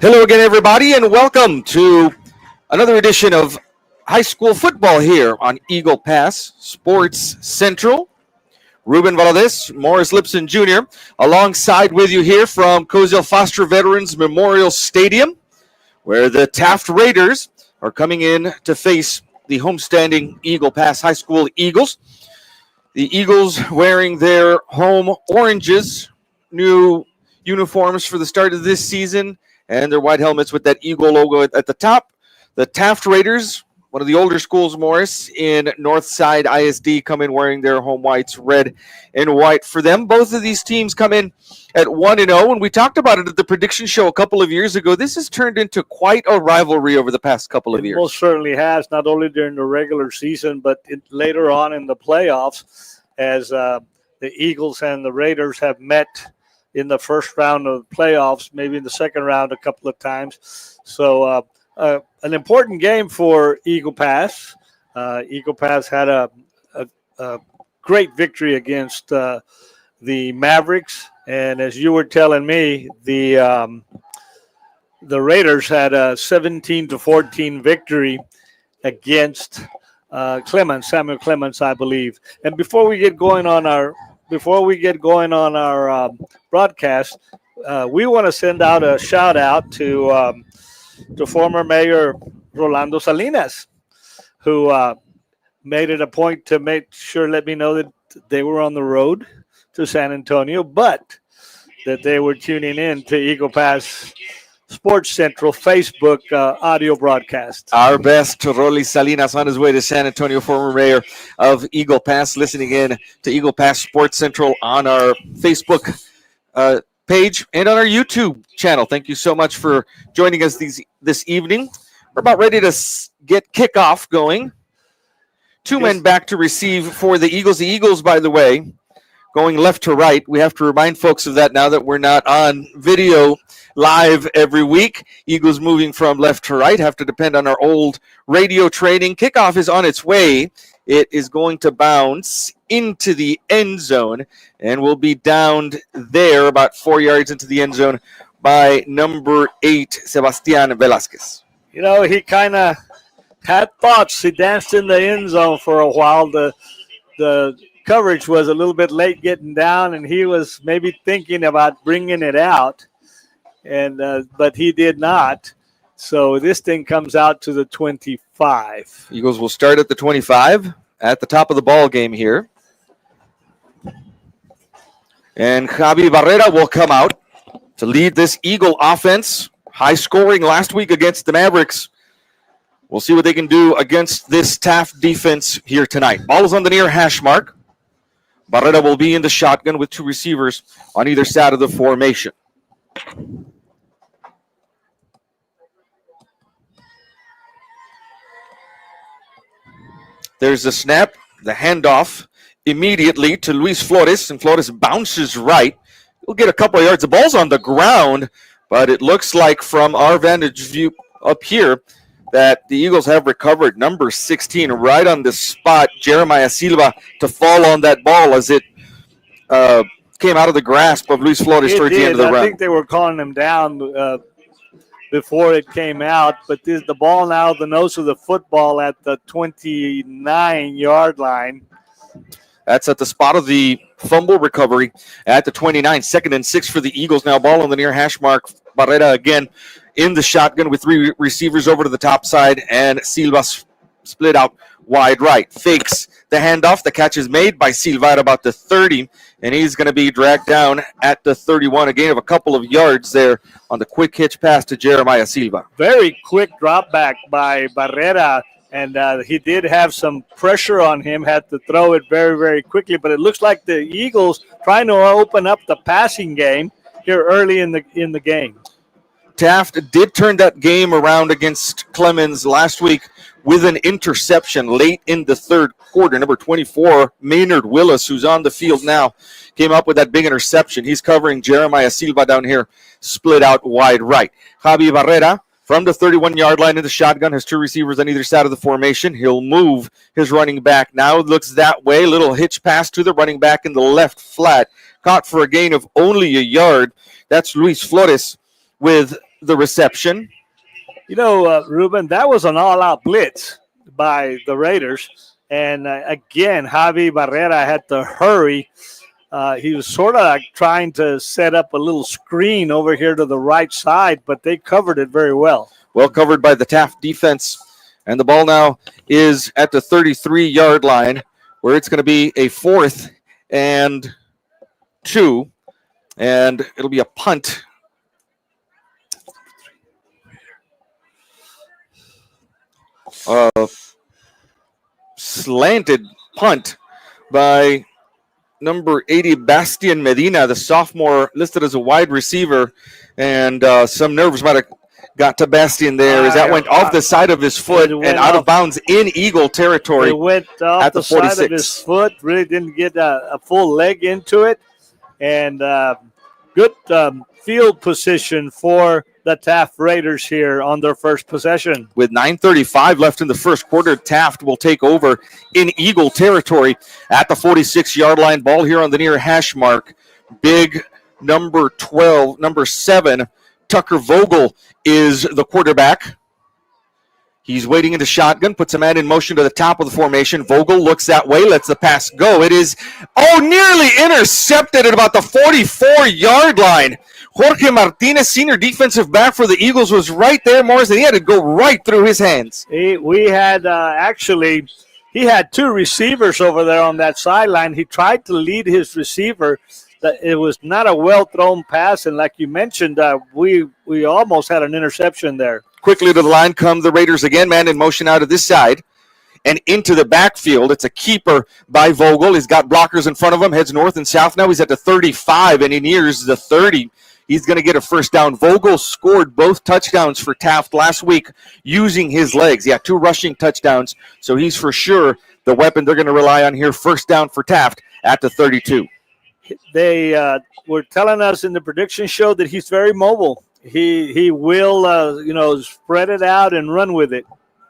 Hello again, everybody, and welcome to another edition of high school football here on Eagle Pass Sports Central. Ruben Valadez, Morris Lipson Jr., alongside with you here from Cozell Foster Veterans Memorial Stadium, where the Taft Raiders are coming in to face the homestanding Eagle Pass High School Eagles. The Eagles wearing their home oranges, new uniforms for the start of this season, and their white helmets with that Eagle logo at the top. The Taft Raiders, one of the older schools, Morris, in Northside ISD, come in wearing their home whites, red and white for them. Both of these teams come in at 1-0, and we talked about it at the prediction show a couple of years ago. This has turned into quite a rivalry over the past couple of years. It most certainly has, not only during the regular season, but later on in the playoffs, as the Eagles and the Raiders have met in the first round of the playoffs, maybe in the second round a couple of times. So an important game for Eagle Pass. Eagle Pass had a great victory against the Mavericks. And as you were telling me, the Raiders had a 17-14 victory against Samuel Clemens, I believe. And before we get going on our broadcast, we want to send out a shout out to former Mayor Rolando Salinas, who made it a point to let me know that they were on the road to San Antonio, but that they were tuning in to Eagle Pass Sports Central Facebook audio broadcast. Our best to Rolly Salinas on his way to San Antonio, former mayor of Eagle Pass, listening in to Eagle Pass Sports Central on our Facebook page and on our YouTube channel. Thank you so much for joining us this evening. We're about ready to get kickoff going. Two men back to receive for the Eagles. The Eagles, by the way, going left to right. We have to remind folks of that now that we're not on video live every week. Eagles moving from left to right have to depend on our old radio training. Kickoff is on its way. It is going to bounce into the end zone and will be downed there about 4 yards into the end zone by number 8, Sebastian Velasquez. You know, he kind of had thoughts. He danced in the end zone for a while. The coverage was a little bit late getting down, and he was maybe thinking about bringing it out, but he did not. So this thing comes out to the 25. Eagles will start at the 25 at the top of the ball game here. And Javi Barrera will come out to lead this Eagle offense. High scoring last week against the Mavericks. We'll see what they can do against this Taft defense here tonight. Ball is on the near hash mark. Barrera will be in the shotgun with two receivers on either side of the formation. There's the snap, the handoff immediately to Luis Flores, and Flores bounces right. He'll get a couple of yards. The ball's on the ground, but it looks like from our vantage view up here that the Eagles have recovered number 16 right on the spot, Jeremiah Silva, to fall on that ball as it came out of the grasp of Luis Flores towards the end of the round. I think they were calling him down before it came out, but the ball now, the nose of the football at the 29-yard line. That's at the spot of the fumble recovery at the 29. 2nd and 6 for the Eagles. Now ball on the near hash mark. Barrera again in the shotgun with three receivers over to the top side, and Silva split out wide right. Fakes the handoff. The catch is made by Silva at about the 30, and he's going to be dragged down at the 31. A gain of a couple of yards there on the quick hitch pass to Jeremiah Silva. Very quick drop back by Barrera, and he did have some pressure on him, had to throw it very, very quickly, but it looks like the Eagles trying to open up the passing game here early in the game. Taft did turn that game around against Clemens last week with an interception late in the third quarter. Number 24, Maynard Willis, who's on the field now, came up with that big interception. He's covering Jeremiah Silva down here, split out wide right. Javi Barrera from the 31-yard line in the shotgun, has two receivers on either side of the formation. He'll move his running back now. Looks that way. Little hitch pass to the running back in the left flat. Caught for a gain of only a yard. That's Luis Flores with the reception. You know, Ruben, that was an all-out blitz by the Raiders. And again, Javi Barrera had to hurry. He was sort of like trying to set up a little screen over here to the right side, but they covered it very well. Well covered by the Taft defense. And the ball now is at the 33-yard line, where it's going to be a 4th and 2. And it'll be a punt. Slanted punt by number 80, Bastian Medina, the sophomore listed as a wide receiver. And some nerves might have got to Bastian there as that went off the side of his foot and out of bounds in Eagle territory. It went off at the 46. side of his foot, really didn't get a full leg into it. And good field position for the Taft Raiders here on their first possession. With 9:35 left in the first quarter, Taft will take over in Eagle territory at the 46-yard line. Ball here on the near hash mark. Big number 7, Tucker Vogel is the quarterback. He's waiting in the shotgun, puts a man in motion to the top of the formation. Vogel looks that way, lets the pass go. It is, nearly intercepted at about the 44-yard line. Jorge Martinez, senior defensive back for the Eagles, was right there, Morris, and he had to go right through his hands. We had he had 2 receivers over there on that sideline. He tried to lead his receiver. It was not a well-thrown pass, and like you mentioned, we almost had an interception there. Quickly to the line come the Raiders again, man in motion out of this side and into the backfield. It's a keeper by Vogel. He's got blockers in front of him, heads north and south. Now he's at the 35 and he nears the 30. He's going to get a first down. Vogel scored both touchdowns for Taft last week using his legs. He had 2 rushing touchdowns, so he's for sure the weapon they're going to rely on here. First down for Taft at the 32. They were telling us in the prediction show that he's very mobile. He will, spread it out and run with it.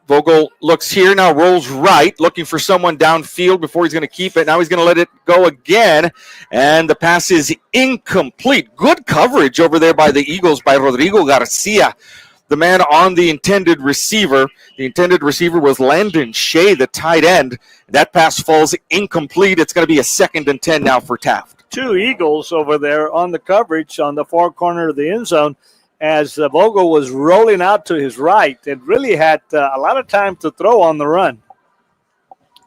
Vogel looks here, now rolls right, looking for someone downfield before he's going to keep it. Now he's going to let it go again, and the pass is incomplete. Good coverage over there by the Eagles by Rodrigo Garcia, the man on the intended receiver. The intended receiver was Landon Shea, the tight end. That pass falls incomplete. It's going to be a 2nd and 10 now for Taft. 2 Eagles over there on the coverage on the far corner of the end zone, as Vogel was rolling out to his right and really had a lot of time to throw on the run.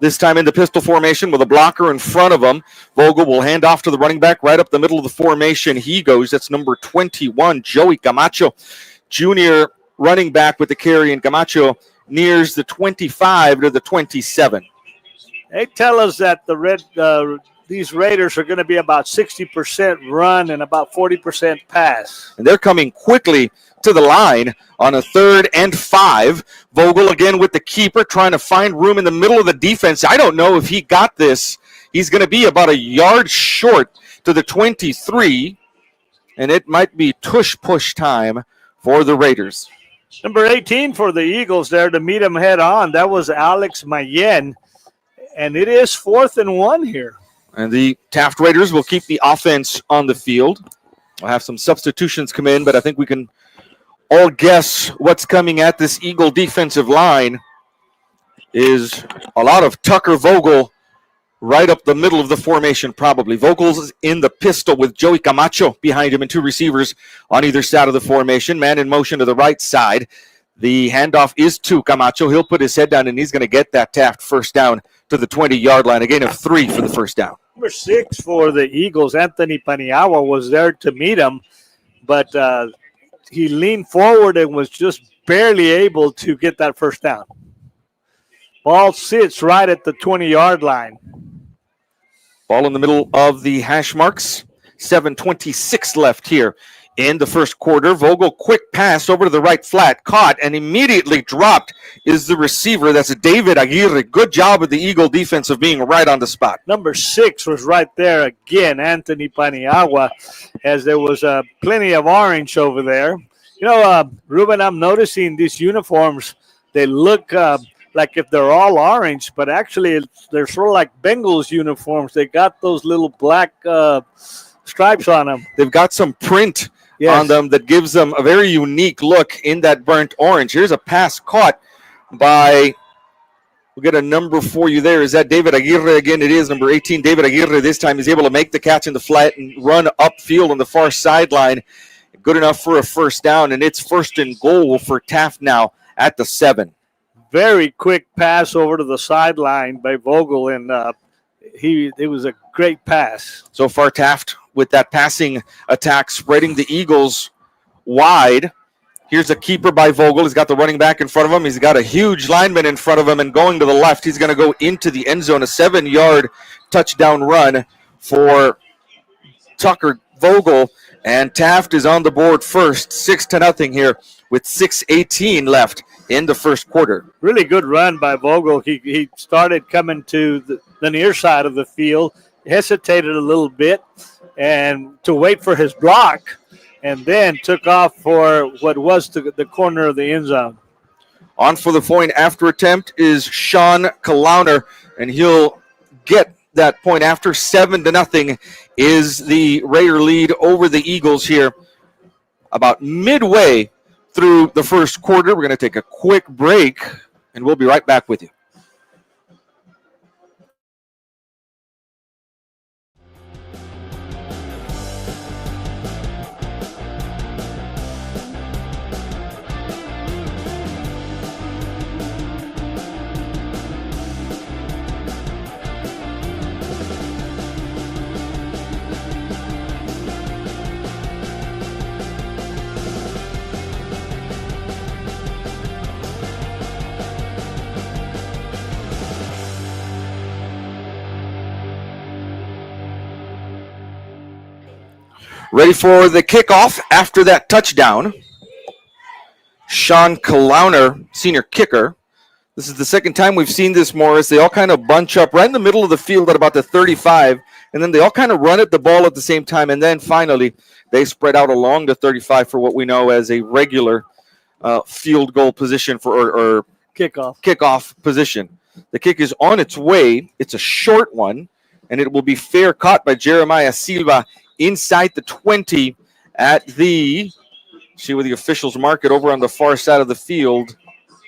This time in the pistol formation with a blocker in front of him. Vogel will hand off to the running back right up the middle of the formation. He goes. That's number 21, Joey Camacho, junior running back with the carry, and Camacho nears the 25 to the 27. They tell us that these Raiders are going to be about 60% run and about 40% pass. And they're coming quickly to the line on a 3rd and 5. Vogel again with the keeper, trying to find room in the middle of the defense. I don't know if he got this. He's going to be about a yard short to the 23, and it might be tush-push time for the Raiders. Number 18 for the Eagles there to meet him head on. That was Alex Mayen, and it is 4th and 1 here. And the Taft Raiders will keep the offense on the field. We'll have some substitutions come in, but I think we can all guess what's coming at this Eagle defensive line is a lot of Tucker Vogel right up the middle of the formation probably. Vogel's in the pistol with Joey Camacho behind him and 2 receivers on either side of the formation. Man in motion to the right side. The handoff is to Camacho. He'll put his head down, and he's going to get that Taft first down to the 20-yard line. A gain of 3 for the first down. Number 6 for the Eagles, Anthony Paniagua, was there to meet him, but he leaned forward and was just barely able to get that first down. Ball sits right at the 20-yard line. Ball in the middle of the hash marks. 7:26 left here in the first quarter. Vogel, quick pass over to the right flat, caught and immediately dropped is the receiver. That's David Aguirre. Good job of the Eagle defense of being right on the spot. Number 6 was right there again, Anthony Paniagua, as there was plenty of orange over there. Ruben, I'm noticing these uniforms, they look like if they're all orange, but actually they're sort of like Bengals uniforms. They got those little black stripes on them. They've got some print Yes. on them that gives them a very unique look in that burnt orange. Here's a pass caught by, we'll get a number for you there. Is that David Aguirre again? It is number 18, David Aguirre. This time he's able to make the catch in the flat and run upfield on the far sideline. Good enough for a first down, and it's first and goal for Taft now at the 7. Very quick pass over to the sideline by Vogel, and it was a great pass. So far, Taft with that passing attack, spreading the Eagles wide. Here's a keeper by Vogel. He's got the running back in front of him. He's got a huge lineman in front of him, and going to the left, he's going to go into the end zone. A 7-yard touchdown run for Tucker Vogel, and Taft is on the board first, 6-0 here with 6:18 left in the first quarter. Really good run by Vogel. He started coming to the near side of the field, hesitated a little bit, and to wait for his block, and then took off for what was the corner of the end zone. On for the point after attempt is Sean Kalauner, and he'll get that point after. 7-0 is the Raider lead over the Eagles here about midway through the first quarter. We're going to take a quick break, and we'll be right back with you. Ready for the kickoff after that touchdown. Sean Kalauner, senior kicker. This is the second time we've seen this, Morris. They all kind of bunch up right in the middle of the field at about the 35, and then they all kind of run at the ball at the same time, and then finally they spread out along the 35 for what we know as a regular field goal position or kickoff position. The kick is on its way. It's a short one, and it will be fair caught by Jeremiah Silva inside the 20 at the, see where the officials mark it over on the far side of the field.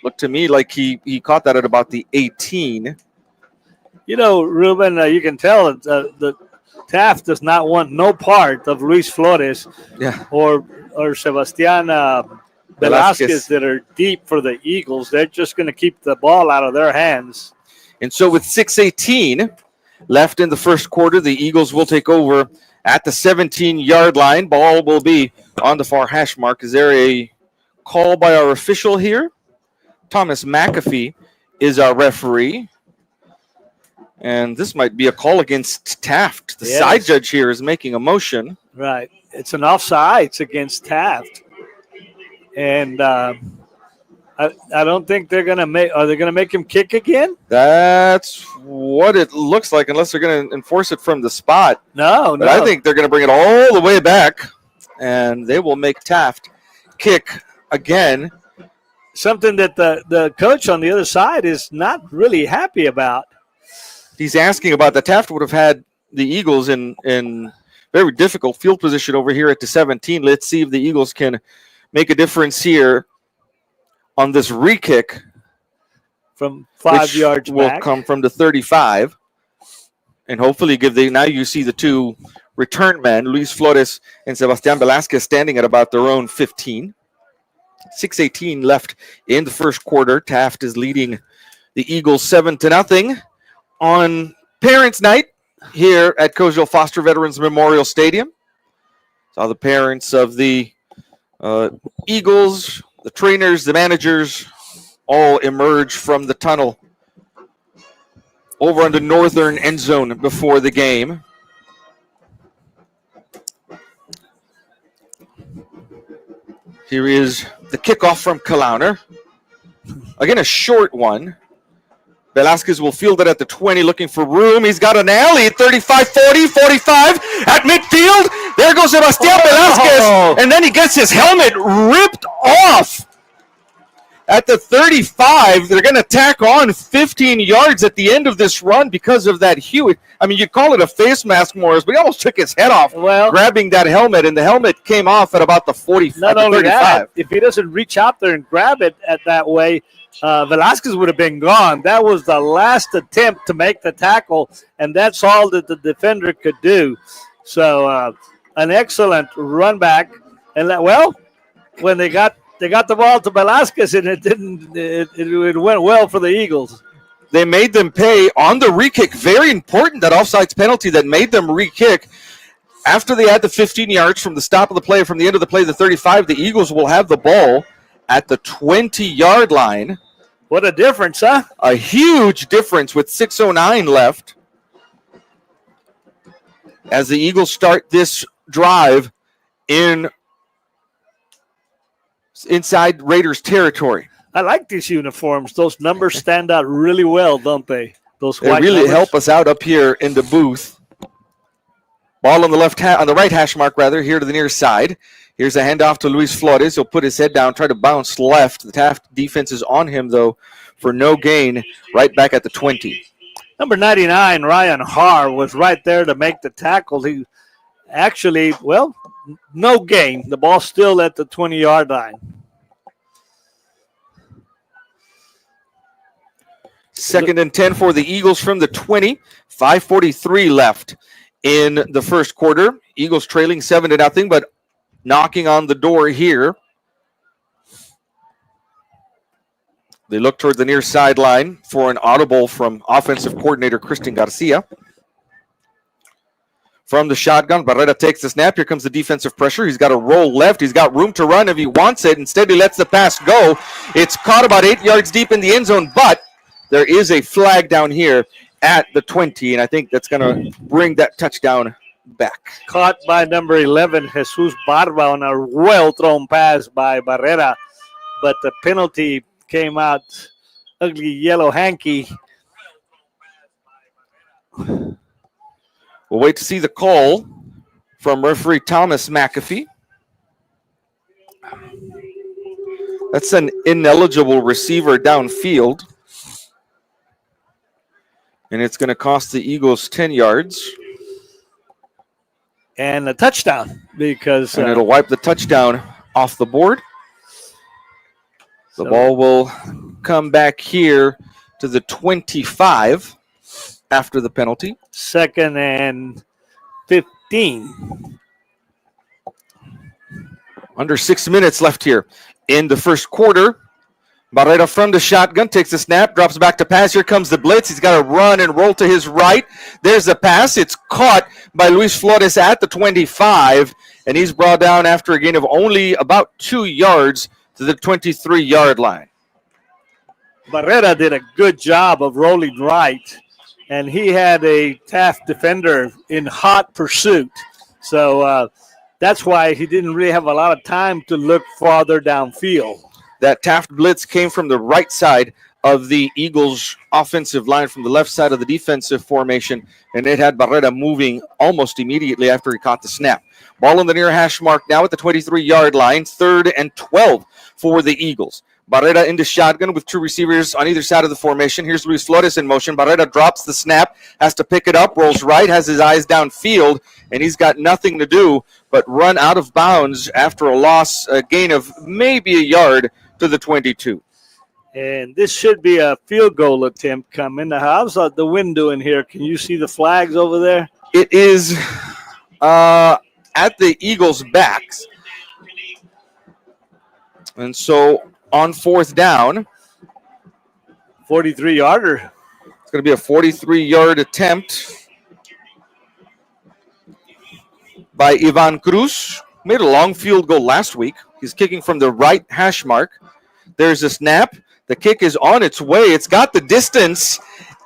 Looked to me like he caught that at about the 18. You know, Ruben, you can tell the Taft does not want no part of Luis Flores or Sebastian Velasquez that are deep for the Eagles. They're just going to keep the ball out of their hands. And so with 6:18 left in the first quarter, the Eagles will take over at the 17-yard line. Ball will be on the far hash mark. Is there a call by our official here? Thomas McAfee is our referee. And this might be a call against Taft. The side judge here is making a motion. Right. It's an offsides against Taft. And I don't think they're going to make – are they going to make him kick again? That's what it looks like, unless they're going to enforce it from the spot. No. I think they're going to bring it all the way back, and they will make Taft kick again. Something that the coach on the other side is not really happy about. He's asking about that. Taft would have had the Eagles in very difficult field position over here at the 17. Let's see if the Eagles can make a difference here on this re-kick from 5 yards back. Will come from the 35, and hopefully now you see the two return men, Luis Flores and Sebastian Velasquez, standing at about their own 15. 6:18 left in the first quarter. Taft is leading the Eagles 7-0 on Parents' Night here at Kojo Foster Veterans Memorial Stadium. Saw the parents of the Eagles, the trainers, the managers, all emerge from the tunnel over on the northern end zone before the game. Here is the kickoff from Kalauner. Again, a short one. Velasquez will field it at the 20, looking for room. He's got an alley at 35, 40, 45. At midfield, there goes Sebastian Velasquez. And then he gets his helmet ripped off at the 35. They're going to tack on 15 yards at the end of this run because of that huge. I mean, you call it a face mask, Morris, but he almost took his head off grabbing that helmet, and the helmet came off at about the 40. Not only that, if he doesn't reach out there and grab it at that way, Velasquez would have been gone. That was the last attempt to make the tackle, and that's all that the defender could do. So an excellent run back. And when they got the ball to Velasquez, and it went well for the Eagles. They made them pay on the re-kick. Very important, that offsides penalty that made them re-kick. After they had the 15 yards from the stop of the play, from the end of the play, the 35, the Eagles will have the ball at the 20-yard line. What a difference, huh? A huge difference with 6:09 left as the Eagles start this drive inside Raiders territory. I like these uniforms. Those numbers stand out really well, don't they? Those white really numbers help us out up here in the booth. Ball on the on the right hash mark, rather, here to the near side. Here's a handoff to Luis Flores. He'll put his head down, try to bounce left. The Taft defense is on him, though, for no gain, right back at the 20. Number 99, Ryan Haar, was right there to make the tackle. He actually, no gain. The ball's still at the 20-yard line. Second and 10 for the Eagles from the 20. 5:43 left in the first quarter. Eagles trailing 7-0, but knocking on the door here. They look toward the near sideline for an audible from offensive coordinator Christian Garcia. From the shotgun, Barrera takes the snap. Here comes the defensive pressure. He's got to roll left. He's got room to run if he wants it. Instead, he lets the pass go. It's caught about 8 yards deep in the end zone, but there is a flag down here at the 20, and I think that's going to bring that touchdown back. Caught by number 11, Jesus Barba, on a well-thrown pass by Barrera, but the penalty came out ugly yellow hanky. We'll wait to see the call from referee Thomas McAfee. That's an ineligible receiver downfield. And it's going to cost the Eagles 10 yards. And a touchdown because... And it'll wipe the touchdown off the board. The ball will come back here to the 25 after the penalty. 2nd and 15. Under 6 minutes left here in the first quarter. Barrera from the shotgun, takes the snap, drops back to pass. Here comes the blitz. He's got to run and roll to his right. There's the pass. It's caught by Luis Flores at the 25, and he's brought down after a gain of only about 2 yards to the 23-yard line. Barrera did a good job of rolling right, and he had a Taft defender in hot pursuit. So that's why he didn't really have a lot of time to look farther downfield. That Taft blitz came from the right side of the Eagles' offensive line, from the left side of the defensive formation, and it had Barrera moving almost immediately after he caught the snap. Ball on the near hash mark now at the 23-yard line, 3rd and 12 for the Eagles. Barrera into shotgun with 2 receivers on either side of the formation. Here's Luis Flores in motion. Barrera drops the snap, has to pick it up, rolls right, has his eyes downfield, and he's got nothing to do but run out of bounds after a gain of maybe a yard to the 22. And this should be a field goal attempt coming. How's the wind doing here? Can you see the flags over there? It is at the Eagles' backs. And so on 4th down, 43-yarder. It's going to be a 43-yard attempt by Ivan Cruz. Made a long field goal last week. He's kicking from the right hash mark. There's a snap. The kick is on its way. It's got the distance,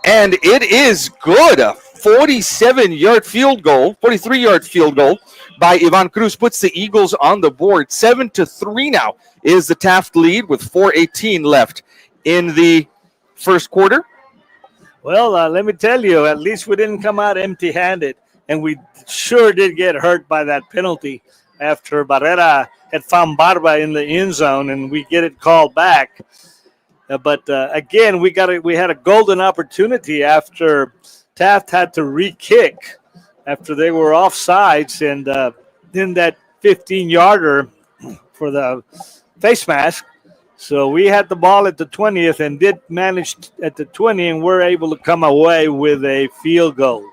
and it is good. A 43-yard field goal by Ivan Cruz puts the Eagles on the board. 7-3 now is the Taft lead with 4:18 left in the first quarter. Well, let me tell you, at least we didn't come out empty-handed, and we sure did get hurt by that penalty after Barrera had found Barba in the end zone, and we get it called back. But again, we had a golden opportunity after Taft had to re-kick after they were offsides, and then that 15-yarder for the face mask. So we had the ball at the 20th and did manage at the 20, and we're able to come away with a field goal.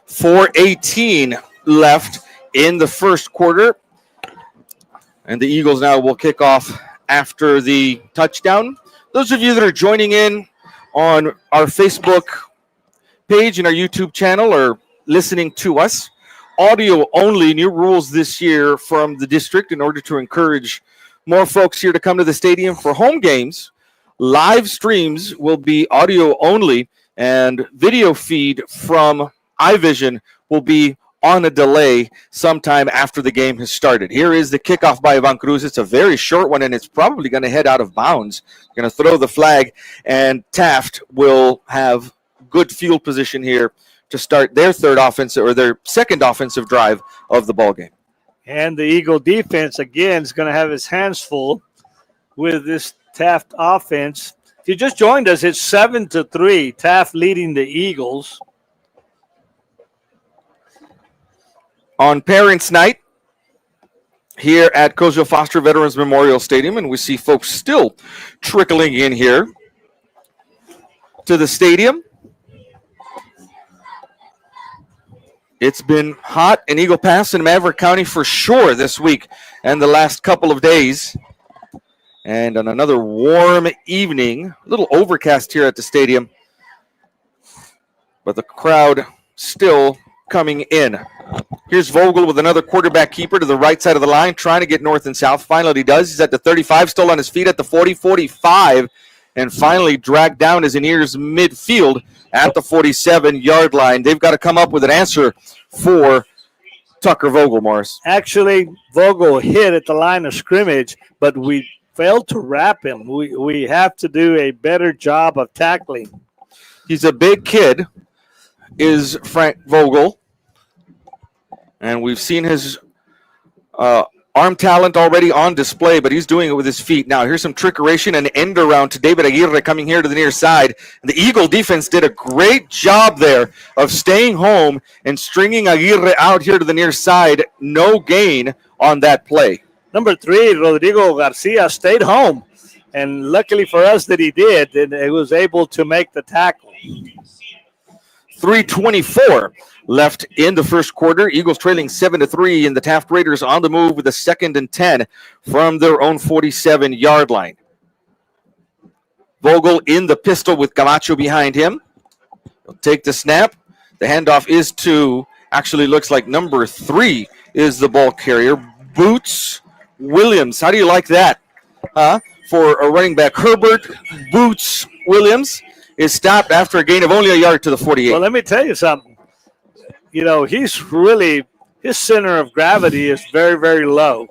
4:18 left in the first quarter. And the Eagles now will kick off after the touchdown. Those of you that are joining in on our Facebook page and our YouTube channel or listening to us, audio only, new rules this year from the district in order to encourage more folks here to come to the stadium for home games. Live streams will be audio only, and video feed from iVision will be on a delay sometime after the game has started. Here is the kickoff by Ivan Cruz. It's a very short one, and it's probably going to head out of bounds. Going to throw the flag, and Taft will have good field position here to start their their second offensive drive of the ball game. And the Eagle defense, again, is going to have his hands full with this Taft offense. If you just joined us, it's 7-3. Taft leading the Eagles. On Parents' Night here at Cozumel Foster Veterans Memorial Stadium, and we see folks still trickling in here to the stadium. It's been hot in Eagle Pass and Maverick County for sure this week and the last couple of days. And on another warm evening, a little overcast here at the stadium, but the crowd still coming in. Here's Vogel with another quarterback keeper to the right side of the line, trying to get north and south. Finally he does. He's at the 35, still on his feet at the 40, 45, and finally dragged down his ears midfield at the 47-yard line. They've got to come up with an answer for Tucker Vogel, Morris. Actually, Vogel hit at the line of scrimmage, but we failed to wrap him. We have to do a better job of tackling. He's a big kid, is Frank Vogel. And we've seen his arm talent already on display, but he's doing it with his feet. Now, here's some trickeration and end around to David Aguirre coming here to the near side. And the Eagle defense did a great job there of staying home and stringing Aguirre out here to the near side. No gain on that play. Number 3, Rodrigo Garcia stayed home. And luckily for us that he did, and he was able to make the tackle. 3:24 left in the first quarter. Eagles trailing 7-3, and the Taft Raiders on the move with a 2nd and 10 from their own 47-yard line. Vogel in the pistol with Camacho behind him. He'll take the snap. The handoff is to, actually looks like number 3 is the ball carrier, Boots Williams. How do you like that? For a running back, Herbert Boots Williams is stopped after a gain of only a yard to the 48. Well, let me tell you something. You know, his center of gravity is very, very low.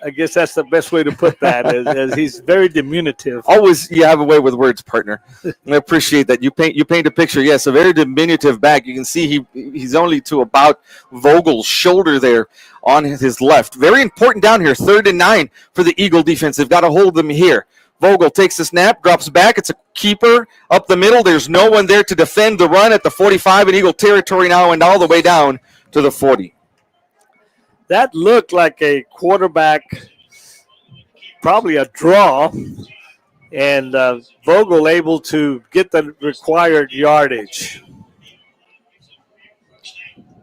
I guess that's the best way to put that, as he's very diminutive. Always you have a way with words, partner. I appreciate that. You paint a picture. Yes, a very diminutive back. You can see he's only to about Vogel's shoulder there on his left. Very important down here, 3rd and 9 for the Eagle defense. They've got to hold them here. Vogel takes the snap, drops back. It's a keeper up the middle. There's no one there to defend the run at the 45 in Eagle territory now, and all the way down to the 40. That looked like a quarterback, probably a draw, and Vogel able to get the required yardage.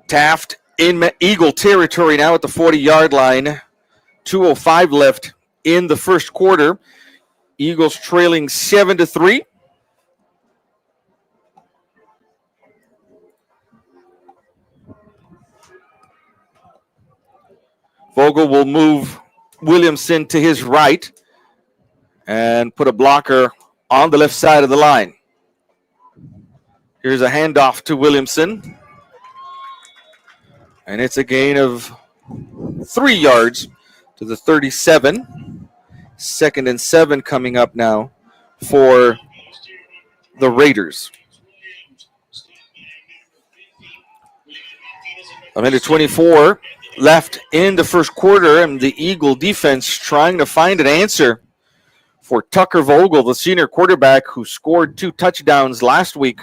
Taft in Eagle territory now at the 40-yard line. 2:05 left in the first quarter. Eagles trailing 7-3. Vogel will move Williamson to his right and put a blocker on the left side of the line. Here's a handoff to Williamson. And it's a gain of 3 yards to the 37. 2nd and 7 coming up now for the Raiders. A minute 24 left in the first quarter, and the Eagle defense trying to find an answer for Tucker Vogel, the senior quarterback who scored 2 touchdowns last week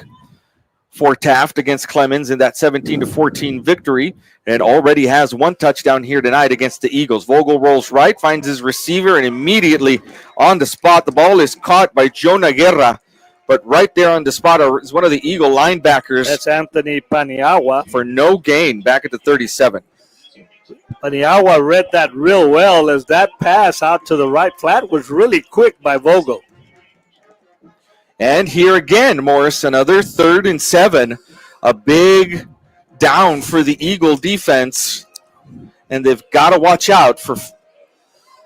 for Taft against Clemens in that 17-14 victory, and already has 1 touchdown here tonight against the Eagles. Vogel rolls right, finds his receiver, and immediately on the spot, the ball is caught by Jonah Guerra, but right there on the spot is one of the Eagle linebackers. That's Anthony Paniagua. For no gain back at the 37. Paniagua read that real well, as that pass out to the right flat was really quick by Vogel. And here again, Morris, another 3rd and 7. A big down for the Eagle defense. And they've got to watch out for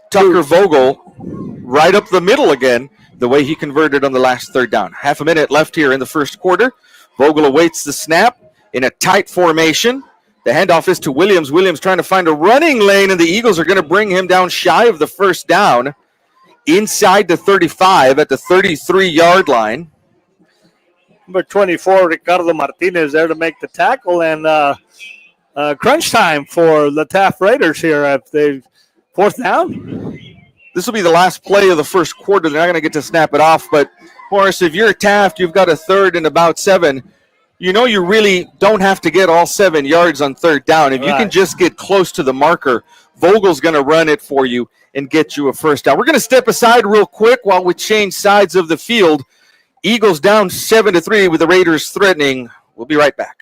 Tucker Vogel right up the middle again, the way he converted on the last 3rd down. Half a minute left here in the first quarter. Vogel awaits the snap in a tight formation. The handoff is to Williams. Williams trying to find a running lane, and the Eagles are going to bring him down shy of the first down. Inside the 35 at the 33-yard line. Number 24, Ricardo Martinez, there to make the tackle, and crunch time for the Taft Raiders here. If they 4th down. This will be the last play of the first quarter. They're not going to get to snap it off, but Morris, if you're Taft, you've got a 3rd and about 7. You know you really don't have to get all 7 yards on 3rd down. If you can just get close to the marker, Vogel's going to run it for you and get you a first down. We're going to step aside real quick while we change sides of the field. Eagles down 7-3 with the Raiders threatening. We'll be right back.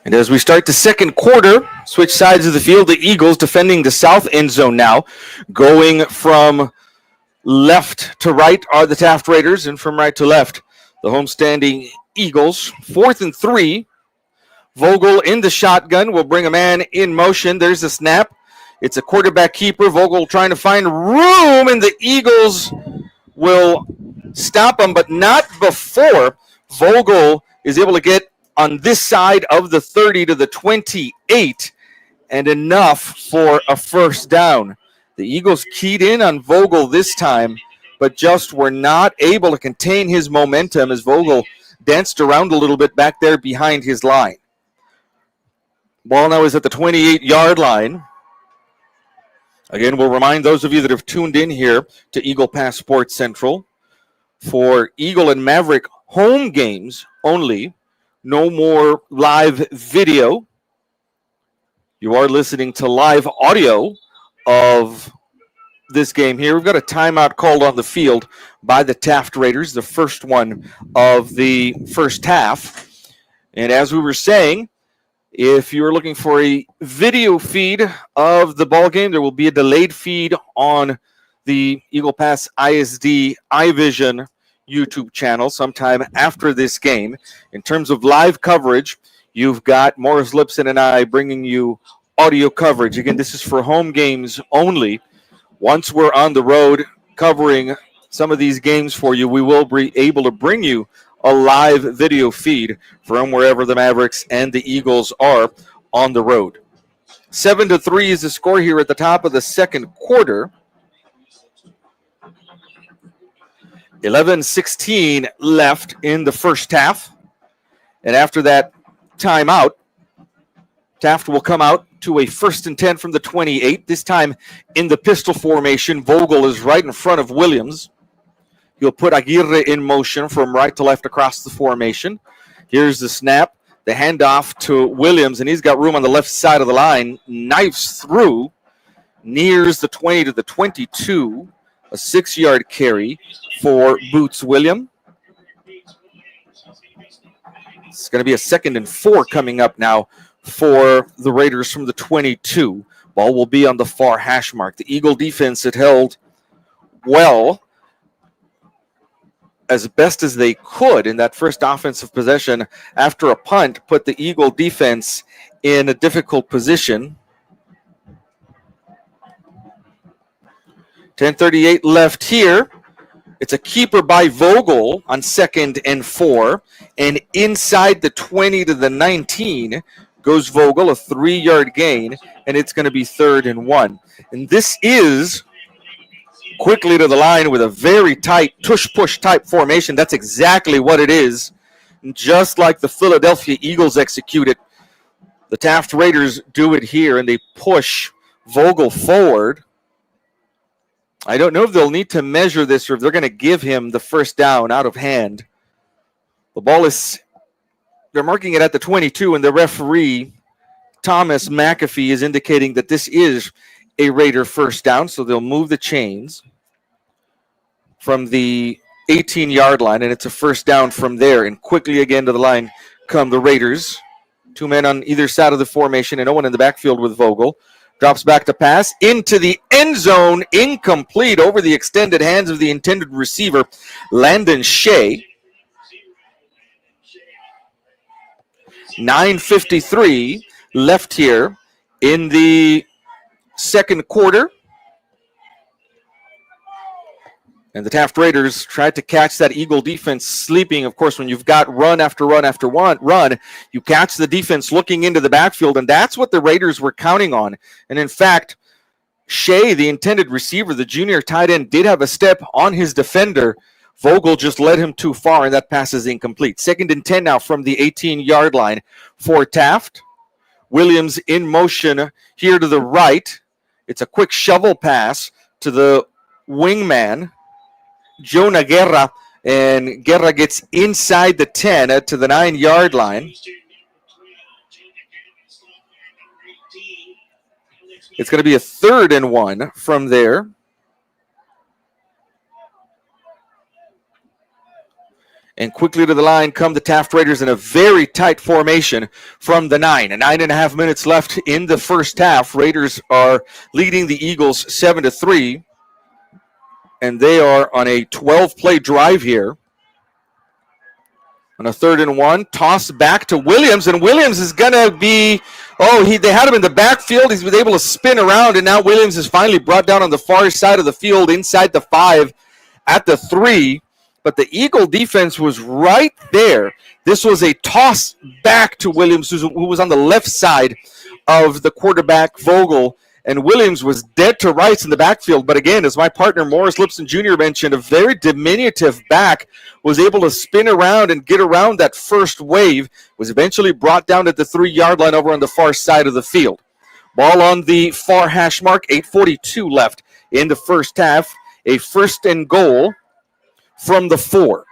And as we start the second quarter, switch sides of the field, the Eagles defending the south end zone now. Going from left to right are the Taft Raiders, and from right to left, the homestanding Eagles. 4th and 3. Vogel in the shotgun will bring a man in motion. There's the snap. It's a quarterback keeper. Vogel trying to find room, and the Eagles will stop him, but not before Vogel is able to get on this side of the 30 to the 28, and enough for a first down. The Eagles keyed in on Vogel this time, but just were not able to contain his momentum as Vogel danced around a little bit back there behind his line. Ball now is at the 28-yard line. Again, we'll remind those of you that have tuned in here to Eagle Pass Sports Central for Eagle and Maverick home games only. No more live video. You are listening to live audio of this game here. We've got a timeout called on the field by the Taft Raiders, the first one of the first half. And as we were saying, if you're looking for a video feed of the ball game, there will be a delayed feed on the Eagle Pass ISD iVision YouTube channel sometime after this game. In terms of live coverage, you've got Morris Lipson and I bringing you audio coverage. Again, this is for home games only. Once we're on the road covering some of these games for you, we will be able to bring you a live video feed from wherever the Mavericks and the Eagles are on the road. 7-3 is the score here at the top of the second quarter. 11:16 left in the first half. And after that timeout, Taft will come out to a 1st and 10 from the 28. This time in the pistol formation. Vogel is right in front of Williams. He'll put Aguirre in motion from right to left across the formation. Here's the snap. The handoff to Williams, and he's got room on the left side of the line. Knifes through. nears the 20 to the 22. A 6-yard carry for Boots William. It's going to be a 2nd and 4 coming up now for the Raiders from the 22. Ball will be on the far hash mark. The Eagle defense had held well as best as they could in that first offensive possession after a punt, put the Eagle defense in a difficult position. 10:38 left here. It's a keeper by Vogel on 2nd and 4. And inside the 20 to the 19 goes Vogel, a 3-yard gain, and it's going to be 3rd and 1. And this is quickly to the line with a very tight tush-push type formation. That's exactly what it is. And just like the Philadelphia Eagles execute it, the Taft Raiders do it here, and they push Vogel forward. I don't know if they'll need to measure this or if they're going to give him the first down out of hand. The ball is, they're marking it at the 22, and the referee, Thomas McAfee, is indicating that this is a Raider first down, so they'll move the chains from the 18-yard line, and it's a first down from there. And quickly again to the line come the Raiders. 2 men on either side of the formation, and no one in the backfield with Vogel. Drops back to pass into the end zone, incomplete over the extended hands of the intended receiver, Landon Shea. 9:53 left here in the second quarter. And the Taft Raiders tried to catch that Eagle defense sleeping. Of course, when you've got run after run after run, you catch the defense looking into the backfield, and that's what the Raiders were counting on. And in fact, Shea, the intended receiver, the junior tight end, did have a step on his defender. Vogel just led him too far, and that pass is incomplete. 2nd and 10 now from the 18-yard line for Taft. Williams in motion here to the right. It's a quick shovel pass to the wingman, Jonah Guerra, and Guerra gets inside the 10 to the 9-yard line. It's going to be a 3rd and 1 from there. And quickly to the line come the Taft Raiders in a very tight formation from the 9. 9.5 minutes left in the first half. Raiders are leading the Eagles 7-3. And they are on a 12-play drive here. On a 3rd and 1, toss back to Williams, and Williams is going to be, they had him in the backfield. He's been able to spin around, and now Williams is finally brought down on the far side of the field, inside the 5, at the 3. But the Eagle defense was right there. This was a toss back to Williams, who was on the left side of the quarterback, Vogel. And Williams was dead to rights in the backfield. But again, as my partner Morris Lipson Jr. mentioned, a very diminutive back was able to spin around and get around that first wave, was eventually brought down at the 3-yard line over on the far side of the field. Ball on the far hash mark, 8:42 left in the first half. A 1st and goal from the 4.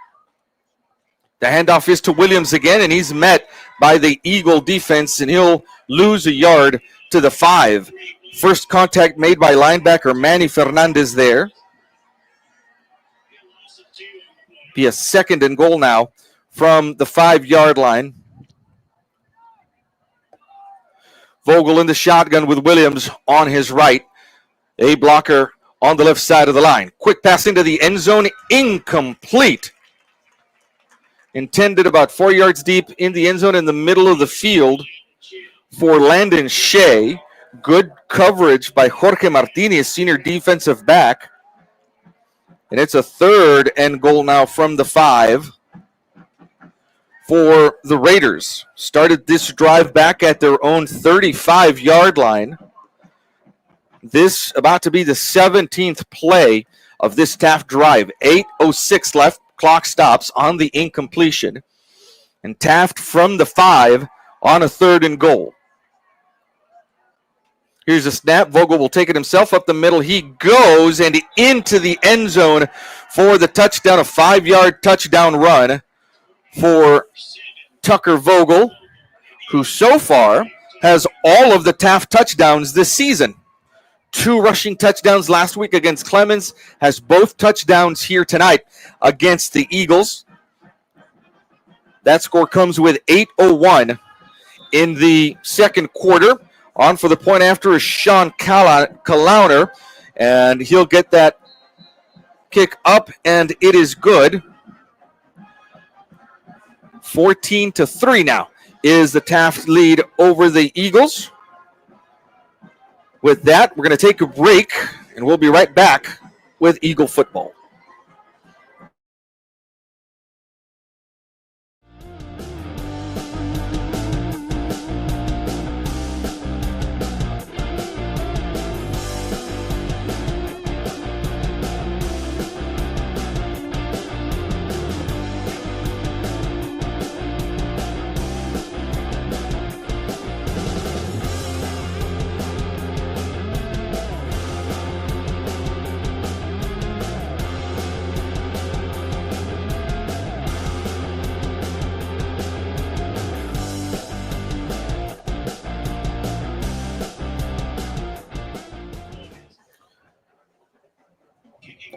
The handoff is to Williams again, and he's met by the Eagle defense, and he'll lose a yard to the 5. First contact made by linebacker Manny Fernandez there. Be a 2nd and goal now from the 5-yard line. Vogel in the shotgun with Williams on his right. A blocker on the left side of the line. Quick pass into the end zone, incomplete. Intended about 4 yards deep in the end zone in the middle of the field for Landon Shea. Good coverage by Jorge Martinez, senior defensive back. And it's a 3rd and goal now from the 5 for the Raiders. Started this drive back at their own 35-yard line. This about to be the 17th play of this Taft drive. 8:06 left. Clock stops on the incompletion. And Taft from the 5 on a 3rd and goal. Here's a snap. Vogel will take it himself up the middle. He goes and into the end zone for the touchdown, a 5-yard touchdown run for Tucker Vogel, who so far has all of the Taft touchdowns this season. 2 rushing touchdowns last week against Clemens, has both touchdowns here tonight against the Eagles. That score comes with 8:01 in the second quarter. On for the point after is Sean Kalauner, and he'll get that kick up, and it is good. 14-3 now is the Taft lead over the Eagles. With that, we're going to take a break, and we'll be right back with Eagle football.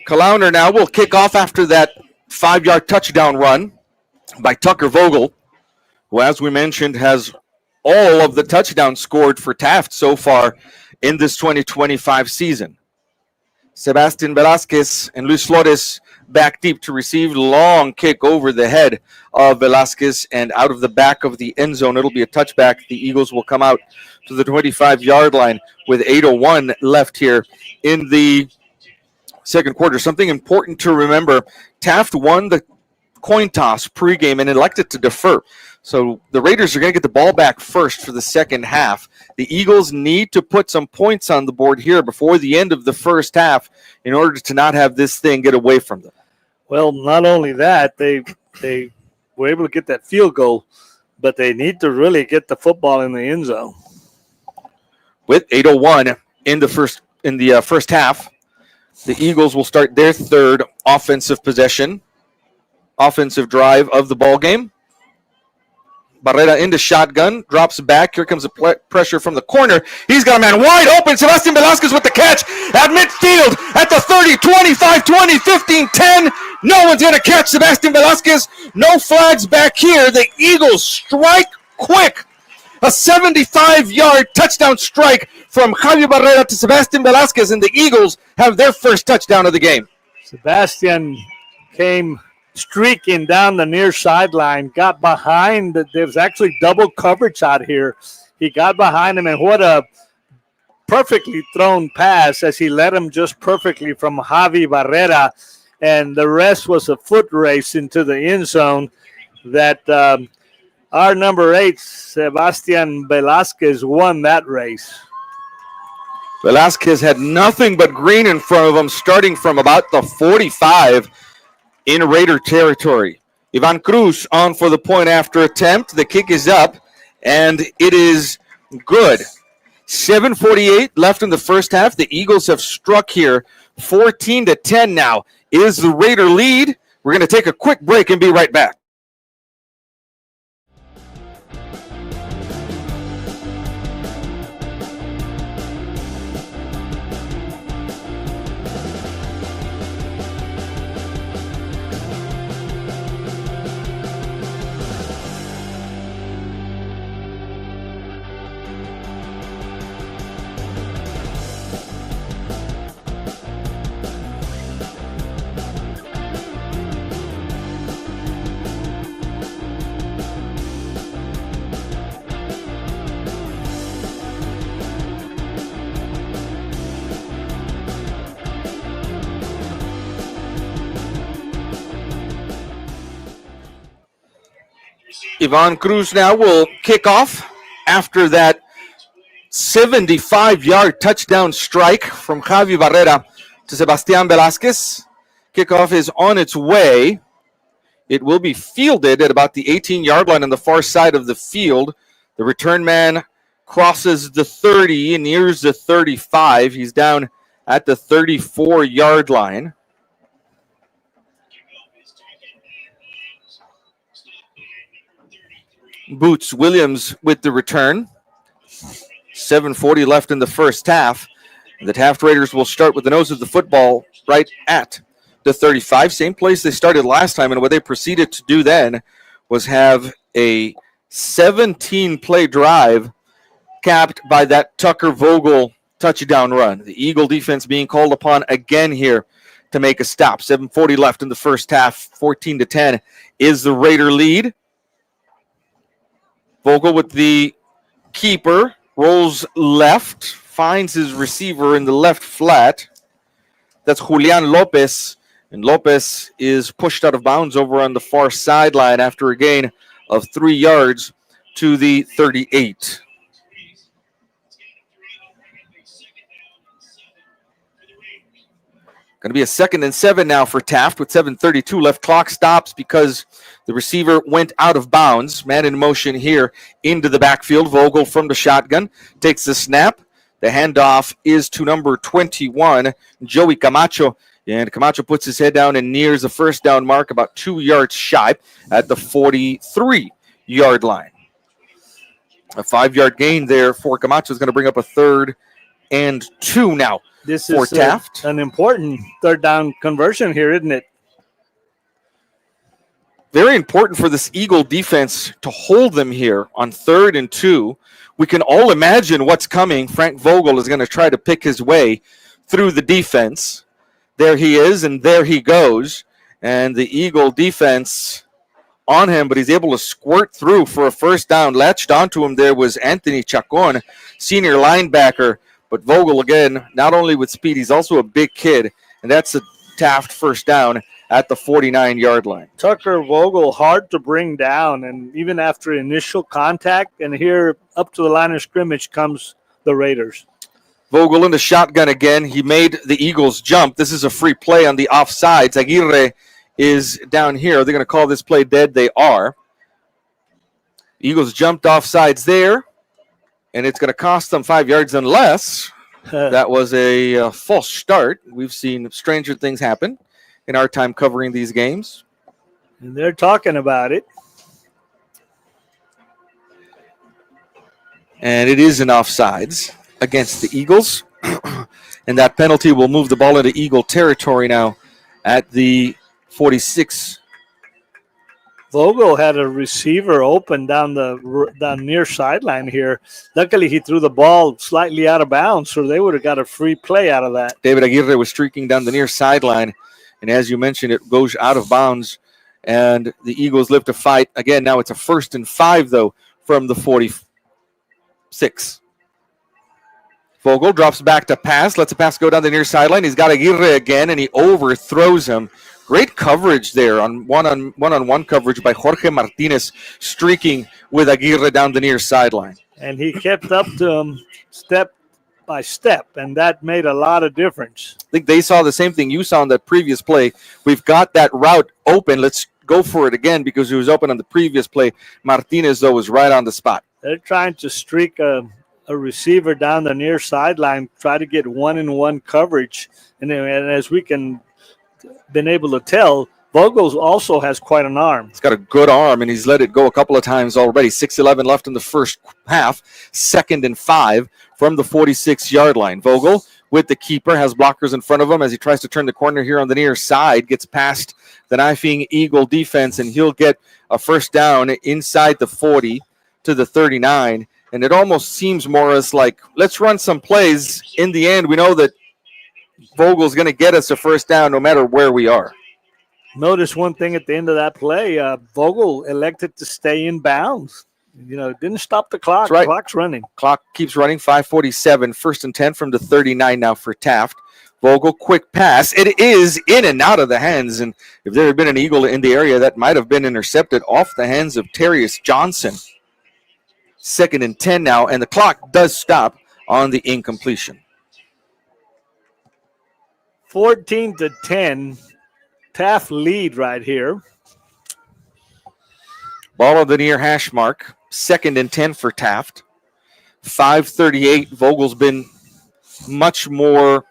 Kalauner now will kick off after that 5-yard touchdown run by Tucker Vogel, who, as we mentioned, has all of the touchdowns scored for Taft so far in this 2025 season. Sebastian Velasquez and Luis Flores back deep to receive. Long kick over the head of Velasquez and out of the back of the end zone. It'll be a touchback. The Eagles will come out to the 25-yard line with 8:01 left here in the second quarter. Something important to remember, Taft won the coin toss pregame and elected to defer. So the Raiders are going to get the ball back first for the second half. The Eagles need to put some points on the board here before the end of the first half in order to not have this thing get away from them. Well, not only that, they were able to get that field goal, but they need to really get the football in the end zone. With 8:01 in the first half, the Eagles will start their third offensive drive of the ball game. Barrera into shotgun, drops back. Here comes the pressure from the corner. He's got a man wide open. Sebastian Velasquez with the catch at midfield at the 30, 25, 20, 15, 10. No one's going to catch Sebastian Velasquez. No flags back here. The Eagles strike quick. A 75-yard touchdown strike from Javier Barrera to Sebastian Velasquez, and the Eagles have their first touchdown of the game. Sebastian came streaking down the near sideline, got behind. There was actually double coverage out here. He got behind him, and what a perfectly thrown pass as he led him just perfectly from Javi Barrera, and the rest was a foot race into the end zone that our number 8, Sebastian Velasquez, won that race. Velasquez had nothing but green in front of him, starting from about the 45 in Raider territory. Ivan Cruz on for the point after attempt. The kick is up, and it is good. 7:48 left in the first half. The Eagles have struck here. 14-10 now is the Raider lead. We're going to take a quick break and be right back. Ivan Cruz now will kick off after that 75-yard touchdown strike from Javi Barrera to Sebastian Velasquez. Kickoff is on its way. It will be fielded at about the 18-yard line on the far side of the field. The return man crosses the 30 and nears the 35. He's down at the 34-yard line. Boots Williams with the return. 7:40 left in the first half. The Taft Raiders will start with the nose of the football right at the 35, same place they started last time. And what they proceeded to do then was have a 17-play drive capped by that Tucker Vogel touchdown run. The Eagle defense being called upon again here to make a stop. 7:40 left in the first half. 14-10 is the Raider lead. Vogel with the keeper, rolls left, finds his receiver in the left flat. That's Julian Lopez. And Lopez is pushed out of bounds over on the far sideline after a gain of 3 yards to the 38. Going to be a 2nd and 7 now for Taft with 7:32 left. Clock stops because the receiver went out of bounds. Man in motion here into the backfield. Vogel from the shotgun takes the snap. The handoff is to number 21, Joey Camacho. And Camacho puts his head down and nears the first down mark about 2 yards shy at the 43-yard line. A 5-yard gain there for Camacho is going to bring up a 3rd and 2 now. This for is Taft. An important 3rd down conversion here, isn't it? Very important for this Eagle defense to hold them here on 3rd and 2. We can all imagine what's coming. Frank Vogel is going to try to pick his way through the defense. There he is, and there he goes. And the Eagle defense on him, but he's able to squirt through for a first down. Latched onto him there was Anthony Chacon, senior linebacker. But Vogel, again, not only with speed, he's also a big kid. And that's a Taft first down at the 49-yard line. Tucker Vogel, hard to bring down. And even after initial contact, and here up to the line of scrimmage comes the Raiders. Vogel in the shotgun again. He made the Eagles jump. This is a free play on the offsides. Aguirre is down here. They're going to call this play dead. They are. The Eagles jumped offsides there. And it's going to cost them 5 yards unless that was a false start. We've seen stranger things happen in our time covering these games. And they're talking about it. And it is an offsides against the Eagles. And that penalty will move the ball into Eagle territory now at the 46. Vogel had a receiver open down near sideline here. Luckily, he threw the ball slightly out of bounds, so they would have got a free play out of that. David Aguirre was streaking down the near sideline, and as you mentioned, it goes out of bounds, and the Eagles live to fight. Again, now it's a 1st and 5, though, from the 46. Vogel drops back to pass, lets the pass go down the near sideline. He's got Aguirre again, and he overthrows him. Great coverage there on one-on-one coverage by Jorge Martinez, streaking with Aguirre down the near sideline. And he kept up to him step by step, and that made a lot of difference. I think they saw the same thing you saw on that previous play. We've got that route open. Let's go for it again because it was open on the previous play. Martinez, though, was right on the spot. They're trying to streak a receiver down the near sideline, try to get one-in-one coverage. And as we can been able to tell, Vogel also has quite an arm. He's got a good arm, and he's let it go a couple of times already. 6:11 left in the first half. 2nd and 5 from the 46-yard line. Vogel with the keeper, has blockers in front of him as he tries to turn the corner here on the near side. Gets past the knifing Eagle defense, and he'll get a first down inside the 40 to the 39. And it almost seems, Morris, like let's run some plays. In the end, we know that Vogel's going to get us a first down no matter where we are. Notice one thing at the end of that play. Vogel elected to stay in bounds. Didn't stop the clock. Right. The clock's running. Clock keeps running. 5:47. 1st and 10 from the 39 now for Taft. Vogel, quick pass. It is in and out of the hands. And if there had been an Eagle in the area, that might have been intercepted off the hands of Terrius Johnson. 2nd and 10 now, and the clock does stop on the incompletion. 14-10. Taft lead right here. Ball on the near hash mark. 2nd and 10 for Taft. 5:38. Vogel's been much more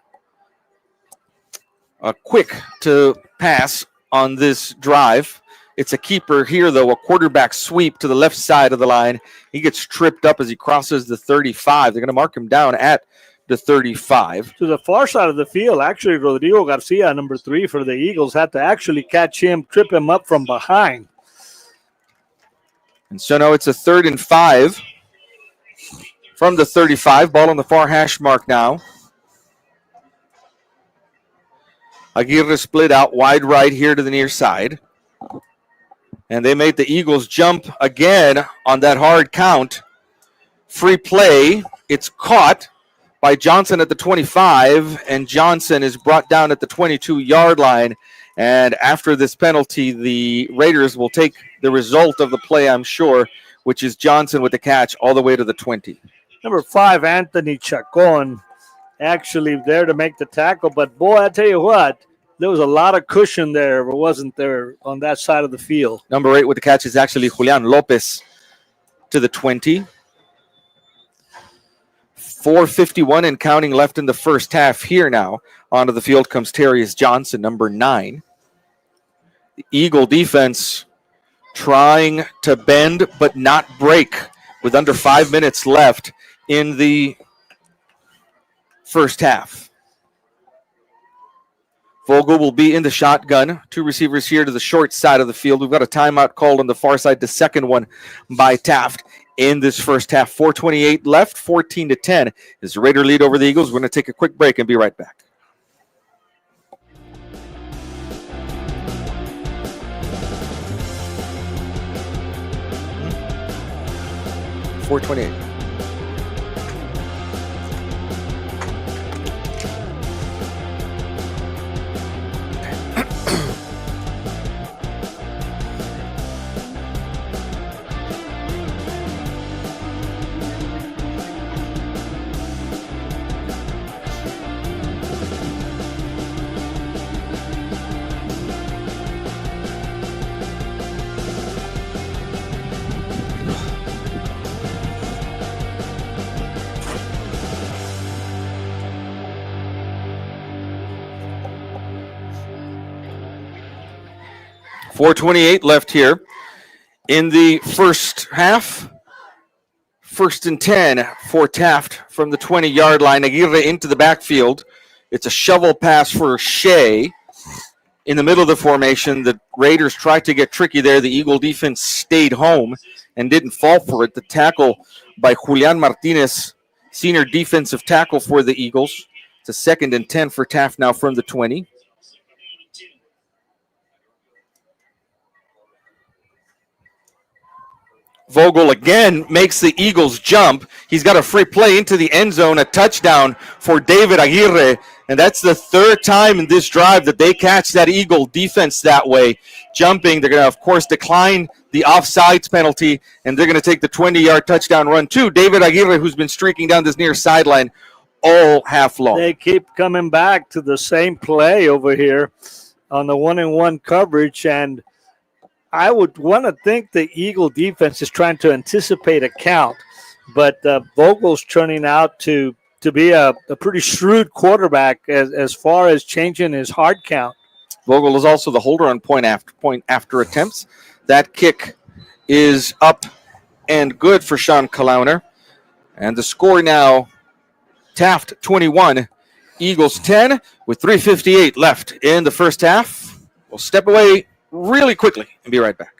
quick to pass on this drive. It's a keeper here, though, a quarterback sweep to the left side of the line. He gets tripped up as he crosses the 35. They're going to mark him down at to 35. To the far side of the field, actually, Rodrigo Garcia, number 3 for the Eagles, had to actually catch him, trip him up from behind. And so now it's a 3rd and 5 from the 35. Ball on the far hash mark now. Aguirre split out wide right here to the near side. And they made the Eagles jump again on that hard count. Free play. It's caught by Johnson at the 25, and Johnson is brought down at the 22-yard line. And after this penalty, the Raiders will take the result of the play, I'm sure, which is Johnson with the catch all the way to the 20. Number 5, Anthony Chacon, actually there to make the tackle. But, boy, I tell you what, there was a lot of cushion there, but wasn't there on that side of the field. Number 8 with the catch is actually Julian Lopez to the 20. 4:51 and counting left in the first half here now. Onto the field comes Terrius Johnson, number 9. The Eagle defense trying to bend but not break with under 5 minutes left in the first half. Vogel will be in the shotgun. 2 receivers here to the short side of the field. We've got a timeout called on the far side, the second one by Taft in this first half. 4:28 left, 14-10 is the Raider lead over the Eagles. We're going to take a quick break and be right back. .428. .428 left here in the first half. 1st and 10 for Taft from the 20-yard line. Aguirre into the backfield. It's a shovel pass for Shea in the middle of the formation. The Raiders tried to get tricky there. The Eagle defense stayed home and didn't fall for it. The tackle by Julian Martinez, senior defensive tackle for the Eagles. It's a 2nd and 10 for Taft now from the 20. Vogel again makes the Eagles jump. He's got a free play into the end zone, a touchdown for David Aguirre. And that's the 3rd time in this drive that they catch that Eagle defense that way, jumping. They're going to, of course, decline the offsides penalty, and they're going to take the 20-yard touchdown run to David Aguirre, who's been streaking down this near sideline all half long. They keep coming back to the same play over here on the 1-and-1 coverage, and I would want to think the Eagle defense is trying to anticipate a count, but Vogel's turning out to be a pretty shrewd quarterback as far as changing his hard count. Vogel is also the holder on point after attempts. That kick is up and good for Sean Kalauner. And the score now, Taft 21, Eagles 10 with 3:58 left in the first half. We'll step away really quickly and be right back.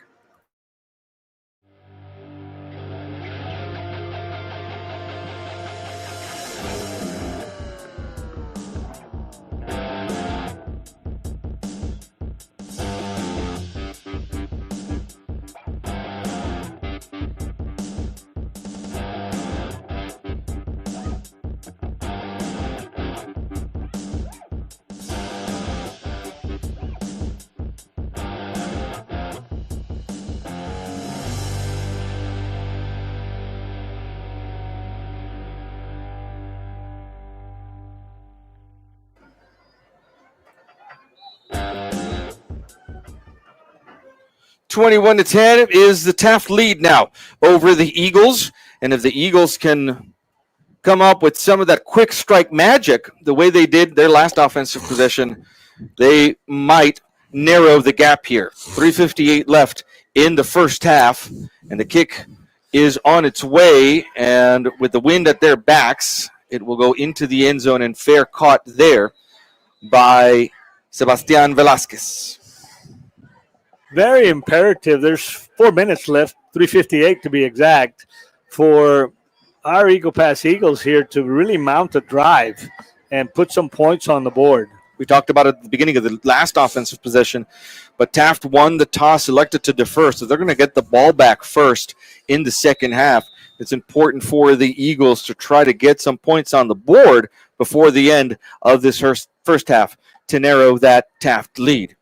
(21-10) is the Taft lead now over the Eagles. And if the Eagles can come up with some of that quick strike magic, the way they did their last offensive possession, they might narrow the gap here. 3:58 left in the first half, and the kick is on its way. And with the wind at their backs, It will go into the end zone and fair caught there by Sebastian Velasquez. Very imperative. There's 4 minutes left, 3:58 to be exact, for our Eagle Pass Eagles here to really mount a drive and put some points on the board. We talked about it at the beginning of the last offensive possession, but Taft won the toss, elected to defer, so they're going to get the ball back first in the second half. It's important for the Eagles to try to get some points on the board before the end of this first half to narrow that Taft lead.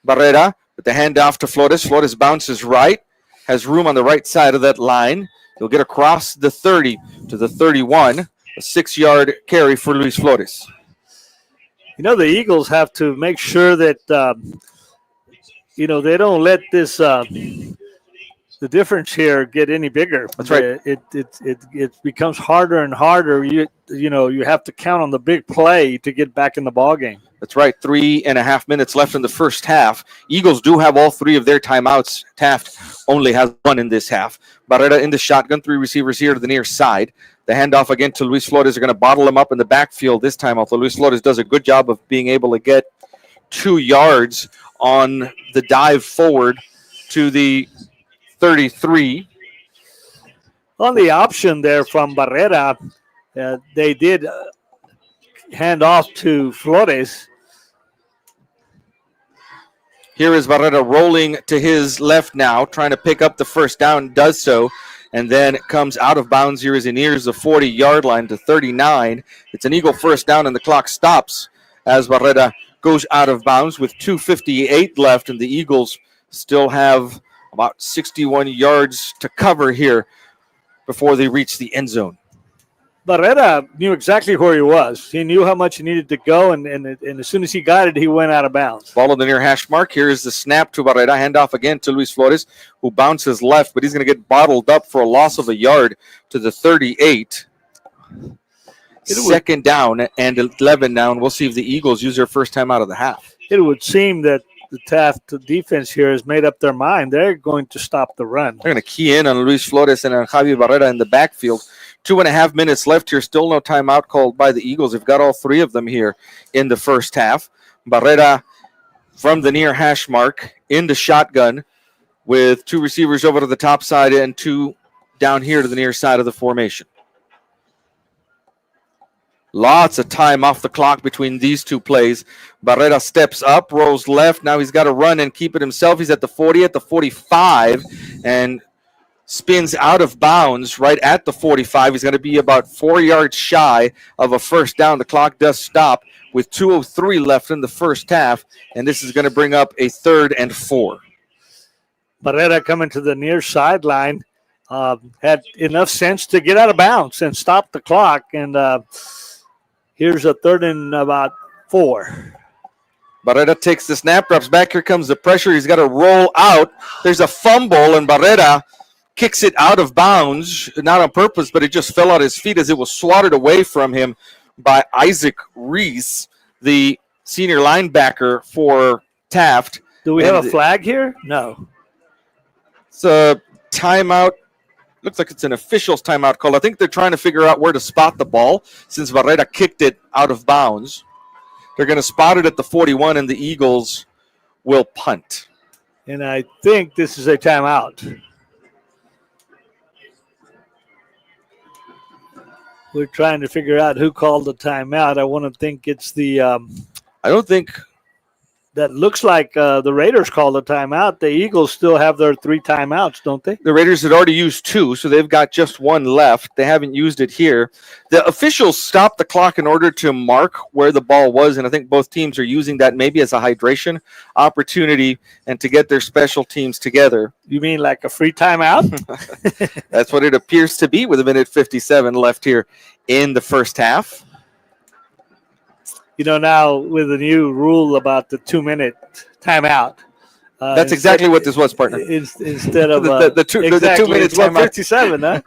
Barrera with the handoff to Flores. Flores bounces right, has room on the right side of that line. He'll get across the 30 to the 31, a 6-yard carry for Luis Flores. You know, the Eagles have to make sure that, they don't let this the difference here get any bigger. That's right. It becomes harder and harder. You have to count on the big play to get back in the ball game. That's right. 3.5 minutes left in the first half. Eagles do have all 3 of their timeouts. Taft only has 1 in this half. Barrera in the shotgun, 3 receivers here to the near side. The handoff again to Luis Flores. They're going to bottle him up in the backfield this time, although Luis Flores does a good job of being able to get 2 yards on the dive forward to the 33. On the option there from Barrera, they did hand off to Flores. Here is Barrera rolling to his left now, trying to pick up the first down, does so, and then comes out of bounds here as he nears the 40-yard line to 39. It's an Eagle first down, and the clock stops as Barrera goes out of bounds with 2:58 left, and the Eagles still have about 61 yards to cover here before they reach the end zone. Barrera knew exactly where he was. He knew how much he needed to go, and as soon as he got it, he went out of bounds. Ball on the near hash mark. Here is the snap to Barrera. Handoff again to Luis Flores, who bounces left, but he's going to get bottled up for a loss of a yard to the 38. Second down and 11 down. We'll see if the Eagles use their first time out of the half. It would seem that the Taft defense here has made up their mind. They're going to stop the run. They're going to key in on Luis Flores and on Javi Barrera in the backfield. 2.5 minutes left here. Still no timeout called by the Eagles. They've got all 3 of them here in the first half. Barrera from the near hash mark in the shotgun with 2 receivers over to the top side and 2 down here to the near side of the formation. Lots of time off the clock between these 2 plays. Barrera steps up, rolls left. Now he's got to run and keep it himself. He's at the 40, at the 45, and spins out of bounds right at the 45. He's going to be about 4 yards shy of a first down. The clock does stop with 2:03 left in the first half, and this is going to bring up a 3rd and 4. Barrera coming to the near sideline had enough sense to get out of bounds and stop the clock, and here's a 3rd and about 4. Barrera takes the snap, drops back. Here comes the pressure. He's got to roll out. There's a fumble, and Barrera kicks it out of bounds, not on purpose, but it just fell out his feet as it was swatted away from him by Isaac Reese, the senior linebacker for Taft. Do we have a flag here? No. It's a timeout. Looks like it's an official's timeout call. I think they're trying to figure out where to spot the ball since Barrera kicked it out of bounds. They're going to spot it at the 41, and the Eagles will punt. And I think this is a timeout. We're trying to figure out who called the timeout. I want to think it's the I don't think that looks like the Raiders called a timeout. The Eagles still have their 3 timeouts, don't they? The Raiders had already used 2, so they've got just 1 left. They haven't used it here. The officials stopped the clock in order to mark where the ball was, and I think both teams are using that maybe as a hydration opportunity and to get their special teams together. You mean like a free timeout? That's what it appears to be with 1:57 left here in the first half. You know, now with the new rule about the 2-minute timeout. That's exactly what this was, partner. Instead of the 2 minutes timeout. 57, huh?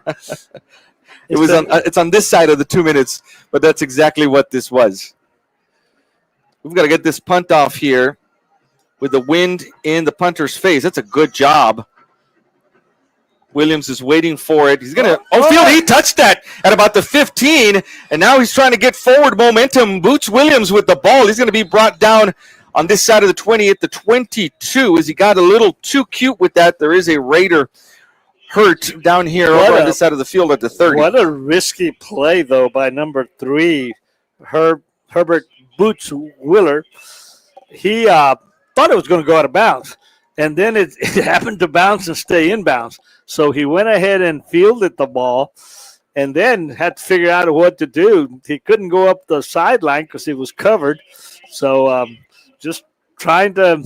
It's on this side of the 2 minutes, but that's exactly what this was. We've got to get this punt off here with the wind in the punter's face. That's a good job Williams is waiting for it. He's going to, field, he touched that at about the 15, and now he's trying to get forward momentum. Boots Williams with the ball. He's going to be brought down on this side of the 20 at the 22 as he got a little too cute with that. There is a Raider hurt down here over on this side of the field at the 30. What a risky play, though, by number 3, Herbert Boots Willer. He thought it was going to go out of bounds, and then it happened to bounce and stay in bounds. So he went ahead and fielded the ball and then had to figure out what to do. He couldn't go up the sideline because it was covered. So just trying to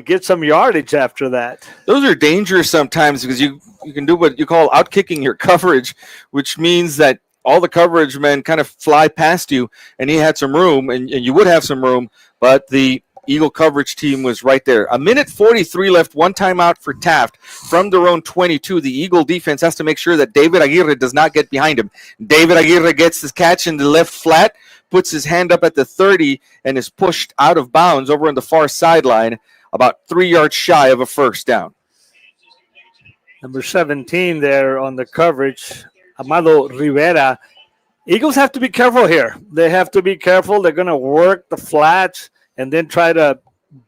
get some yardage after that. Those are dangerous sometimes because you can do what you call out-kicking your coverage, which means that all the coverage men kind of fly past you, and he had some room, and you would have some room, but the Eagle coverage team was right there. 1:43 left, one timeout for Taft from their own 22. The Eagle defense has to make sure that David Aguirre does not get behind him. David Aguirre gets this catch in the left flat, puts his hand up at the 30, and is pushed out of bounds over on the far sideline, about 3 yards shy of a first down. Number 17 there on the coverage, Amado Rivera. Eagles have to be careful here. They have to be careful. They're going to work the flats and then try to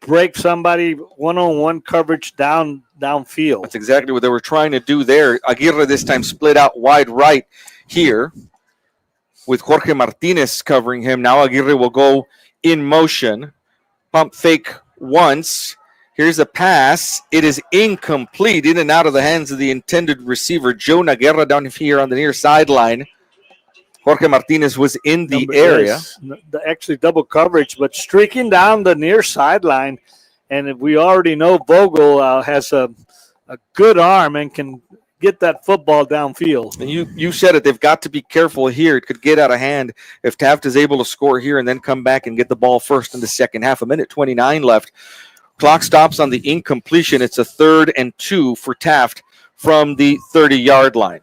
break somebody one-on-one coverage downfield. That's exactly what they were trying to do there. Aguirre this time split out wide right here with Jorge Martinez covering him. Now Aguirre will go in motion. Pump fake once. Here's a pass. It is incomplete, in and out of the hands of the intended receiver, Joe Naguerra, down here on the near sideline. Jorge Martinez was in the area. Actually double coverage, but streaking down the near sideline. And we already know Vogel has a good arm and can get that football downfield. And you said it. They've got to be careful here. It could get out of hand if Taft is able to score here and then come back and get the ball first in the second half. 1:29 left. Clock stops on the incompletion. It's a 3rd and 2 for Taft from the 30-yard line.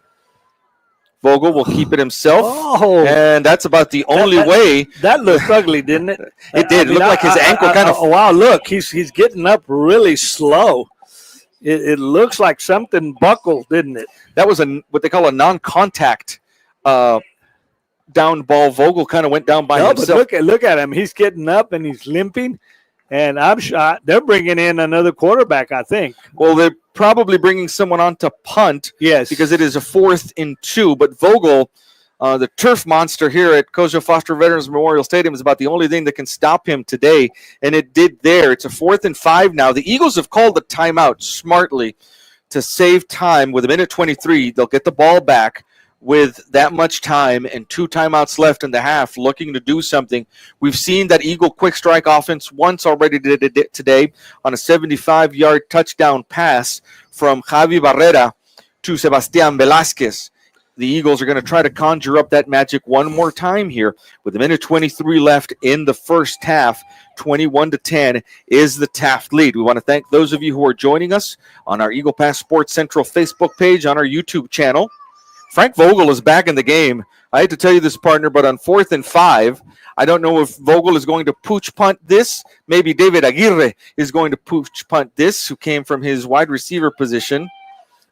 Vogel will keep it himself, and that's about the only way. That looked ugly, didn't it? It did. It looked like his ankle kind of. Wow, look, he's getting up really slow. It looks like something buckled, didn't it? That was what they call a non-contact down ball. Vogel kind of went down by himself. But look at him. He's getting up and he's limping. And I'm shot. They're bringing in another quarterback, I think. Well, they're probably bringing someone on to punt. Yes. Because it is a 4th and 2. But Vogel, the turf monster here at Kojo Foster Veterans Memorial Stadium, is about the only thing that can stop him today. And it did there. It's a 4th and 5 now. The Eagles have called the timeout smartly to save time. With 1:23, they'll get the ball back with that much time and 2 timeouts left in the half, looking to do something. We've seen that Eagle quick strike offense once already today on a 75-yard touchdown pass from Javi Barrera to Sebastian Velasquez. The Eagles are going to try to conjure up that magic one more time here. With 1:23 left in the first half, 21-10 is the Taft lead. We want to thank those of you who are joining us on our Eagle Pass Sports Central Facebook page, on our YouTube channel. Frank Vogel is back in the game. I hate to tell you this, partner, but on 4th and 5, I don't know if Vogel is going to pooch punt this. Maybe David Aguirre is going to pooch punt this, who came from his wide receiver position.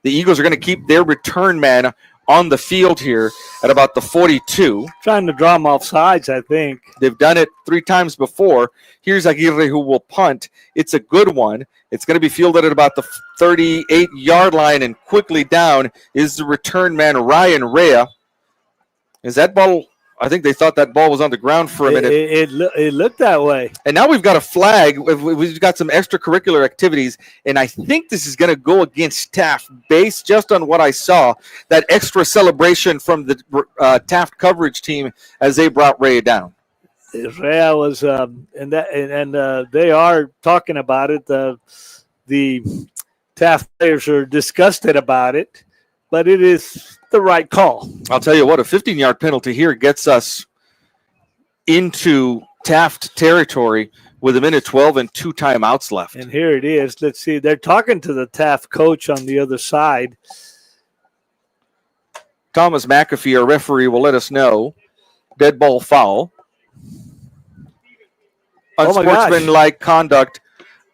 The Eagles are going to keep their return man on the field here at about the 42. Trying to draw him off sides, I think. They've done it 3 times before. Here's Aguirre, who will punt. It's a good one. It's going to be fielded at about the 38-yard line, and quickly down is the return man, Ryan Rea. Is that ball? I think they thought that ball was on the ground for a minute. It looked that way. And now we've got a flag. We've got some extracurricular activities, and I think this is going to go against Taft, based just on what I saw. That extra celebration from the Taft coverage team as they brought Rea down. Rea was, and they are talking about it. The Taft players are disgusted about it, but it is the right call. I'll tell you what, a 15-yard penalty here gets us into Taft territory with 1:12 and 2 timeouts left. And here it is. Let's see. They're talking to the Taft coach on the other side. Thomas McAfee, our referee, will let us know. Dead ball foul. Unsportsmanlike conduct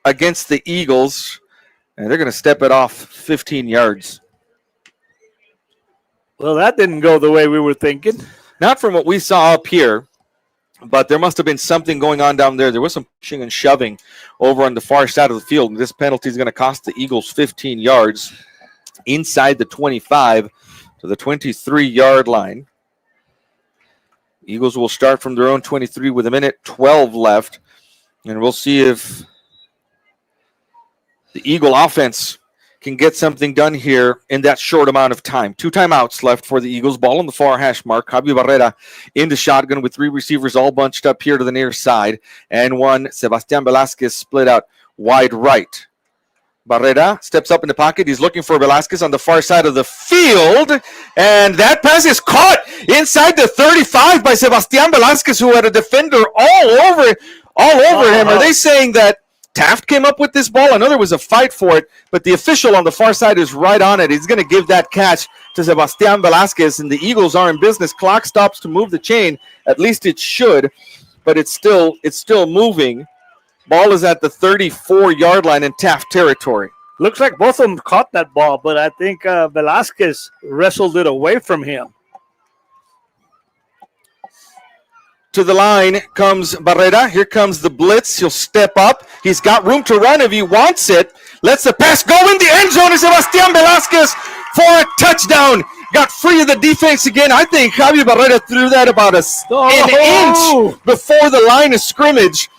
against the Eagles. And they're going to step it off 15 yards. Well, that didn't go the way we were thinking. Not from what we saw up here, but there must have been something going on down there. There was some pushing and shoving over on the far side of the field. This penalty is going to cost the Eagles 15 yards inside the 25 to the 23-yard line. Eagles will start from their own 23 with 1:12 left. And we'll see if the Eagle offense can get something done here in that short amount of time. 2 timeouts left for the Eagles. Ball on the far hash mark. Javi Barrera in the shotgun with 3 receivers all bunched up here to the near side. And one, Sebastian Velasquez, split out wide right. Barrera steps up in the pocket. He's looking for Velasquez on the far side of the field. And that pass is caught inside the 35 by Sebastian Velasquez, who had a defender all over him. Are they saying that Taft came up with this ball? I know there was a fight for it, but the official on the far side is right on it. He's going to give that catch to Sebastian Velasquez, and the Eagles are in business. Clock stops to move the chain. At least it should, but it's still moving. Ball is at the 34-yard line in Taft territory. Looks like both of them caught that ball, but I think Velasquez wrestled it away from him. To the line comes Barrera. Here comes the blitz. He'll step up. He's got room to run if he wants it. Lets the pass go in the end zone. And Sebastian Velasquez for a touchdown. Got free of the defense again. I think Javi Barrera threw that about an inch before the line of scrimmage.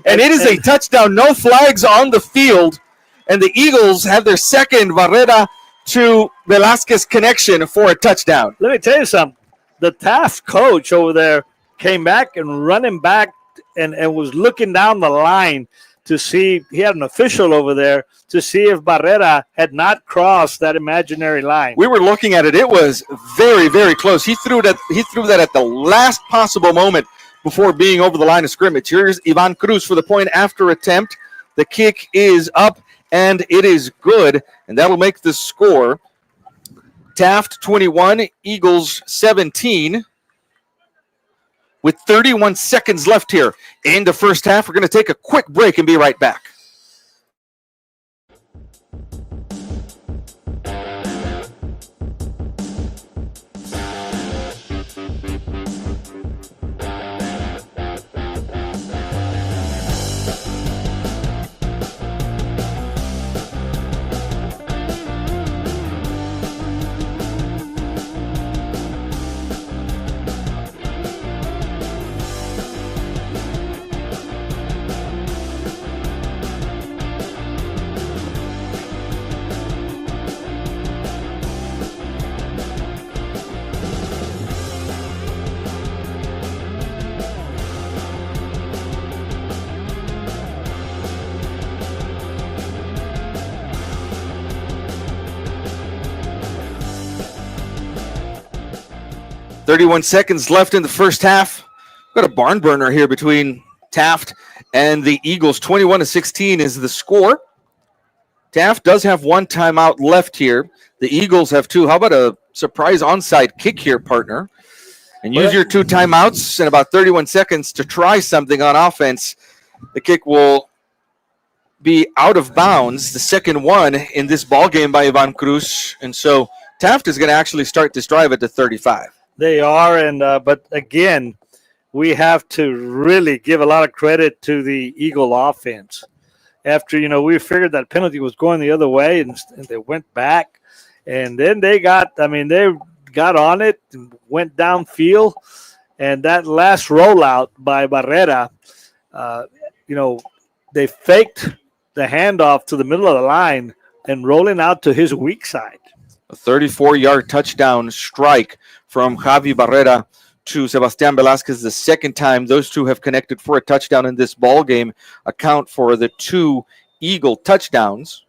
And it is a touchdown. No flags on the field. And the Eagles have their second Barrera to Velasquez connection for a touchdown. Let me tell you something. The Taft coach over there came back and running back and was looking down the line to see. He had an official over there to see if Barrera had not crossed that imaginary line. We were looking at it. It was very, very close. He threw that at the last possible moment before being over the line of scrimmage. Here's Ivan Cruz for the point after attempt. The kick is up, and it is good, and that'll make the score Taft 21, Eagles 17. With 31 seconds left here in the first half, we're going to take a quick break and be right back. .31 seconds left in the first half. Got a barn burner here between Taft and the Eagles. 21-16 is the score. Taft does have 1 timeout left here. The Eagles have 2. How about a surprise onside kick here, partner? And use your 2 timeouts and about 31 seconds to try something on offense. The kick will be out of bounds, the second one in this ball game by Ivan Cruz. And so Taft is going to actually start this drive at the 35. They are, and but again, we have to really give a lot of credit to the Eagle offense. After, we figured that penalty was going the other way, and they went back, and then they got on it and went downfield, and that last rollout by Barrera, they faked the handoff to the middle of the line and rolling out to his weak side. A 34-yard touchdown strike from Javi Barrera to Sebastian Velasquez, the second time those two have connected for a touchdown in this ball game, account for the 2 Eagle touchdowns.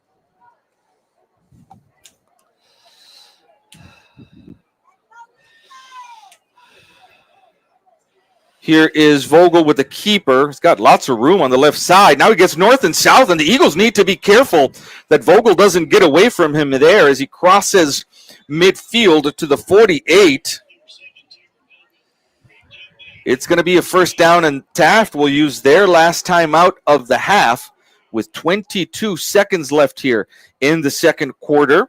Here is Vogel with the keeper. He's got lots of room on the left side. Now he gets north and south, and the Eagles need to be careful that Vogel doesn't get away from him there as he crosses midfield to the 48. It's going to be a first down, and Taft will use their last timeout of the half with 22 seconds left here in the second quarter.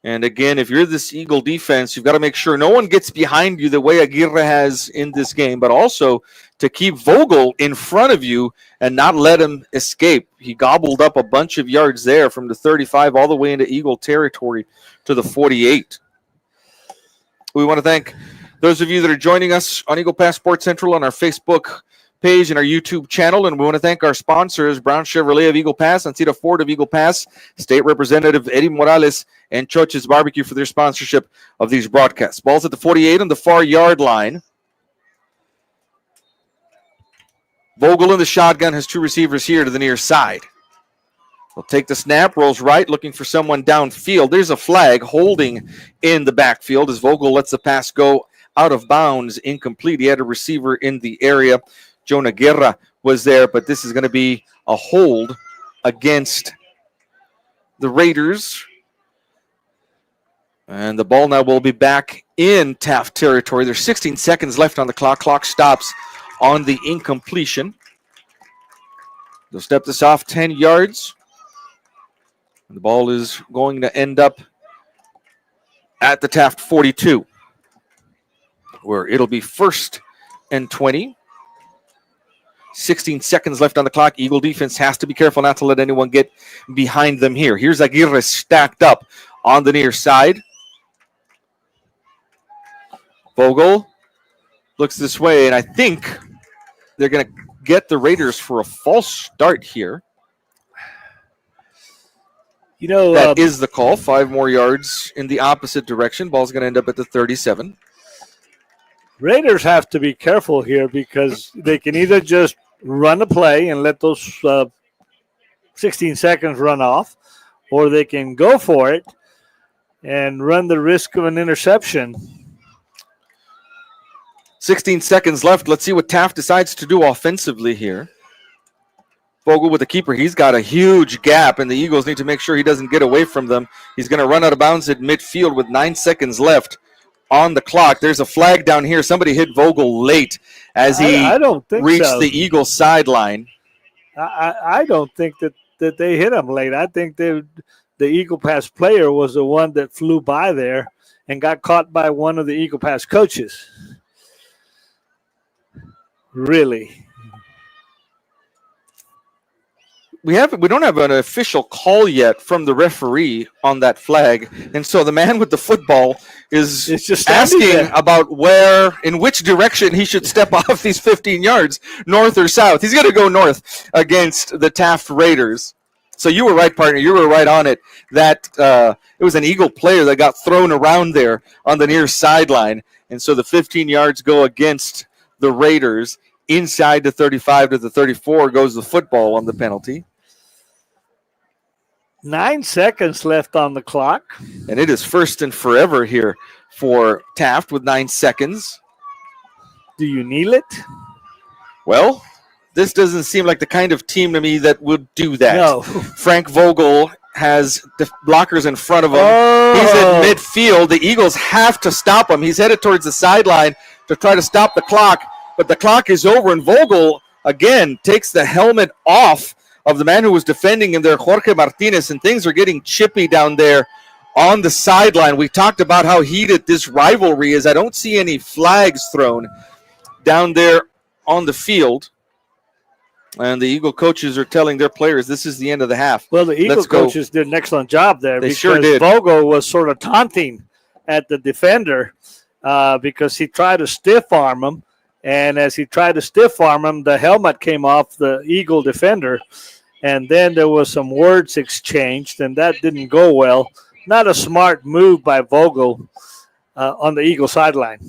And again, if you're this Eagle defense, you've got to make sure no one gets behind you the way Aguirre has in this game, but also to keep Vogel in front of you and not let him escape. He gobbled up a bunch of yards there from the 35 all the way into Eagle territory to the 48. We want to thank those of you that are joining us on Eagle Pass Sports Central on our Facebook page and our YouTube channel, and we want to thank our sponsors, Brown Chevrolet of Eagle Pass, Ancira Ford of Eagle Pass, State Representative Eddie Morales, and Choch's Barbecue for their sponsorship of these broadcasts. Ball's at the 48 on the far yard line. Vogel in the shotgun has two receivers here to the near side. He'll take the snap, rolls right, looking for someone downfield. There's a flag holding in the backfield as Vogel lets the pass go out of bounds, incomplete. He had a receiver in the area. Jonah Guerra was there, but this is going to be a hold against the Raiders. And the ball now will be back in Taft territory. There's 16 seconds left on the clock. Clock stops on the incompletion. They'll step this off 10 yards. And the ball is going to end up at the Taft 42, where it'll be 1st and 20. 16 seconds left on the clock. Eagle defense has to be careful not to let anyone get behind them here. Here's Aguirre stacked up on the near side. Vogel looks this way, and I think they're going to get the Raiders for a false start here. You know, that is the call. 5 more yards in the opposite direction. Ball's going to end up at the 37. Raiders have to be careful here because they can either just run a play and let those 16 seconds run off, or they can go for it and run the risk of an interception. 16 seconds left. Let's see what Taft decides to do offensively here. Vogel with the keeper. He's got a huge gap, and the Eagles need to make sure he doesn't get away from them. He's going to run out of bounds at midfield with 9 seconds left on the clock. There's a flag down here. Somebody hit Vogel late as he reached the Eagles sideline. I don't think that they hit him late. I think the Eagle Pass player was the one that flew by there and got caught by one of the Eagle Pass coaches. Really. We don't have an official call yet from the referee on that flag, and so the man with the football is just asking about in which direction he should step off these 15 yards, north or south. He's going to go north against the Taft Raiders. So you were right, partner. You were right on it. That it was an Eagle player that got thrown around there on the near sideline, and so the 15 yards go against the Raiders. Inside the 35 to the 34 goes the football on the penalty. 9 seconds left on the clock. And it is 1st and forever here for Taft with 9 seconds. Do you kneel it? Well, this doesn't seem like the kind of team to me that would do that. No. Frank Vogel has the blockers in front of him. He's in midfield. The Eagles have to stop him. He's headed towards the sideline to try to stop the clock, but the clock is over, and Vogel, again, takes the helmet off of the man who was defending him there, Jorge Martinez, and things are getting chippy down there on the sideline. We talked about how heated this rivalry is. I don't see any flags thrown down there on the field. And the Eagle coaches are telling their players this is the end of the half. Well, the Eagle coaches did an excellent job there. They sure did. Vogel was sort of taunting at the defender because he tried to stiff arm him. And as he tried to stiff arm him, the helmet came off the Eagle defender. And then there was some words exchanged, and that didn't go well. Not a smart move by Vogel on the Eagle sideline.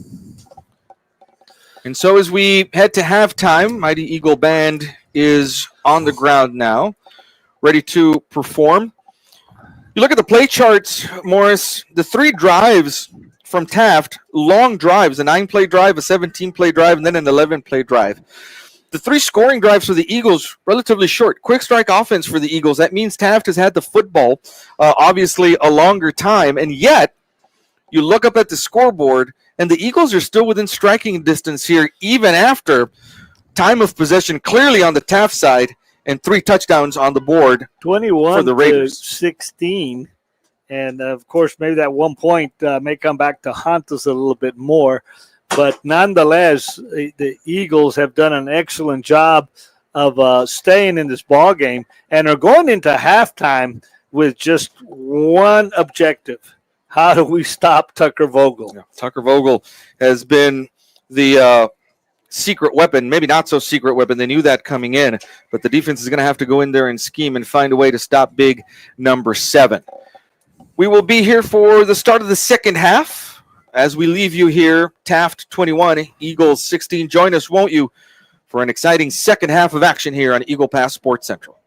And so as we head to halftime, Mighty Eagle Band is on the ground now, ready to perform. You look at the play charts, Morris, the 3 drives from Taft, long drives, a 9-play drive, a 17-play drive, and then an 11-play drive. The 3 scoring drives for the Eagles, relatively short. Quick strike offense for the Eagles. That means Taft has had the football, obviously, a longer time. And yet, you look up at the scoreboard, and the Eagles are still within striking distance here, even after time of possession clearly on the Taft side and 3 touchdowns on the board 21 for the Raiders. 21-16. And, of course, maybe that 1 point may come back to haunt us a little bit more. But nonetheless, the Eagles have done an excellent job of staying in this ball game and are going into halftime with just one objective. How do we stop Tucker Vogel? Yeah, Tucker Vogel has been the secret weapon, maybe not so secret weapon. They knew that coming in, but the defense is going to have to go in there and scheme and find a way to stop big number 7. We will be here for the start of the second half as we leave you here. Taft 21, Eagles 16. Join us, won't you, for an exciting second half of action here on Eagle Pass Sports Central.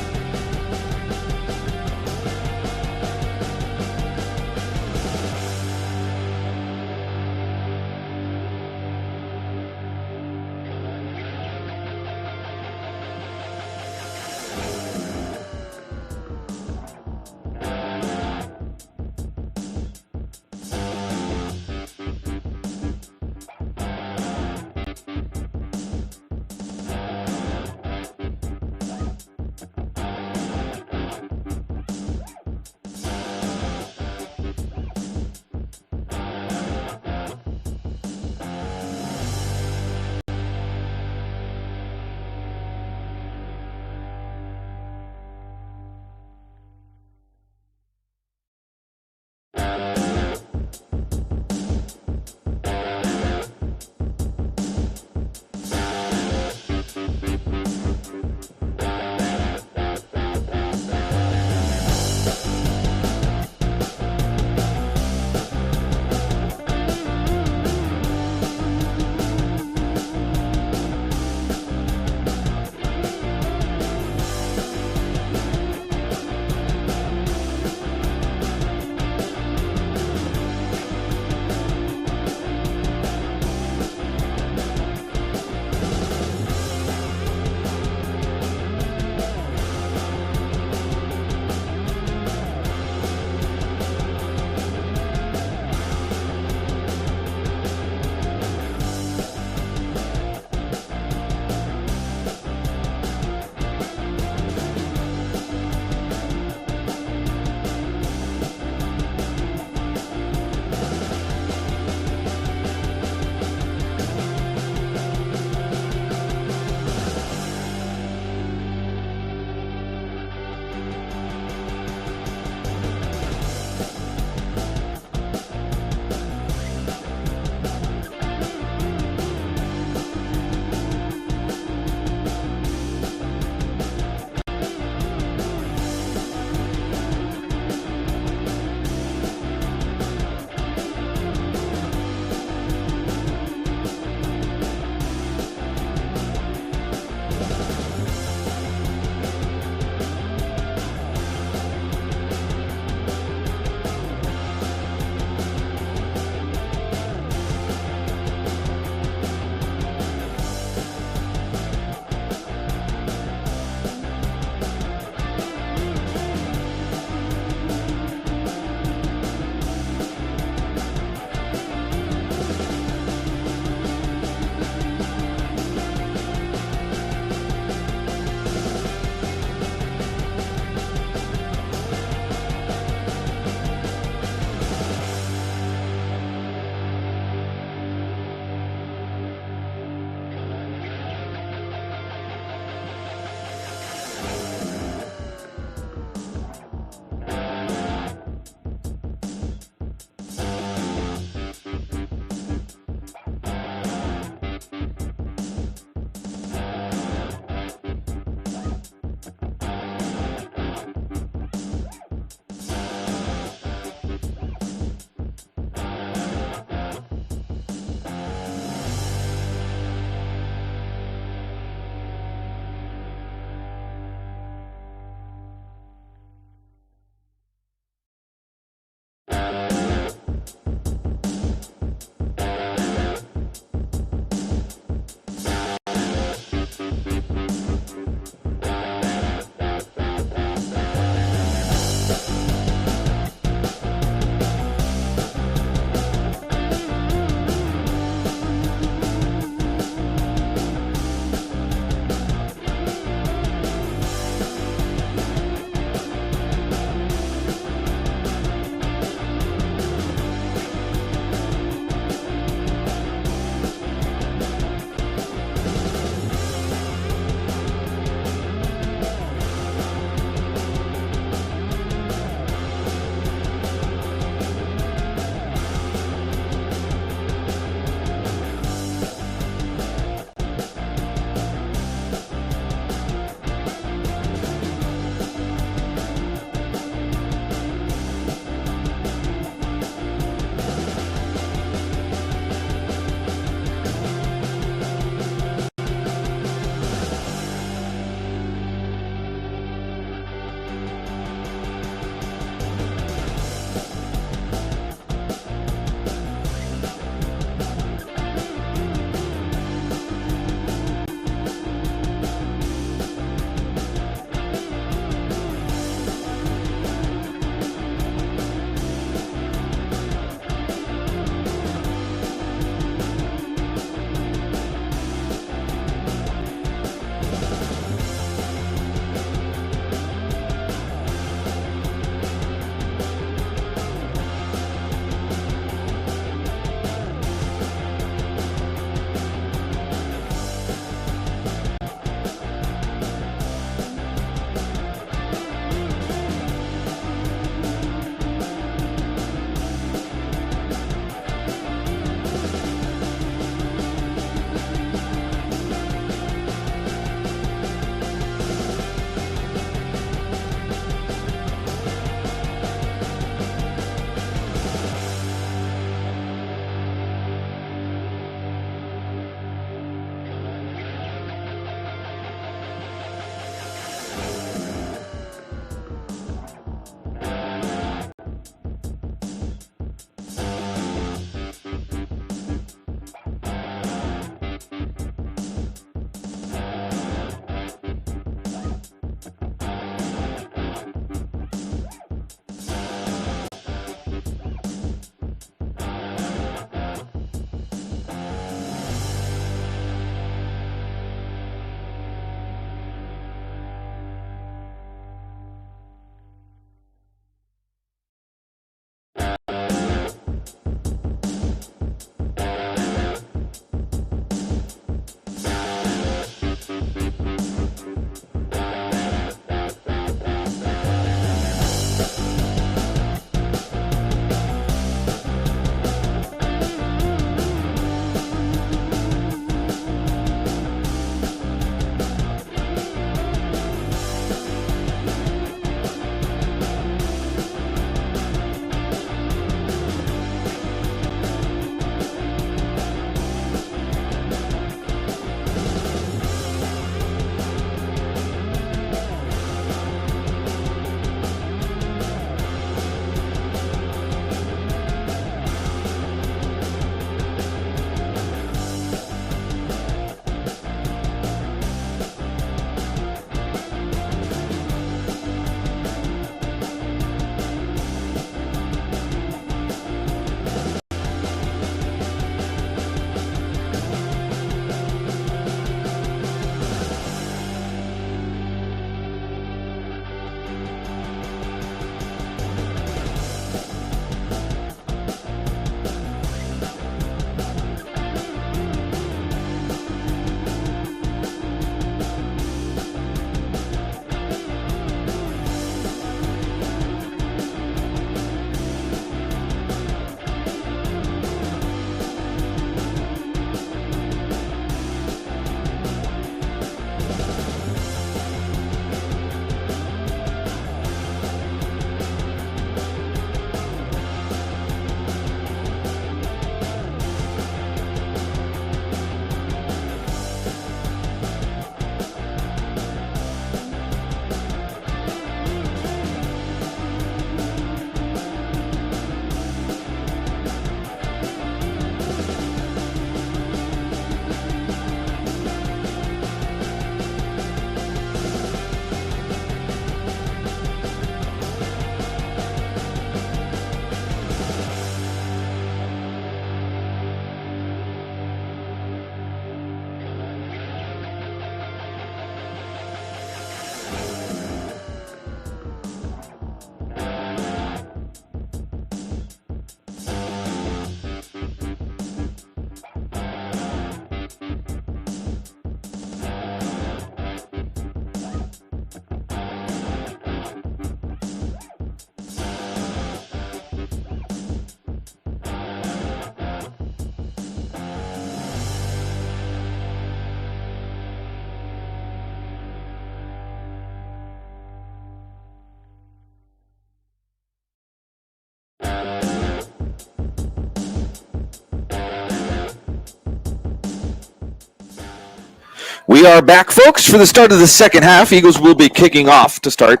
We are back, folks, for the start of the second half. Eagles will be kicking off to start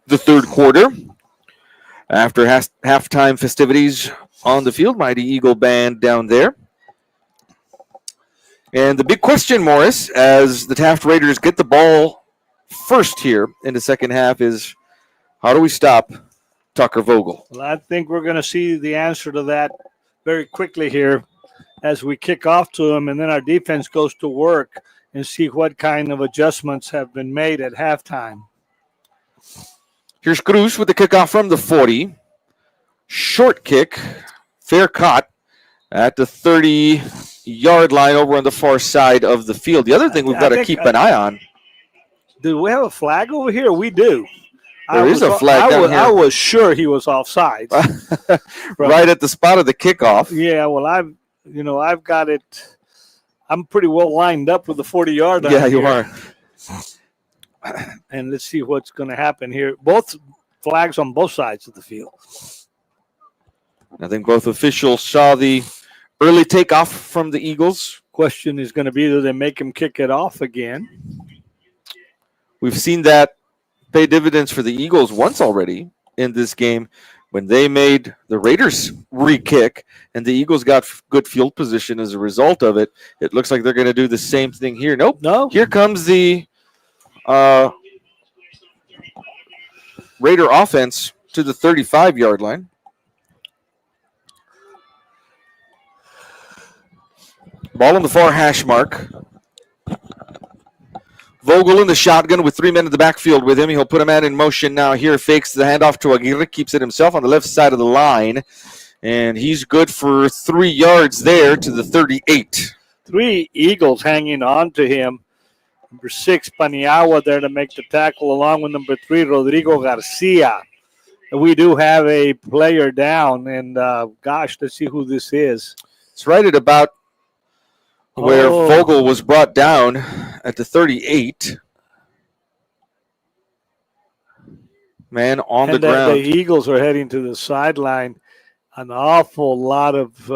the third quarter. After halftime festivities on the field, Mighty Eagle Band down there. And the big question, Morris, as the Taft Raiders get the ball first here in the second half is, how do we stop Tucker Vogel? Well, I think we're going to see the answer to that very quickly here as we kick off to him, and then our defense goes to work and see what kind of adjustments have been made at halftime. Here's Cruz with the kickoff from the 40. Short kick, fair caught at the 30-yard line over on the far side of the field. The other thing we've got to keep an eye on. Do we have a flag over here? We do. There is a flag down here. I was sure he was offside. Right at the spot of the kickoff. Yeah, well, I've got it. I'm pretty well lined up with the 40-yard line. Yeah, you are. And let's see what's going to happen here. Both flags on both sides of the field. I think both officials saw the early takeoff from the Eagles. Question is going to be, do they make him kick it off again? We've seen that pay dividends for the Eagles once already in this game when they made the Raiders re-kick and the Eagles got good field position as a result of it. It looks like they're going to do the same thing here. Nope. No. Here comes the Raider offense to the 35-yard line. Ball on the far hash mark. Vogel in the shotgun with 3 men in the backfield with him. He'll put a man in motion now here. Fakes the handoff to Aguirre. Keeps it himself on the left side of the line. And he's good for 3 yards there to the 38. 3 Eagles hanging on to him. Number 6, Paniagua there to make the tackle along with number 3, Rodrigo Garcia. And we do have a player down. And, gosh, let's see who this is. It's right at about where Vogel was brought down at the 38. Man on the ground. The Eagles are heading to the sideline. An awful lot of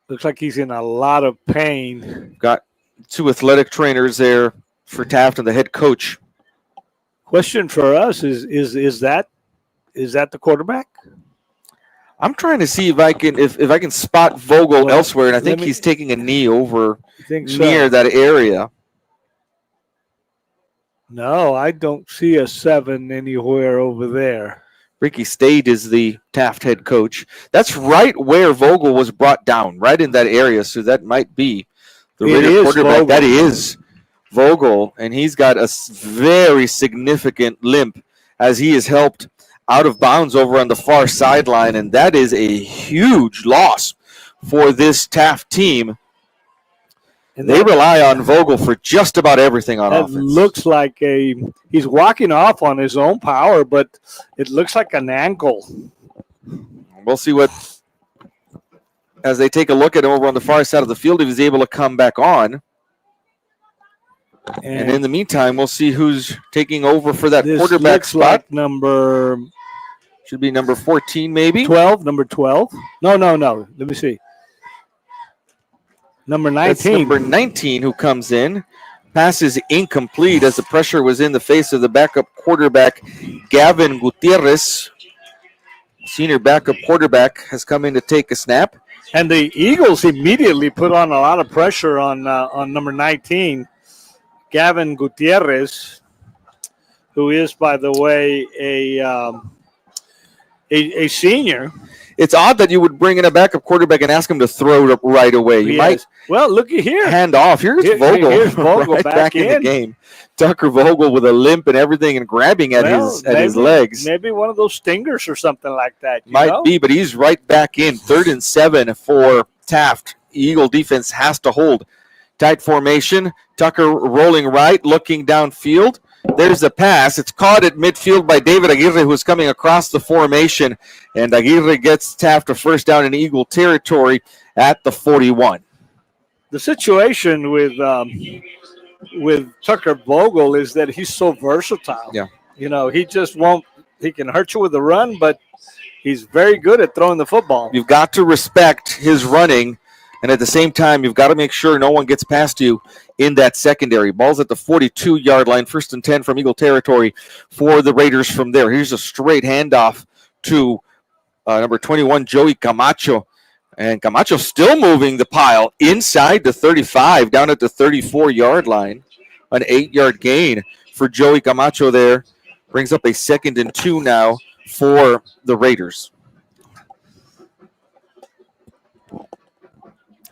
looks like he's in a lot of pain. Got 2 athletic trainers there for Taft and the head coach. Question for us is that the quarterback? I'm trying to see if I can spot Vogel elsewhere, and I think he's taking a knee over near that area. No, I don't see a 7 anywhere over there. Ricky Stade is the Taft head coach. That's right where Vogel was brought down, right in that area. So that might be the Raider quarterback. Vogel. That is Vogel, and he's got a very significant limp as he is helped out of bounds over on the far sideline, and that is a huge loss for this Taft team. And they rely on Vogel for just about everything on offense. It looks like he's walking off on his own power, but it looks like an ankle. We'll see what, as they take a look at him over on the far side of the field, if he's able to come back on. And in the meantime, we'll see who's taking over for that quarterback spot. Like should be number 14, maybe? 12, number 12. No. Let me see. Number 19. That's number 19 who comes in. Pass is incomplete as the pressure was in the face of the backup quarterback, Gavin Gutierrez. Senior backup quarterback has come in to take a snap. And the Eagles immediately put on a lot of pressure on number 19, Gavin Gutierrez, who is, by the way, a senior. It's odd that you would bring in a backup quarterback and ask him to throw it right away. You might look at here. Hand off. Here's Vogel. Here's Vogel right back in the game. Tucker Vogel with a limp and everything and grabbing at his legs. Maybe one of those stingers or something like that. Might be, but he's right back in. 3rd and 7 for Taft. Eagle defense has to hold. Tight formation. Tucker rolling right, looking downfield. There's the pass. It's caught at midfield by David Aguirre, who's coming across the formation. And Aguirre gets Taft a first down in Eagle territory at the 41. The situation with Tucker Vogel is that he's so versatile. Yeah. You know, he just won't – he can hurt you with the run, but he's very good at throwing the football. You've got to respect his running And at the same time, you've got to make sure no one gets past you in that secondary. Ball's at the 42-yard line, 1st and 10 from Eagle territory for the Raiders from there. Here's a straight handoff to number 21, Joey Camacho. And Camacho still moving the pile inside the 35, down at the 34-yard line. An 8-yard gain for Joey Camacho there. Brings up a 2nd and 2 now for the Raiders.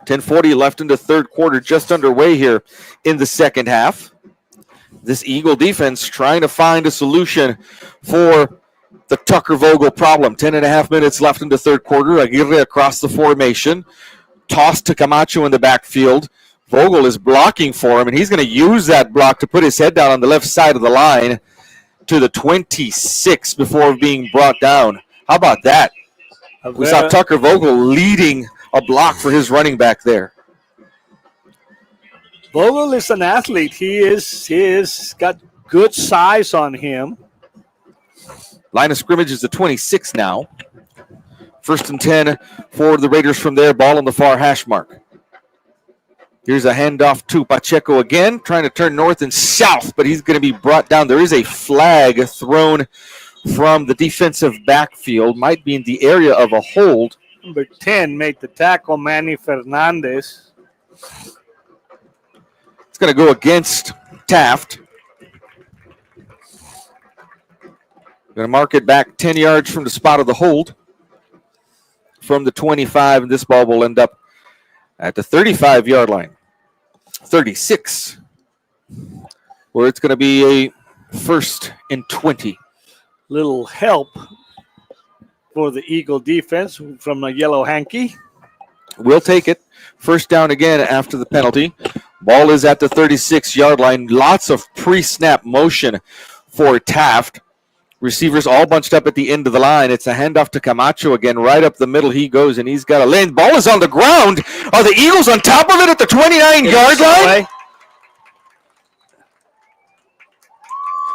10:40 left in the third quarter, just underway here in the second half. This Eagle defense trying to find a solution for the Tucker Vogel problem. 10.5 minutes left in the third quarter. Aguirre across the formation. Toss to Camacho in the backfield. Vogel is blocking for him, and he's going to use that block to put his head down on the left side of the line to the 26 before being brought down. How about that? We saw Tucker Vogel leading a block for his running back there. Vogel is an athlete. He is got good size on him. Line of scrimmage is the 26 now. 1st and 10 for the Raiders from there. Ball on the far hash mark. Here's a handoff to Pacheco again, trying to turn north and south, but he's going to be brought down. There is a flag thrown from the defensive backfield. Might be in the area of a hold. Number 10 made the tackle, Manny Fernandez. It's going to go against Taft. Going to mark it back 10 yards from the spot of the hold from the 25, and this ball will end up at the 35-yard line. 36, where it's going to be a 1st and 20. Little help for the Eagle defense from a yellow hanky. We'll take it. 1st down again after the penalty. Ball is at the 36-yard line. Lots of pre-snap motion for Taft. Receivers all bunched up at the end of the line. It's a handoff to Camacho again. Right up the middle he goes, and he's got a lane. Ball is on the ground. Are the Eagles on top of it at the 29-yard line?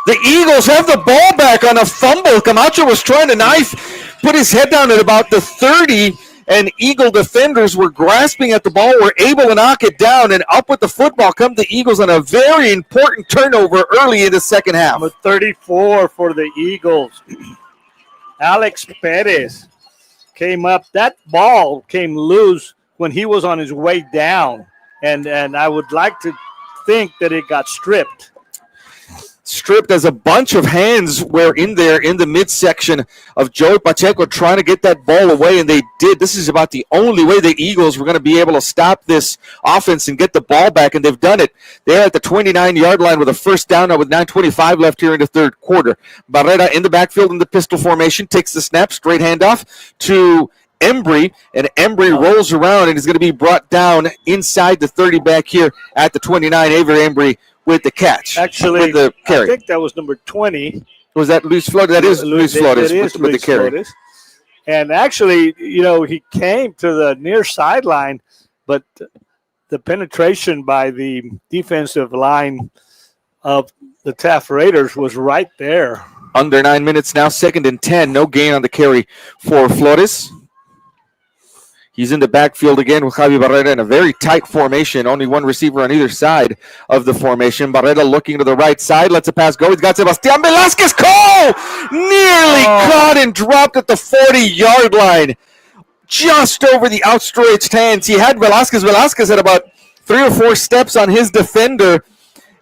The Eagles have the ball back on a fumble. Camacho was trying to put his head down at about the 30, and Eagle defenders were grasping at the ball, were able to knock it down, and up with the football come the Eagles on a very important turnover early in the second half. Number 34 for the Eagles. Alex Perez came up. That ball came loose when he was on his way down, and I would like to think that it got stripped. Stripped as a bunch of hands were in there in the midsection of Joey Pacheco trying to get that ball away, and they did. This is about the only way the Eagles were going to be able to stop this offense and get the ball back, and they've done it. They're at the 29-yard line with a 1st down now with 9:25 left here in the third quarter. Barrera in the backfield in the pistol formation, takes the snap, straight handoff to Embry, and Embry rolls around and is going to be brought down inside the 30 back here at the 29. Avery Embry with the catch. Actually, with the carry. I think that was number 20. Was that Luis Flores? That is Luis Flores with the carry. Flores. And actually, he came to the near sideline, but the penetration by the defensive line of the Taft Raiders was right there. Under 9 minutes now, 2nd and 10. No gain on the carry for Flores. He's in the backfield again with Javi Barrera in a very tight formation. Only one receiver on either side of the formation. Barrera looking to the right side. Lets a pass go. He's got Sebastian Velasquez. Nearly caught and dropped at the 40-yard line. Just over the outstretched hands. He had Velasquez. Velasquez had about 3 or 4 steps on his defender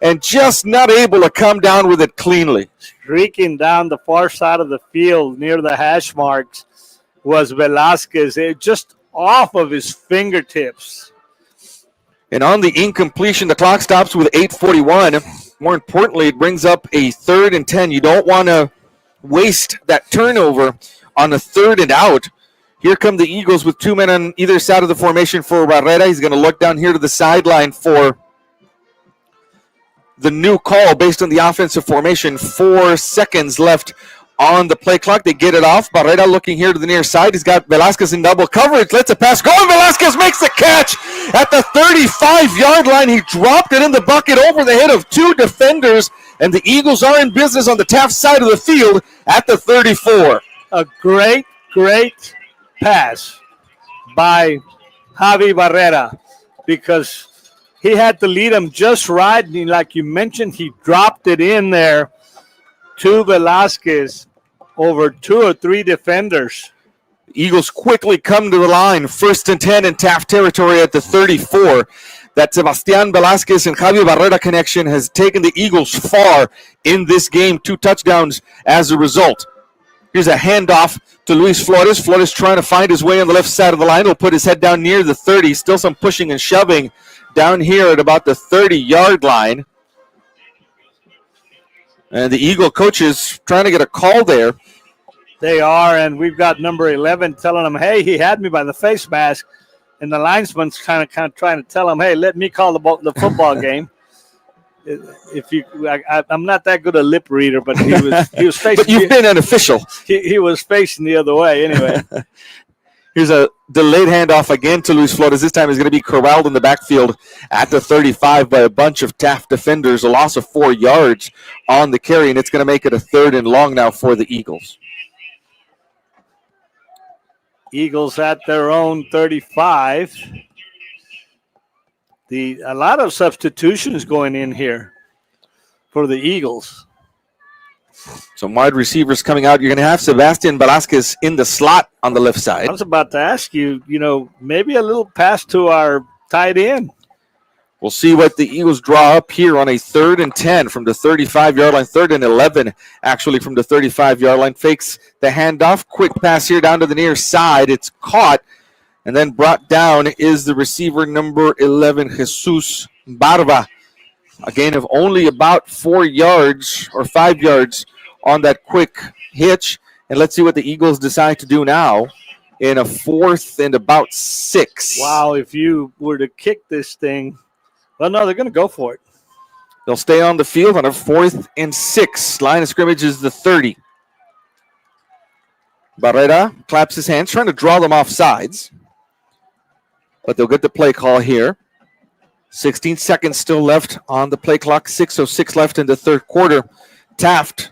and just not able to come down with it cleanly. Streaking down the far side of the field near the hash marks was Velasquez. It just off of his fingertips. And on the incompletion, the clock stops with 8:41. More importantly, it brings up a 3rd and 10. You don't want to waste that turnover on a 3rd and out. Here come the Eagles with 2 men on either side of the formation for Barrera. He's going to look down here to the sideline for the new call based on the offensive formation. 4 seconds left on the play clock. They get it off. Barrera looking here to the near side. He's got Velasquez in double coverage. Lets a pass go, and Velasquez makes the catch at the 35-yard line. He dropped it in the bucket over the head of 2 defenders, and the Eagles are in business on the Taft side of the field at the 34. A great pass by Javi Barrera, because he had to lead him just right. And like you mentioned, he dropped it in there to Velasquez over 2 or 3 defenders. Eagles quickly come to the line. 1st and 10 in Taft territory at the 34. That Sebastian Velasquez and Javi Barrera connection has taken the Eagles far in this game. 2 touchdowns as a result. Here's a handoff to Luis Flores. Flores trying to find his way on the left side of the line. He'll put his head down near the 30. Still some pushing and shoving down here at about the 30-yard line. And the Eagle coaches trying to get a call there. They are, and we've got number 11 telling him, hey, he had me by the face mask. And the linesman's kind of trying to tell him, hey, let me call the football game. I'm not that good a lip reader, but he was facing. But you've been an official. He was facing the other way anyway. Here's a delayed handoff again to Luis Flores. This time he's going to be corralled in the backfield at the 35 by a bunch of Taft defenders. A loss of 4 yards on the carry, and it's going to make it a 3rd and long now for the Eagles. Eagles at their own 35. A lot of substitutions going in here for the Eagles. Some wide receivers coming out. You're going to have Sebastian Velasquez in the slot on the left side. I was about to ask you, maybe a little pass to our tight end. We'll see what the Eagles draw up here on a 3rd and 10 from the 35-yard line. 3rd and 11, actually, from the 35-yard line. Fakes the handoff. Quick pass here down to the near side. It's caught and then brought down is the receiver number 11, Jesus Barba. A gain of only about 4 yards or 5 yards on that quick hitch. And let's see what the Eagles decide to do now in a 4th and about 6. Wow, if you were to kick this thing. Well, no, they're going to go for it. They'll stay on the field on a 4th and 6. Line of scrimmage is the 30. Barrera claps his hands, trying to draw them off sides. But they'll get the play call here. 16 seconds still left on the play clock. 6:06 left in the 3rd quarter. Taft,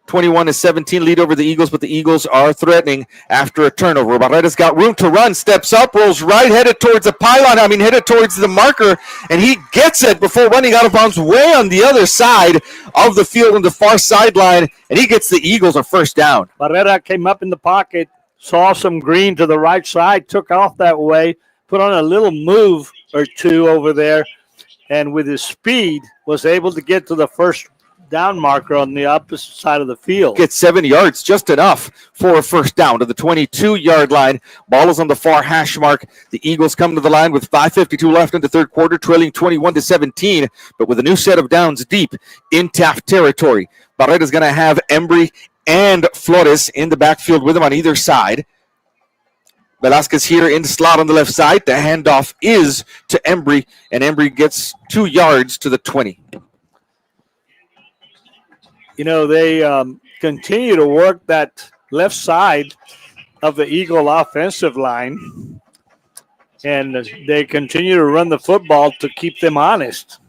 21-17 lead over the Eagles, but the Eagles are threatening after a turnover. Barrera's got room to run, steps up, rolls right, headed towards the pylon. Headed towards the marker, and he gets it before running out of bounds way on the other side of the field on the far sideline, and he gets the Eagles a 1st down. Barrera came up in the pocket, saw some green to the right side, took off that way, put on a little move or 2 over there, and with his speed was able to get to the 1st down marker on the opposite side of the field. Gets 7 yards, just enough for a 1st down to the 22-yard line. Ball is on the far hash mark. The Eagles come to the line with 5:52 left in the 3rd quarter, trailing 21-17, but with a new set of downs deep in Taft territory. Barrera's going to have Embry and Flores in the backfield with him on either side. Velasquez here in the slot on the left side. The handoff is to Embry, and Embry gets 2 yards to the 20. They continue to work that left side of the Eagle offensive line, and they continue to run the football to keep them honest.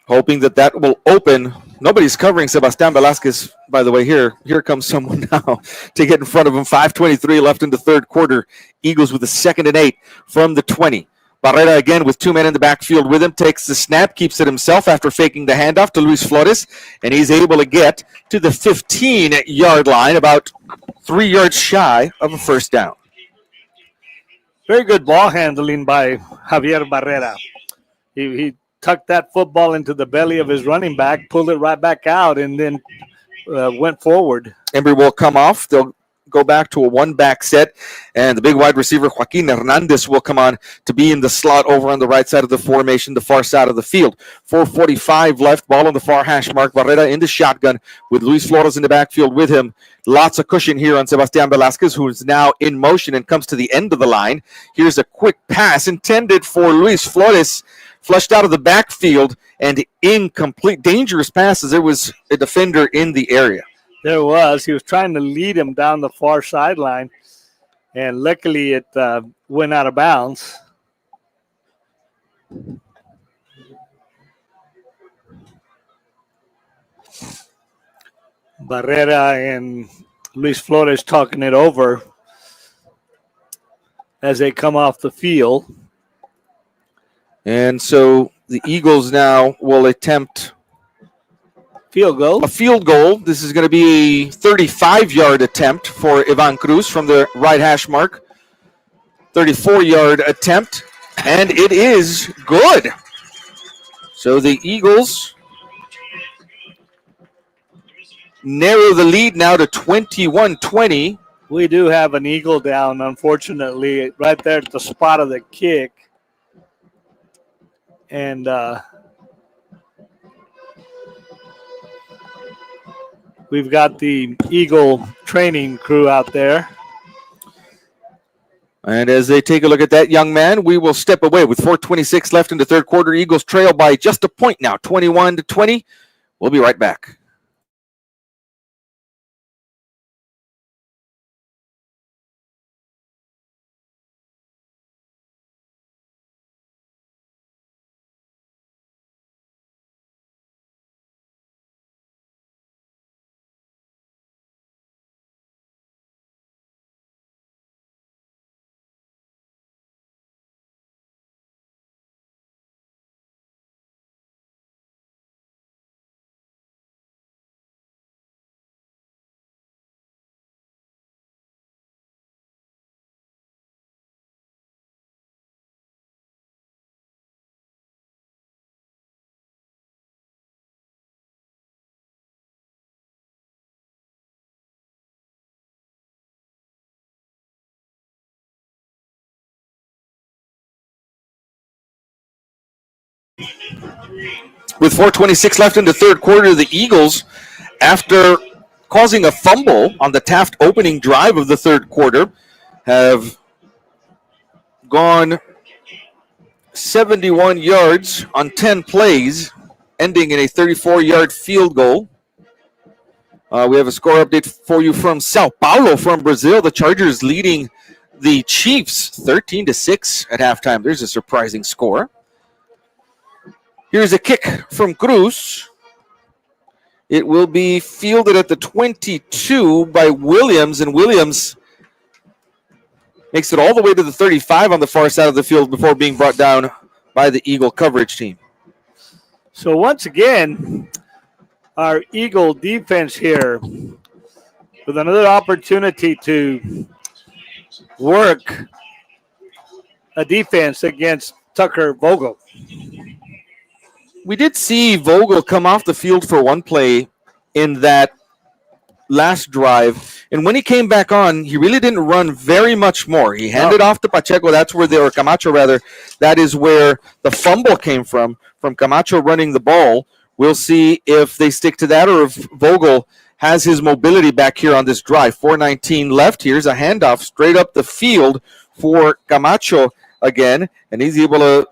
Hoping that will open. Nobody's covering Sebastian Velasquez, by the way. Here comes someone now to get in front of him. 5:23 left in the 3rd quarter. Eagles with a 2nd and 8 from the 20. Barrera again with 2 men in the backfield with him. Takes the snap, keeps it himself after faking the handoff to Luis Flores, and he's able to get to the 15-yard line, about 3 yards shy of a 1st down. Very good ball handling by Javier Barrera. He tucked that football into the belly of his running back, pulled it right back out, and then went forward. Embry will come off. They'll go back to a 1-back set, and the big wide receiver Joaquin Hernandez will come on to be in the slot over on the right side of the formation, the far side of the field. 4:45 left, ball on the far hash mark. Barrera in the shotgun with Luis Flores in the backfield with him. Lots of cushion here on Sebastian Velasquez, who is now in motion and comes to the end of the line. Here's a quick pass intended for Luis Flores, flushed out of the backfield, and incomplete. Dangerous passes. There was a defender in the area. There was. He was trying to lead him down the far sideline, and luckily it went out of bounds. Barrera and Luis Flores talking it over. as they come off the field. And so the Eagles now will attempt Field goal. a field goal. This is going to be a 35-yard attempt for Ivan Cruz from the right hash mark. 34-yard attempt, and it is good. So the Eagles narrow the lead now to 21-20. We do have an eagle down, unfortunately, right there at the spot of the kick. And we've got the Eagle training crew out there. And as they take a look at that young man, we will step away with 4:26 left in the third quarter. Eagles trail by just a point now, 21-20. We'll be right back. With 4:26 left in the third quarter, the Eagles, after causing a fumble on the Taft opening drive of the third quarter, have gone 71 yards on 10 plays, ending in a 34-yard field goal. We have a score update for you from Sao Paulo, from Brazil. The Chargers leading the Chiefs 13-6 at halftime. There's a surprising score. Here's a kick from Cruz. It will be fielded at the 22 by Williams, and Williams makes it all the way to the 35 on the far side of the field before being brought down by the Eagle coverage team. So once again, our Eagle defense here with another opportunity to work a defense against Tucker Vogel. We did see Vogel come off the field for one play in that last drive, and when he came back on, he really didn't run very much more. He handed off to Pacheco. That's where they were, Camacho rather. That is where the fumble came from Camacho running the ball. We'll see if they stick to that or if Vogel has his mobility back here on this drive. 4:19 left. Here's a handoff straight up the field for Camacho again, and he's able to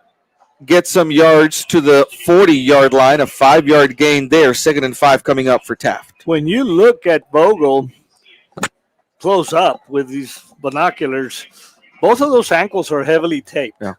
get some yards to the 40-yard line, a 5-yard gain there. 2nd and 5 coming up for Taft. When you look at Vogel close up with these binoculars, both of those ankles are heavily taped. Yeah.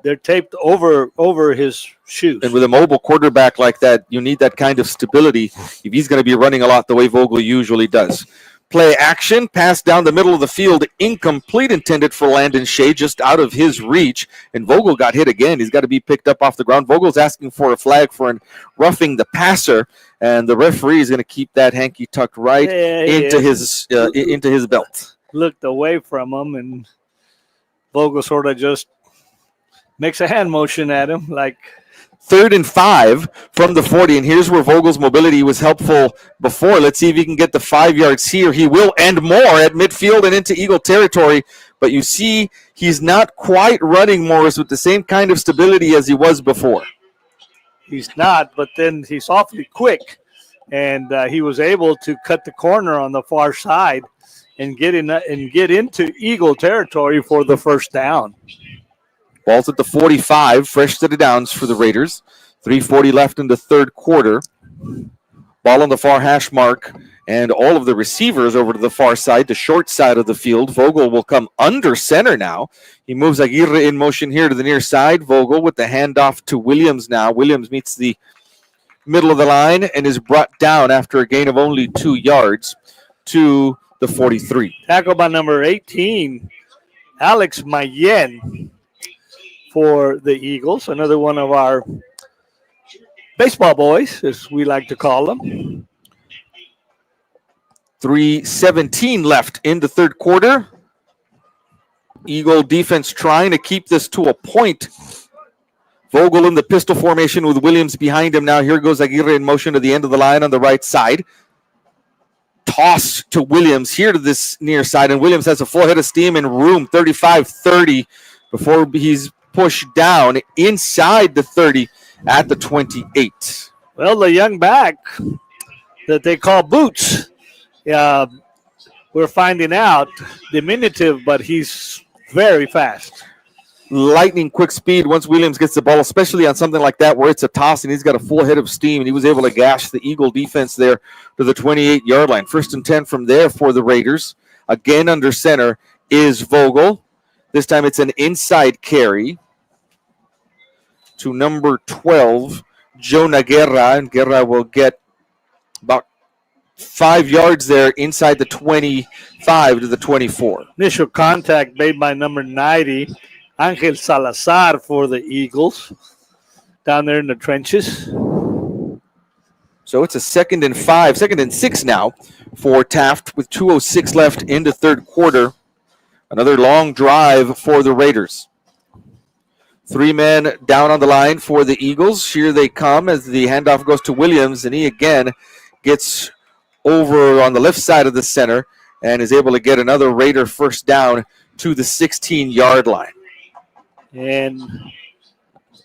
They're taped over his shoes. And with a mobile quarterback like that, you need that kind of stability if he's going to be running a lot the way Vogel usually does. Play action, pass down the middle of the field, incomplete, intended for Landon Shea, just out of his reach. And Vogel got hit again. He's got to be picked up off the ground. Vogel's asking for a flag for roughing the passer, and the referee is going to keep that hanky tucked right into his belt. Looked away from him, and Vogel sort of just makes a hand motion at him like. 3rd and 5 from the 40, and here's where Vogel's mobility was helpful before. Let's see if he can get the 5 yards here. He will, and more at midfield and into Eagle territory, but you see he's not quite running, Morris, with the same kind of stability as he was before. He's not, but then he's awfully quick, and he was able to cut the corner on the far side and get into Eagle territory for the first down. Ball's at the 45, fresh to the downs for the Raiders. 3:40 left in the third quarter. Ball on the far hash mark, and all of the receivers over to the far side, the short side of the field. Vogel will come under center now. He moves Aguirre in motion here to the near side. Vogel with the handoff to Williams now. Williams meets the middle of the line and is brought down after a gain of only 2 yards to the 43. Tackle by number 18. Alex Mayen for the Eagles, another one of our baseball boys, as we like to call them. 3:17 left in the third quarter. Eagle defense trying to keep this to a point. Vogel in the pistol formation with Williams behind him now. Here goes Aguirre in motion to the end of the line on the right side. Toss to Williams here to this near side, and Williams has a full head of steam and room, 35-30, before he's pushed down inside the 30 at the 28. Well, the young back that they call Boots, we're finding out, diminutive, but he's very fast. Lightning quick speed once Williams gets the ball, especially on something like that where it's a toss and he's got a full head of steam, and he was able to gash the Eagle defense there to the 28-yard line. 1st and 10 from there for the Raiders. Again under center is Vogel. This time it's an inside carry to number 12, Jonah Guerra, and Guerra will get about 5 yards there inside the 25 to the 24. Initial contact made by number 90, Angel Salazar for the Eagles down there in the trenches. So it's a 2nd and 5, 2nd and 6 now for Taft with 2:06 left in the third quarter. Another long drive for the Raiders. 3 men down on the line for the Eagles. Here they come as the handoff goes to Williams, and he again gets over on the left side of the center and is able to get another Raider first down to the 16-yard line. And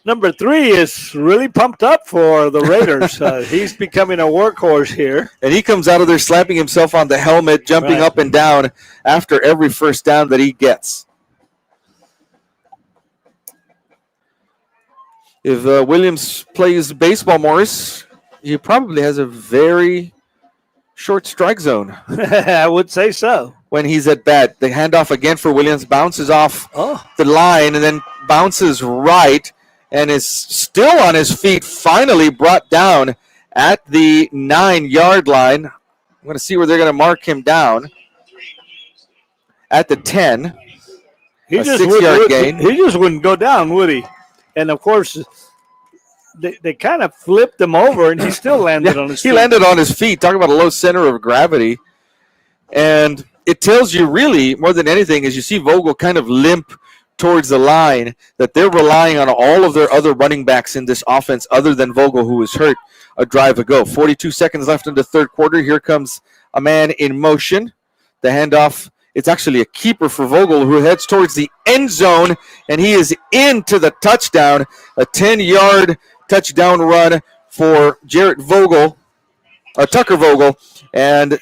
number 3 is really pumped up for the Raiders. He's becoming a workhorse here. And he comes out of there slapping himself on the helmet, jumping up and down after every first down that he gets. If Williams plays baseball, Morris, he probably has a very short strike zone. I would say so. When he's at bat. The handoff again for Williams, bounces off the line and then bounces right and is still on his feet, finally brought down at the 9-yard line. I'm going to see where they're going to mark him down. At the 10. He a just 6-yard gain. He just wouldn't go down, would he? And, of course, they kind of flipped him over, and he still landed on his feet. He landed on his feet. Talk about a low center of gravity. And it tells you really, more than anything, is you see Vogel kind of limp towards the line, that they're relying on all of their other running backs in this offense other than Vogel, who was hurt a drive ago. 42 seconds left in the third quarter. Here comes a man in motion. The handoff, it's actually a keeper for Vogel, who heads towards the end zone, and he is into the touchdown. A 10-yard touchdown run for Tucker Vogel, and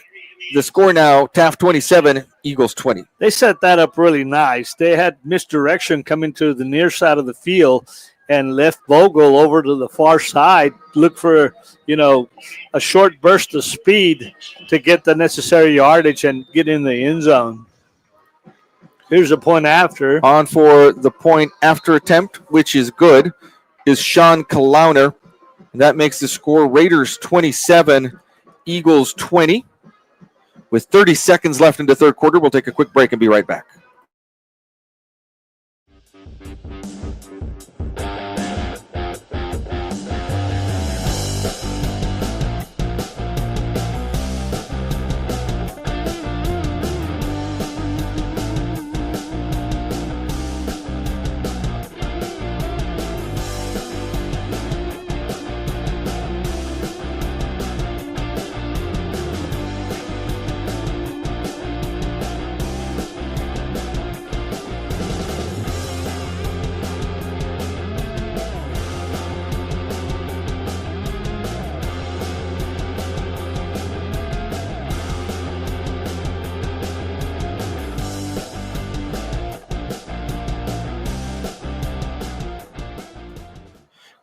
the score now, Taft 27, Eagles 20. They set that up really nice. They had misdirection coming to the near side of the field and left Vogel over to the far side, look for, a short burst of speed to get the necessary yardage and get in the end zone. Here's a point after. On for the point after attempt, which is good, is Sean Kalauner. And that makes the score Raiders 27, Eagles 20. With 30 seconds left in the third quarter, we'll take a quick break and be right back.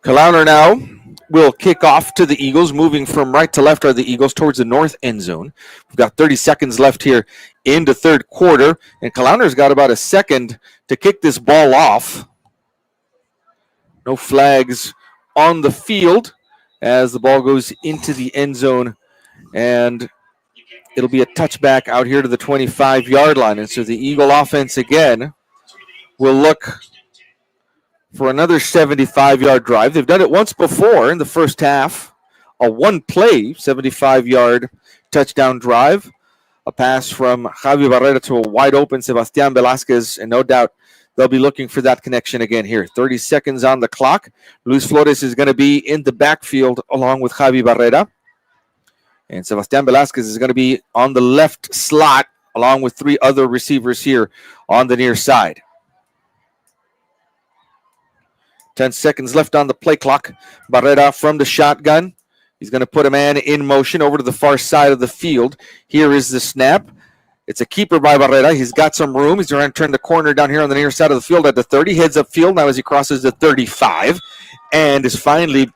Kalauner now will kick off to the Eagles. Moving from right to left are the Eagles towards the north end zone. We've got 30 seconds left here in the third quarter, and Kalauner's got about a second to kick this ball off. No flags on the field as the ball goes into the end zone, and it'll be a touchback out here to the 25-yard line. And so the Eagle offense again will look for another 75-yard drive. They've done it once before in the first half. A one-play 75-yard touchdown drive. A pass from Javi Barrera to a wide-open Sebastian Velasquez, and no doubt they'll be looking for that connection again here. 30 seconds on the clock. Luis Flores is going to be in the backfield along with Javi Barrera. And Sebastian Velasquez is going to be on the left slot along with three other receivers here on the near side. 10 seconds left on the play clock. Barrera from the shotgun. He's going to put a man in motion over to the far side of the field. Here is the snap. It's a keeper by Barrera. He's got some room. He's going to turn the corner down here on the near side of the field at the 30. Heads up field now as he crosses the 35 and is finally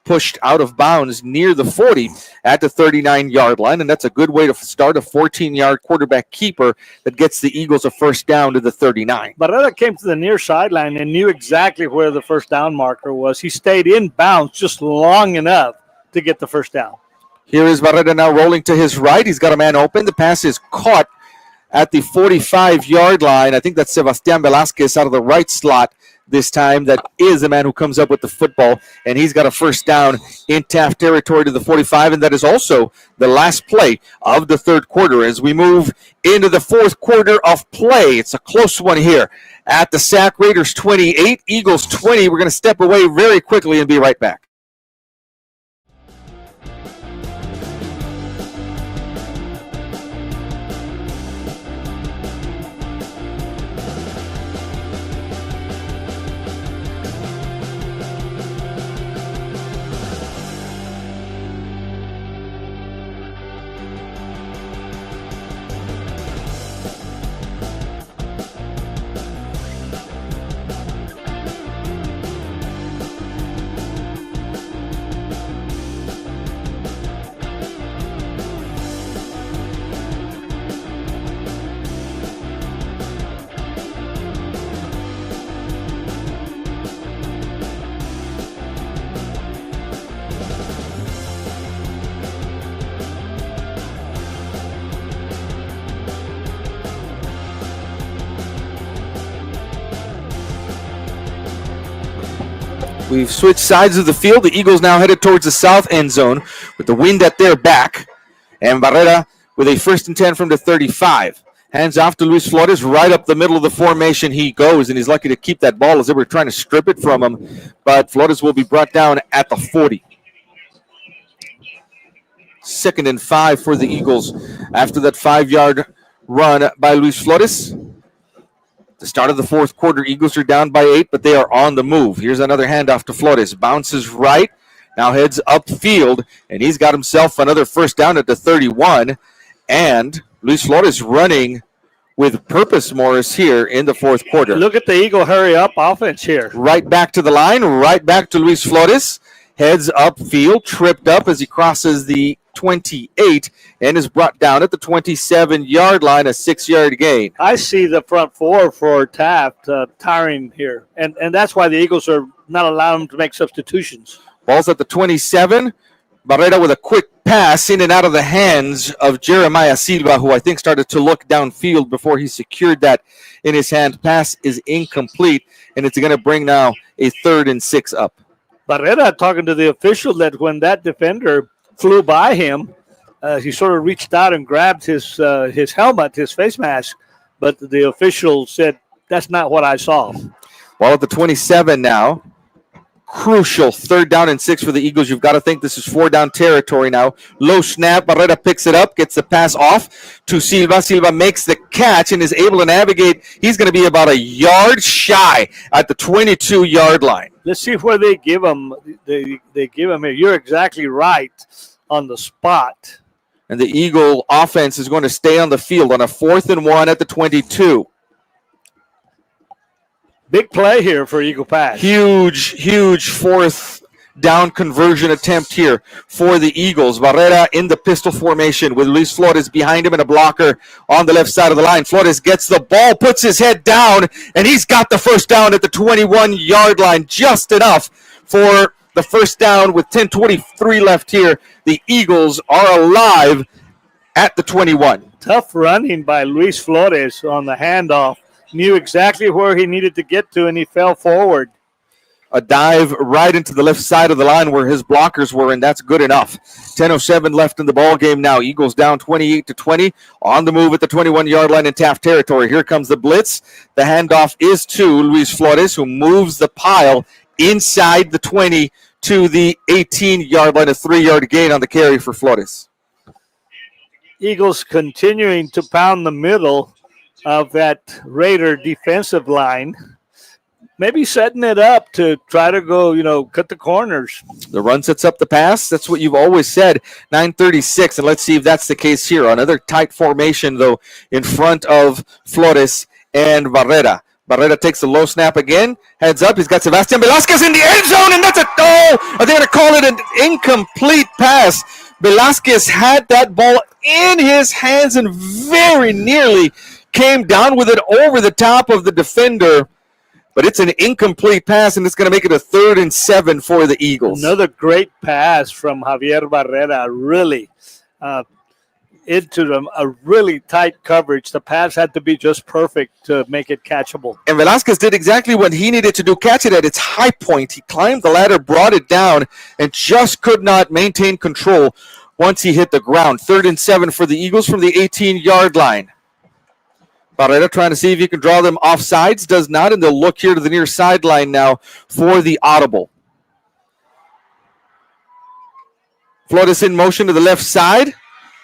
pushed out of bounds near the 40 at the 39-yard line. And that's a good way to start a 14-yard quarterback keeper that gets the Eagles a first down to the 39. Barrera came to the near sideline and knew exactly where the first down marker was. He stayed in bounds just long enough to get the first down. Here is Barrera now rolling to his right. He's got a man open. The pass is caught at the 45-yard line. I think that's Sebastian Velasquez out of the right slot this time. That is the man who comes up with the football, and he's got a first down in Taft territory to the 45, and that is also the last play of the third quarter as we move into the fourth quarter of play. It's a close one here at the Sac Raiders 28, Eagles 20. We're going to step away very quickly and be right back. We've switched sides of the field. The Eagles now headed towards the south end zone with the wind at their back. And Barrera with a 1st and 10 from the 35. Hands off to Luis Flores. Right up the middle of the formation he goes, and he's lucky to keep that ball as they were trying to strip it from him. But Flores will be brought down at the 40. 2nd and 5 for the Eagles after that 5-yard run by Luis Flores. The start of the fourth quarter, Eagles are down by 8, but they are on the move. Here's another handoff to Flores. Bounces right, now heads upfield, and he's got himself another first down at the 31. And Luis Flores running with purpose, Morris, here in the fourth quarter. Look at the Eagle hurry-up offense here. Right back to the line, right back to Luis Flores. Heads upfield, tripped up as he crosses the 28 and is brought down at the 27-yard line, a 6-yard gain. I see the front four for Taft tiring here, and that's why the Eagles are not allowing them to make substitutions. Ball's at the 27. Barrera with a quick pass in and out of the hands of Jeremiah Silva, who I think started to look downfield before he secured that in his hand. Pass is incomplete, and it's going to bring now a 3rd and 6 up. Barrera talking to the official that when that defender flew by him, he sort of reached out and grabbed his helmet, his face mask, but the official said, that's not what I saw. Ball at the 27 now. Crucial 3rd down and 6 for the Eagles. You've got to think this is 4-down territory now. Low snap. Barrera picks it up, gets the pass off to Silva. Silva makes the catch and is able to navigate. He's going to be about a yard shy at the 22-yard line. Let's see where they give him. They give him here. You're exactly right on the spot. And the Eagle offense is going to stay on the field on a 4th and 1 at the 22. Big play here for Eagle Pass. Huge 4th down conversion attempt here for the Eagles. Barrera in the pistol formation with Luis Flores behind him and a blocker on the left side of the line. Flores gets the ball, puts his head down, and he's got the first down at the 21-yard line. Just enough for the first down with 10:23 left here. The Eagles are alive at the 21. Tough running by Luis Flores on the handoff. knew exactly where he needed to get to, and he fell forward. A dive right into the left side of the line where his blockers were, and that's good enough. 10:07 left in the ball game now. Eagles down 28-20 on the move at the 21-yard line in Taft territory. Here comes the blitz. The handoff is to Luis Flores, who moves the pile inside the 20 to the 18-yard line. A 3-yard gain on the carry for Flores. Eagles continuing to pound the middle of that Raider defensive line. Maybe setting it up to try to go, cut the corners. The run sets up the pass. That's what you've always said. 9:36, and let's see if that's the case here. Another tight formation, though, in front of Flores and Barrera. Barrera takes the low snap again. Heads up. He's got Sebastian Velasquez in the end zone, and that's are they going to call it an incomplete pass? Velasquez had that ball in his hands and very nearly came down with it over the top of the defender. But it's an incomplete pass, and it's going to make it a 3rd and 7 for the Eagles. Another great pass from Javier Barrera, really into a really tight coverage. The pass had to be just perfect to make it catchable. And Velasquez did exactly what he needed to do, catch it at its high point. He climbed the ladder, brought it down, and just could not maintain control once he hit the ground. 3rd and 7 for the Eagles from the 18-yard line. Barrera trying to see if he can draw them off sides. Does not, and they'll look here to the near sideline now for the audible. Flores in motion to the left side.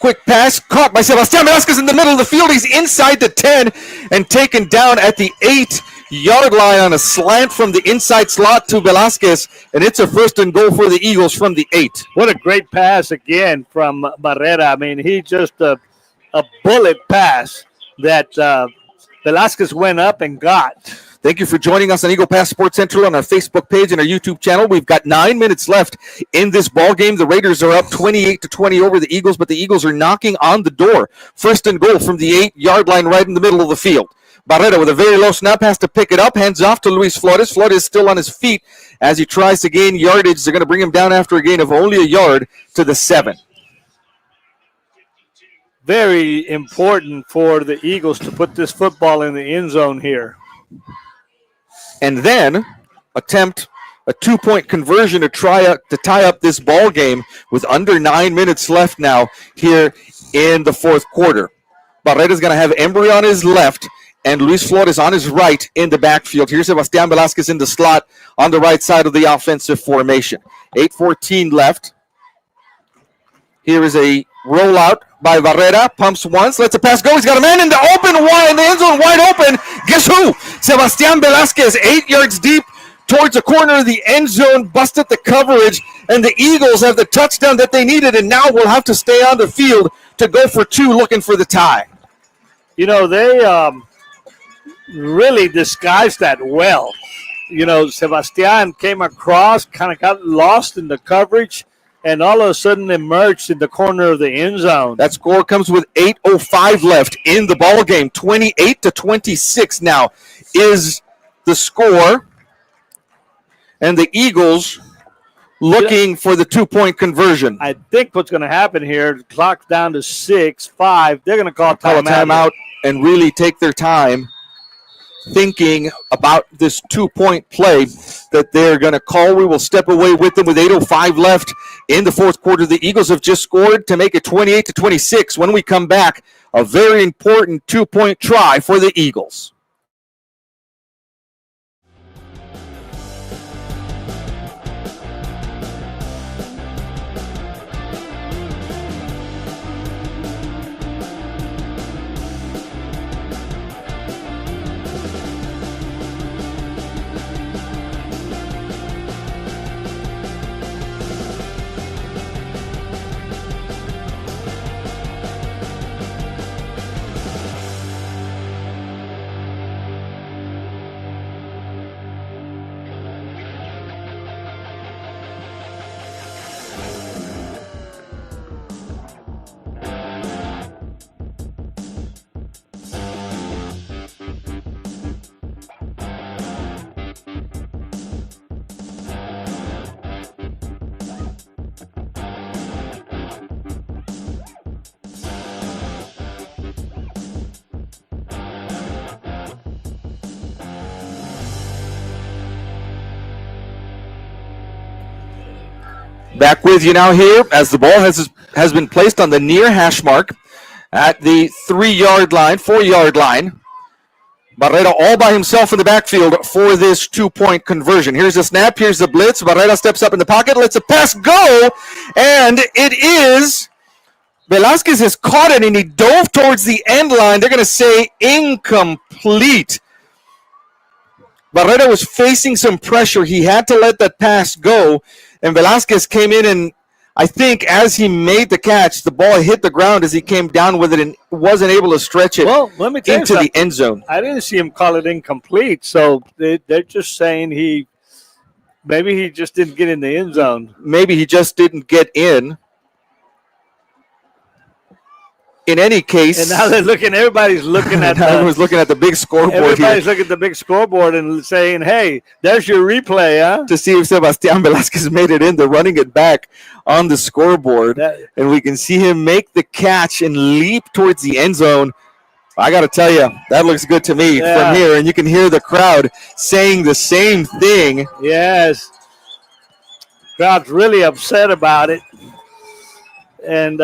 Quick pass caught by Sebastian Velasquez in the middle of the field. He's inside the 10 and taken down at the 8-yard line on a slant from the inside slot to Velasquez, and it's a 1st and goal for the Eagles from the 8. What a great pass again from Barrera. I mean, he just a bullet pass that Velasquez went up and got. Thank you for joining us on Eagle Pass Sports Central on our Facebook page and our YouTube channel. We've got 9 minutes left in this ball game. The Raiders are up 28-20 over the Eagles, but the Eagles are knocking on the door. 1st and goal from the 8-yard line right in the middle of the field. Barrera with a very low snap has to pick it up. Hands off to Luis Flores. Flores still on his feet as he tries to gain yardage. They're going to bring him down after a gain of only a yard to the 7. Very important for the Eagles to put this football in the end zone here. And then attempt a 2-point conversion to tie up this ball game with under 9 minutes left now here in the 4th quarter. Barrera's going to have Embry on his left and Luis Flores on his right in the backfield. Here's Sebastian Velasquez in the slot on the right side of the offensive formation. 8:14 left. Here is a rollout by Barrera. Pumps once, lets a pass go. He's got a man in the end zone wide open. Guess who? Sebastian Velasquez, 8 yards deep towards the corner of the end zone, busted the coverage, and the Eagles have the touchdown that they needed, and now will have to stay on the field to go for 2, looking for the tie. They really disguised that well. Sebastian came across, kind of got lost in the coverage, and all of a sudden emerged in the corner of the end zone. That score comes with 8:05 left in the ball game. 28-26 now is the score. And the Eagles looking for the 2-point conversion. I think what's going to happen here, the clock's down to 6-5. They're going to call timeout and really take their time thinking about this 2-point play that they're going to call. We will step away with them with 8:05 left in the 4th quarter. The Eagles have just scored to make it 28-26. When we come back, a very important 2-point try for the Eagles. Back with you now here as the ball has been placed on the near hash mark at the 3-yard line, 4-yard line. Barrera all by himself in the backfield for this 2-point conversion. Here's the snap. Here's the blitz. Barrera steps up in the pocket, lets the pass go, and it is Velasquez has caught it, and he dove towards the end line. They're going to say incomplete. Barrera was facing some pressure. He had to let that pass go, and Velasquez came in, and I think as he made the catch, the ball hit the ground as he came down with it and wasn't able to stretch it into the end zone. I didn't see him call it incomplete, so they're just saying maybe he just didn't get in the end zone. Maybe he just didn't get in. In any case, and now everybody's looking at everyone's looking at the big scoreboard. Everybody's looking at the big scoreboard and saying, "Hey, there's your replay, huh?" To see if Sebastián Velázquez made it in. They're running it back on the scoreboard, and we can see him make the catch and leap towards the end zone. I got to tell you, that looks good to me from here, and you can hear the crowd saying the same thing. Yes, crowd's really upset about it, and.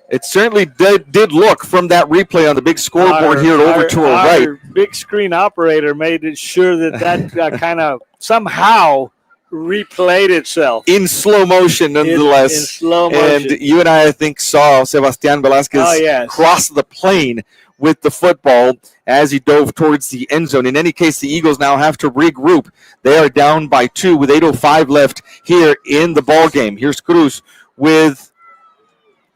It certainly did look from that replay on the big scoreboard here over to our right. Our big screen operator made it sure that kind of somehow replayed itself. In slow motion, nonetheless. In slow motion. And you and I think, saw Sebastián Velázquez cross the plane with the football as he dove towards the end zone. In any case, the Eagles now have to regroup. They are down by 2 with 8:05 left here in the ball game. Here's Cruz with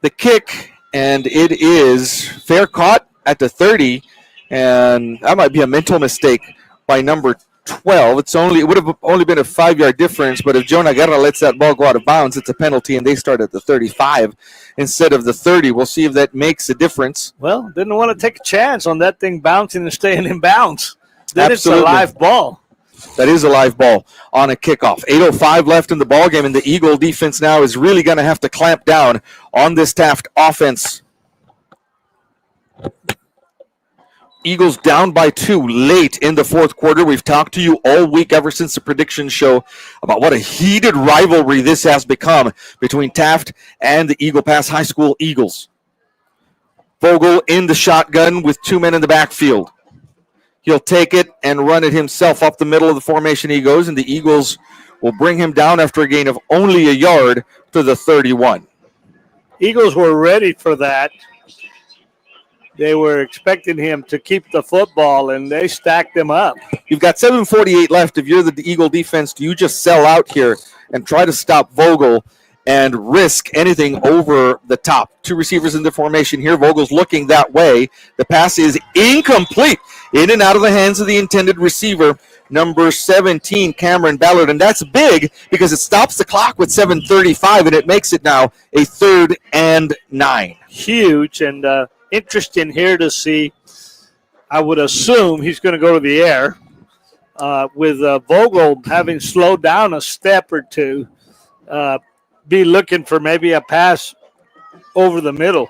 the kick, and it is fair caught at the 30, and that might be a mental mistake by number 12. It would have only been a 5-yard difference, but if Jonah Guerra lets that ball go out of bounds, it's a penalty, and they start at the 35 instead of the 30. We'll see if that makes a difference. Well, didn't want to take a chance on that thing bouncing and staying in bounds. Then Absolutely. It's a live ball. That is a live ball on a kickoff. 8:05 left in the ballgame, and the Eagle defense now is really going to have to clamp down on this Taft offense. Eagles down by 2 late in the fourth quarter. We've talked to you all week ever since the prediction show about what a heated rivalry this has become between Taft and the Eagle Pass High School Eagles. Vogel in the shotgun with 2 men in the backfield. He'll take it and run it himself up the middle of the formation he goes, and the Eagles will bring him down after a gain of only a yard to the 31. Eagles were ready for that. They were expecting him to keep the football, and they stacked him up. You've got 7:48 left. If you're the Eagle defense, do you just sell out here and try to stop Vogel and risk anything over the top? 2 receivers in the formation here. Vogel's looking that way. The pass is incomplete. In and out of the hands of the intended receiver, number 17, Cameron Ballard. And that's big because it stops the clock with 7:35, and it makes it now a 3rd and 9. Huge, and interesting here to see. I would assume he's going to go to the air with Vogel having slowed down a step or two. Be looking for maybe a pass over the middle.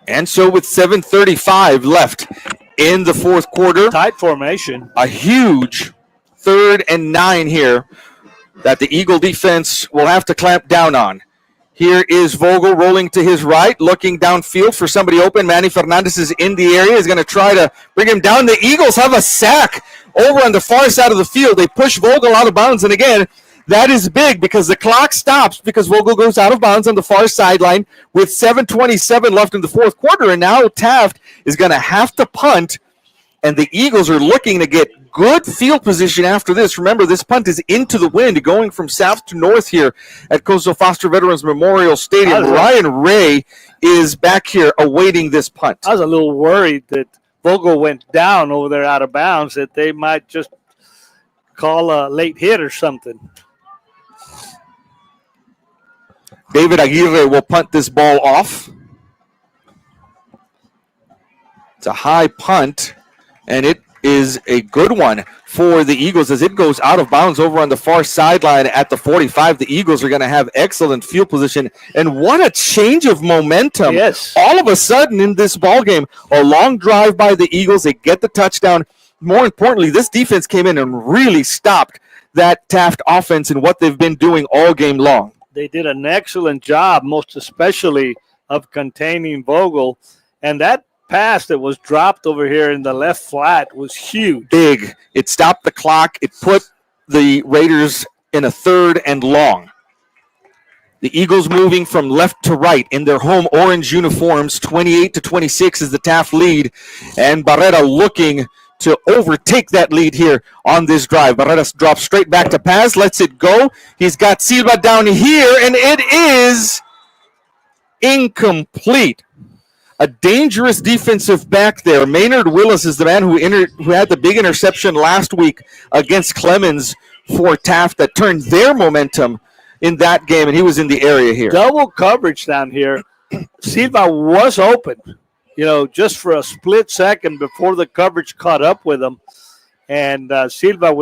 And so with 7:35 left in the fourth quarter. Tight formation. A huge 3rd and 9 here that the Eagle defense will have to clamp down on. Here is Vogel rolling to his right, looking downfield for somebody open. Manny Fernandez is in the area. He's going to try to bring him down. The Eagles have a sack over on the far side of the field. They push Vogel out of bounds, and again, that is big because the clock stops because Vogel goes out of bounds on the far sideline with 7:27 left in the fourth quarter. And now Taft is going to have to punt, and the Eagles are looking to get good field position after this. Remember, this punt is into the wind, going from south to north here at Coastal Foster Veterans Memorial Stadium. Ryan Ray is back here awaiting this punt. I was a little worried that Vogel went down over there out of bounds, that they might just call a late hit or something. David Aguirre will punt this ball off. It's a high punt, and it is a good one for the Eagles as it goes out of bounds over on the far sideline at the 45. The Eagles are going to have excellent field position, and what a change of momentum. Yes. All of a sudden in this ball game, a long drive by the Eagles. They get the touchdown. More importantly, this defense came in and really stopped that Taft offense and what they've been doing all game long. They did an excellent job, most especially of containing Vogel. And that pass that was dropped over here in the left flat was huge. Big. It stopped the clock. It put the Raiders in a 3rd and long. The Eagles moving from left to right in their home orange uniforms. 28-26 is the Taft lead. And Barrera looking to overtake that lead here on this drive. Barrera drops straight back to Paz, lets it go. He's got Silva down here, and it is incomplete. A dangerous defensive back there. Maynard Willis is the man who had the big interception last week against Clemens for Taft that turned their momentum in that game, and he was in the area here. Double coverage down here. Silva was open, just for a split second before the coverage caught up with him. And Silva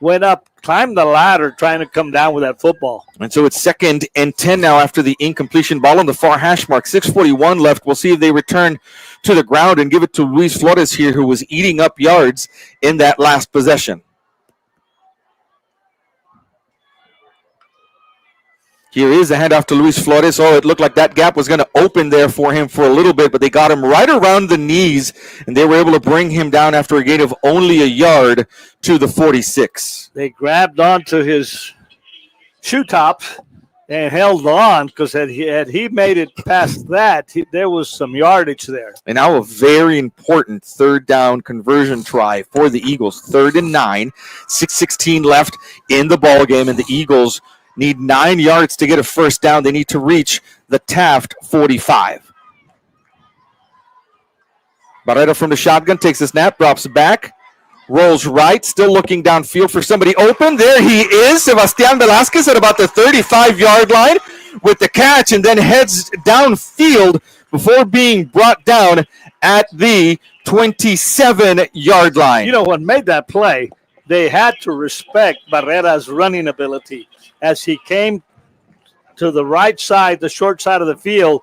went up, climbed the ladder, trying to come down with that football. And so it's 2nd and 10 now after the incompletion ball on the far hash mark. 6:41 left. We'll see if they return to the ground and give it to Luis Flores here, who was eating up yards in that last possession. Here is a handoff to Luis Flores. Oh, it looked like that gap was going to open there for him for a little bit, but they got him right around the knees, and they were able to bring him down after a gain of only a yard to the 46. They grabbed onto his shoe tops and held on, because had he made it past that, there was some yardage there. And now a very important 3rd down conversion try for the Eagles. 3rd and 9, 6:16 left in the ball game, and the Eagles need 9 yards to get a first down. They need to reach the Taft 45. Barrera from the shotgun takes the snap, drops back, rolls right, still looking downfield for somebody open. There he is, Sebastian Velasquez at about the 35-yard line with the catch, and then heads downfield before being brought down at the 27-yard line. What made that play, they had to respect Barrera's running ability as he came to the right side, the short side of the field,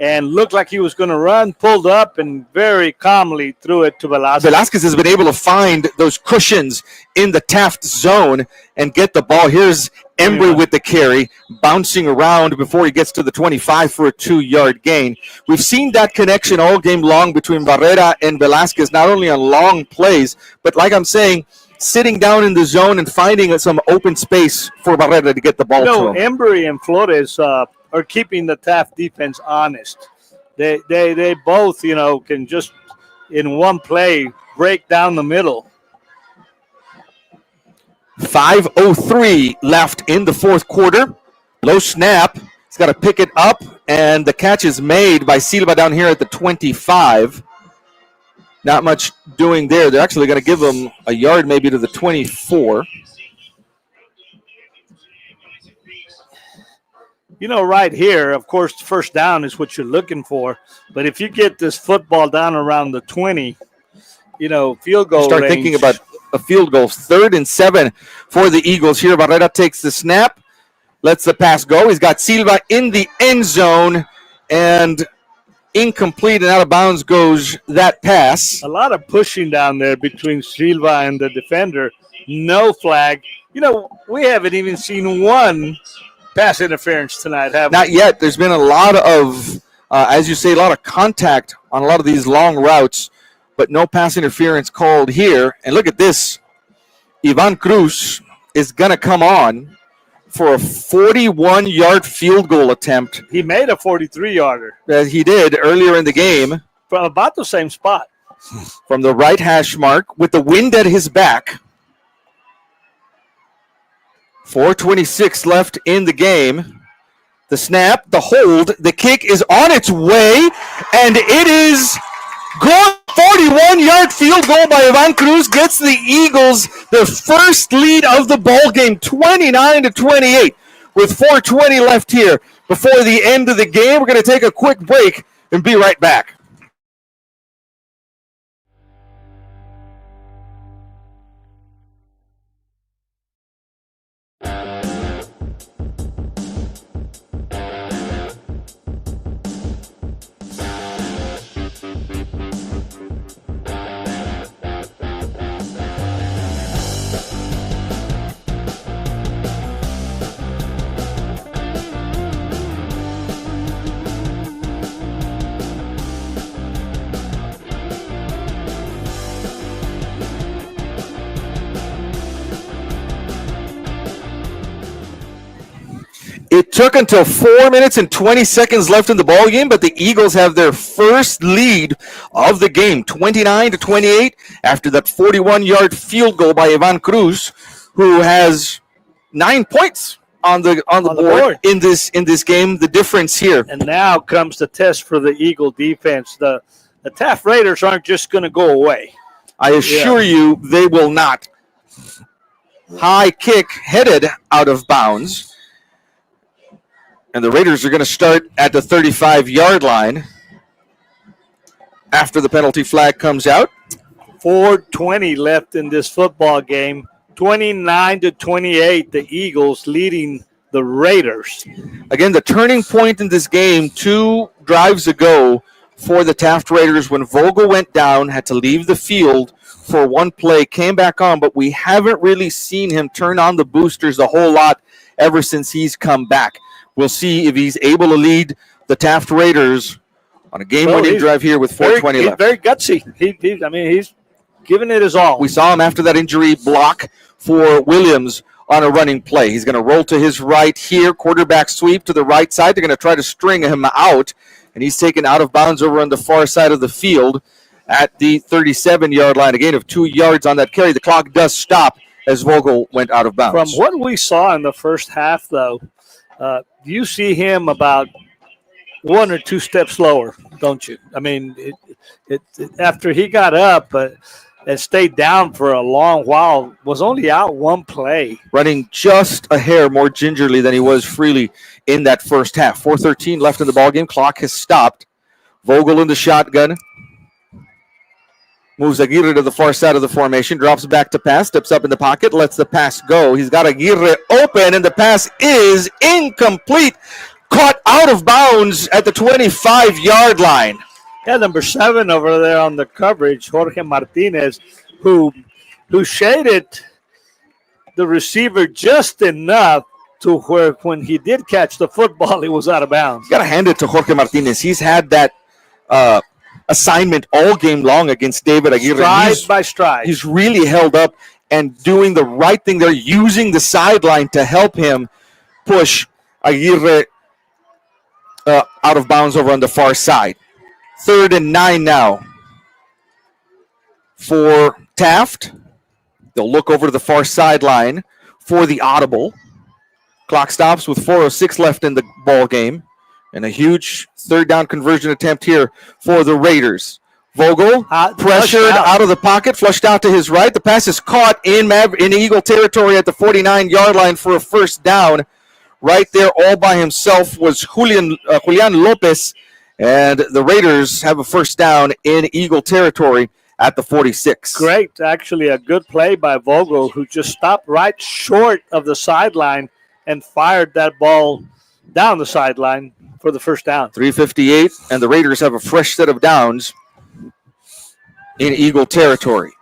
and looked like he was going to run, pulled up, and very calmly threw it to Velasquez. Velasquez has been able to find those cushions in the Taft zone and get the ball. Here's Embry with the carry, bouncing around before he gets to the 25 for a 2-yard gain. We've seen that connection all game long between Barrera and Velasquez, not only on long plays, but like I'm saying, sitting down in the zone and finding some open space for Barrera to get the ball to him. Embry and Flores are keeping the Taft defense honest. They both, can just in one play break down the middle. 5:03 left in the 4th quarter. Low snap. He's got to pick it up, and the catch is made by Silva down here at the 25. Not much doing there. They're actually going to give him a yard maybe to the 24. Right here, of course, first down is what you're looking for. But if you get this football down around the 20, field goal Start range. Thinking about a field goal. 3rd and 7 for the Eagles here. Barrera takes the snap, lets the pass go. He's got Silva in the end zone, and incomplete and out of bounds goes that pass. A lot of pushing down there between Silva and the defender. No flag. We haven't even seen one pass interference tonight, have we? Not yet. There's been a lot of, as you say, a lot of contact on a lot of these long routes, but no pass interference called here. And look at this. Ivan Cruz is going to come on for a 41-yard field goal attempt. He made a 43-yarder. That he did earlier in the game. From about the same spot. From the right hash mark with the wind at his back. 4:26 left in the game. The snap, the hold, the kick is on its way, and it is good. 41-yard field goal by Ivan Cruz gets the Eagles their first lead of the ball game, 29-28, with 4:20 left here before the end of the game. We're going to take a quick break and be right back. took until 4 minutes and 20 seconds left in the ball game, but the Eagles have their first lead of the game, 29-28, after that 41-yard field goal by Ivan Cruz, who has 9 points on the board in this game. The difference here. And now comes the test for the Eagle defense. The Taft Raiders aren't just going to go away. I assure you they will not. High kick headed out of bounds. And the Raiders are going to start at the 35-yard line after the penalty flag comes out. 4:20 left in this football game. 29-28, the Eagles leading the Raiders. Again, the turning point in this game 2 drives ago for the Taft Raiders when Vogel went down, had to leave the field for one play, came back on, but we haven't really seen him turn on the boosters a whole lot ever since he's come back. We'll see if he's able to lead the Taft Raiders on a game-winning drive here with 4:20 left. He's very gutsy. He's giving it his all. We saw him after that injury block for Williams on a running play. He's going to roll to his right here, quarterback sweep to the right side. They're going to try to string him out, and he's taken out of bounds over on the far side of the field at the 37-yard line. A gain of 2 yards on that carry. The clock does stop as Vogel went out of bounds. From what we saw in the first half, though, you see him about 1 or 2 steps slower, don't you? I mean, after he got up and stayed down for a long while, was only out one play. Running just a hair more gingerly than he was freely in that first half. 4:13 left in the ballgame. Clock has stopped. Vogel in the shotgun. Moves Aguirre to the far side of the formation. Drops back to pass. Steps up in the pocket. Lets the pass go. He's got Aguirre open, and the pass is incomplete. Caught out of bounds at the 25-yard line. Yeah, number 7 over there on the coverage, Jorge Martinez, who shaded the receiver just enough to where when he did catch the football, he was out of bounds. Got to hand it to Jorge Martinez. He's had that assignment all game long against David Aguirre. Stride by stride. He's really held up and doing the right thing. They're using the sideline to help him push Aguirre out of bounds over on the far side. 3rd and 9 now for Taft. They'll look over to the far sideline for the audible. Clock stops with 4:06 left in the ball game. And a huge 3rd down conversion attempt here for the Raiders. Vogel pressured out of the pocket, flushed out to his right. The pass is caught in Eagle territory at the 49-yard line for a 1st down. Right there all by himself was Julian Lopez. And the Raiders have a 1st down in Eagle territory at the 46. Great. Actually, a good play by Vogel, who just stopped right short of the sideline and fired that ball down the sideline for the 1st down. 3:58, and the Raiders have a fresh set of downs in Eagle territory.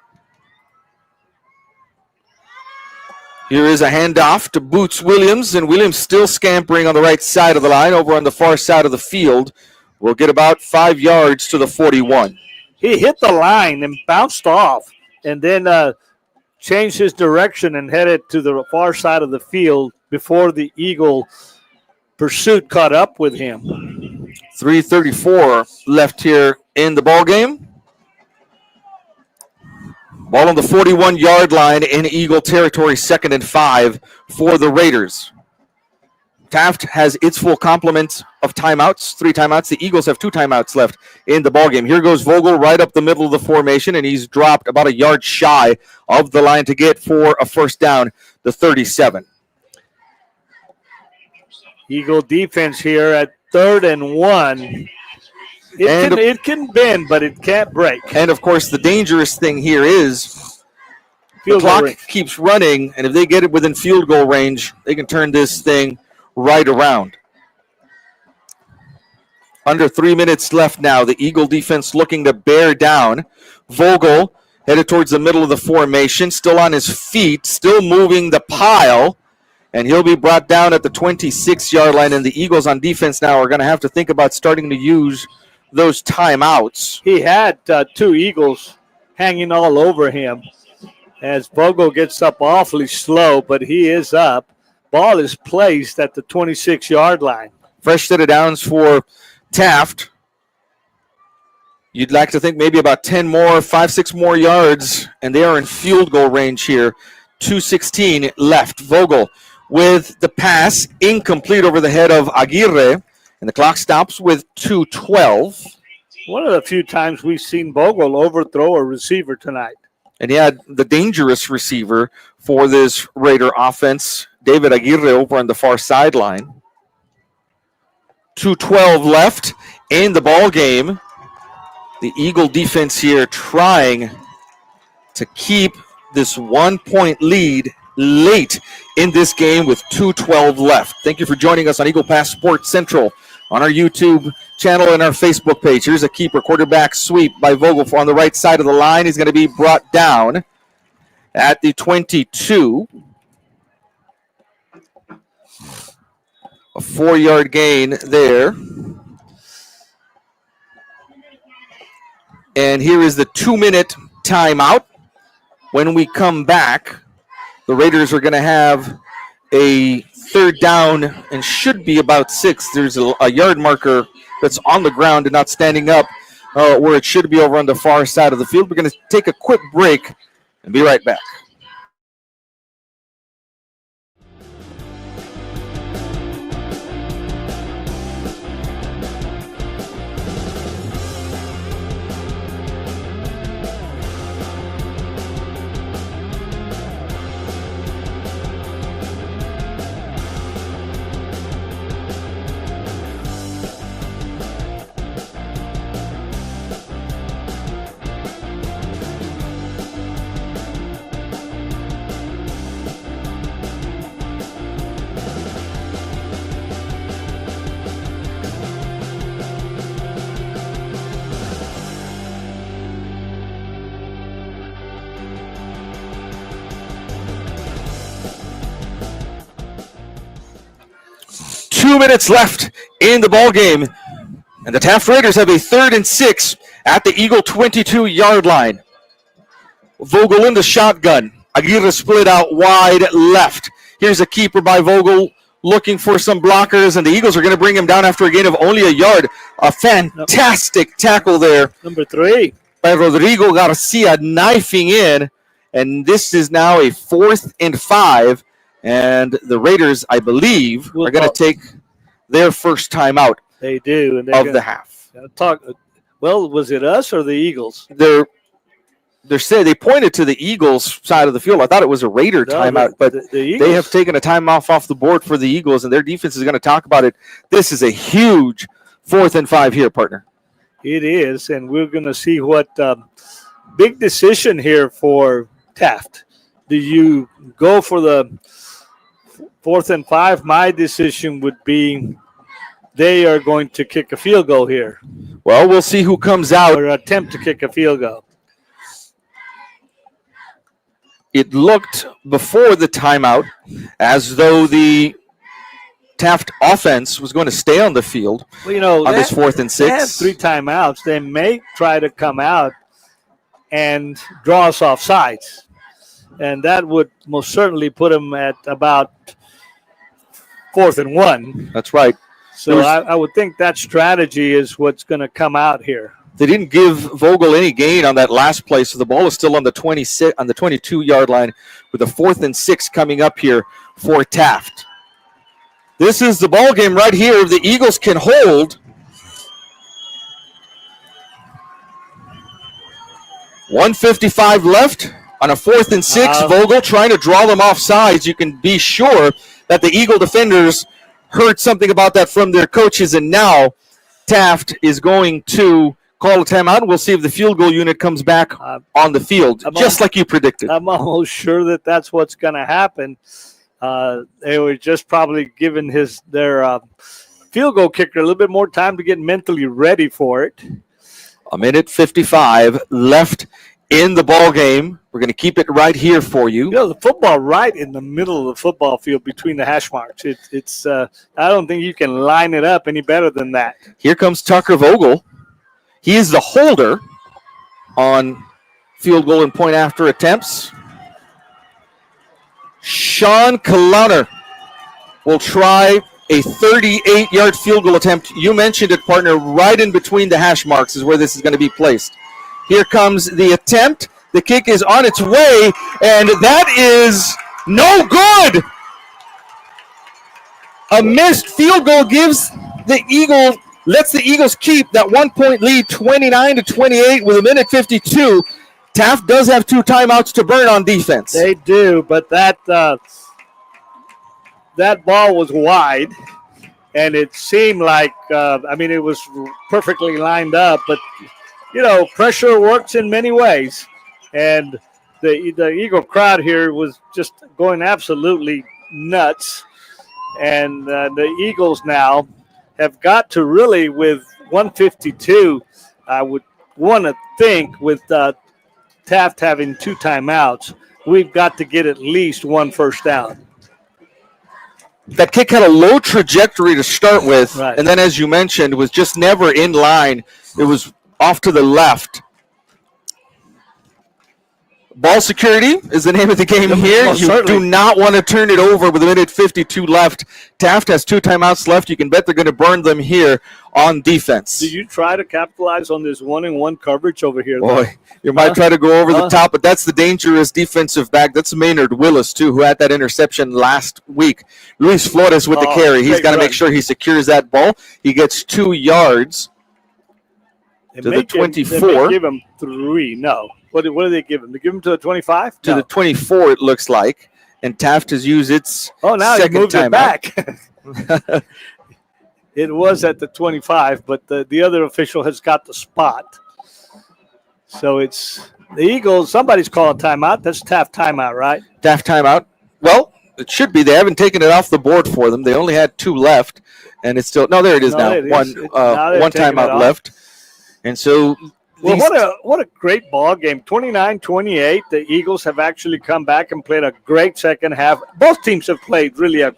Here is a handoff to Boots Williams, and Williams still scampering on the right side of the line over on the far side of the field. We'll get about 5 yards to the 41. He hit the line and bounced off and then changed his direction and headed to the far side of the field before the Eagle pursuit caught up with him. 3:34 left here in the ball game. Ball on the 41-yard line in Eagle territory, 2nd and 5 for the Raiders. Taft has its full complement of timeouts, 3 timeouts. The Eagles have 2 timeouts left in the ballgame. Here goes Vogel right up the middle of the formation, and he's dropped about a yard shy of the line to get for a 1st down, the 37. Eagle defense here at 3rd and 1. It can bend, but it can't break. And, of course, the dangerous thing here is the clock keeps running, and if they get it within field goal range, they can turn this thing right around. Under 3 minutes left now. The Eagle defense looking to bear down. Vogel headed towards the middle of the formation, still on his feet, still moving the pile, and he'll be brought down at the 26-yard line. And the Eagles on defense now are going to have to think about starting to use those timeouts. He had 2 Eagles hanging all over him as Vogel gets up awfully slow, but he is up. ball is placed at the 26-yard line. Fresh set of downs for Taft. You'd like to think maybe about 10 more, 5-6 more yards, and they are in field goal range here. 2:16 left. Vogel with the pass, incomplete over the head of Aguirre, and the clock stops with 2:12. One of the few times we've seen Vogel overthrow a receiver tonight. And he had the dangerous receiver for this Raider offense, David Aguirre, over on the far sideline. 2:12 left in the ball game. The Eagle defense here trying to keep this 1-point lead late in this game with 2:12 left. Thank you for joining us on Eagle Pass Sports Central on our YouTube channel and our Facebook page. Here's a keeper quarterback sweep by Vogel on the right side of the line. He's going to be brought down at the 22. A 4-yard gain there. And here is the 2-minute timeout. When we come back, the Raiders are going to have a third down and should be about 6. There's a yard marker that's on the ground and not standing up where it should be over on the far side of the field. We're going to take a quick break and be right back. Minutes left in the ball game, and the Taft Raiders have a 3rd and 6 at the Eagle 22-yard line. Vogel in the shotgun. Aguirre split out wide left. Here's a keeper by Vogel looking for some blockers, and the Eagles are going to bring him down after a gain of only a yard. A fantastic tackle there. Number 3. By Rodrigo Garcia knifing in, and this is now a 4th and 5, and the Raiders, I believe, are going to take their first timeout. They do, and of the half. Well, was it us or the Eagles? They pointed to the Eagles side of the field. I thought it was a Raider timeout, but they have taken a timeout off the board for the Eagles, and their defense is going to talk about it. This is a huge 4th and 5 here, partner. It is, and we're going to see what big decision here for Taft. Do you go for the 4th and 5? My decision would be they are going to kick a field goal here. Well, we'll see who comes out. Or attempt to kick a field goal. It looked before the timeout as though the Taft offense was going to stay on the field on this 4th and 6. They have 3 timeouts. They may try to come out and draw us off sides. And that would most certainly put them at about 4th and 1. That's right. So I would think that strategy is what's going to come out here. They didn't give Vogel any gain on that last play, so the ball is still on the 22-yard line with a 4th and 6 coming up here for Taft. This is the ball game right here. If the Eagles can hold, 1:55 left on a 4th and 6. Vogel trying to draw them off sides. You can be sure that the Eagle defenders heard something about that from their coaches, and now Taft is going to call a timeout. We'll see if the field goal unit comes back on the field, like you predicted. I'm almost sure that that's what's going to happen. They were just probably giving their field goal kicker a little bit more time to get mentally ready for it. 1:55 left in the ball game. We're going to keep it right here for you. The football right in the middle of the football field between the hash marks. It's I don't think you can line it up any better than that. Here comes Tucker Vogel. He is the holder on field goal and point after attempts. Sean Kalauner will try a 38-yard field goal attempt. You mentioned it, partner, right in between the hash marks is where this is going to be placed. Here comes the attempt. The kick is on its way, and that is no good. A missed field goal lets the Eagles keep that 1-point lead, 29-28 with 1:52. Taft does have 2 timeouts to burn on defense. They do, but that ball was wide, and it seemed like, it was perfectly lined up, but, pressure works in many ways, and the Eagle crowd here was just going absolutely nuts, and the Eagles now have got to really, with 152, I would want to think with Taft having 2 timeouts, we've got to get at least 1 first down. That kick had a low trajectory to start with, right. And then, as you mentioned, was just never in line. It was off to the left. Ball security is the name of the game here. You certainly do not want to turn it over with 1:52 left. Taft has 2 timeouts left. You can bet they're going to burn them here on defense. Do you try to capitalize on this 1-and-1 coverage over here? Boy, you might try to go over the top, but that's the dangerous defensive back. That's Maynard Willis, too, who had that interception last week. Luis Flores with the carry. He's got to make sure he secures that ball. He gets 2 yards to the 24. They may give him 3. No. What do they give him? They give him to the 25? To the 24, it looks like. And Taft has used its now he moved it back. out. It was at the 25, but the other official has got the spot. So it's the Eagles. Somebody's calling timeout. That's Taft timeout, right? Taft timeout. Well, it should be. They haven't taken it off the board for them. They only had 2 left. And it's still – no, there it is now. One timeout left. And so – well, what a great ball game. 29-28. The Eagles have actually come back and played a great second half. Both teams have played really a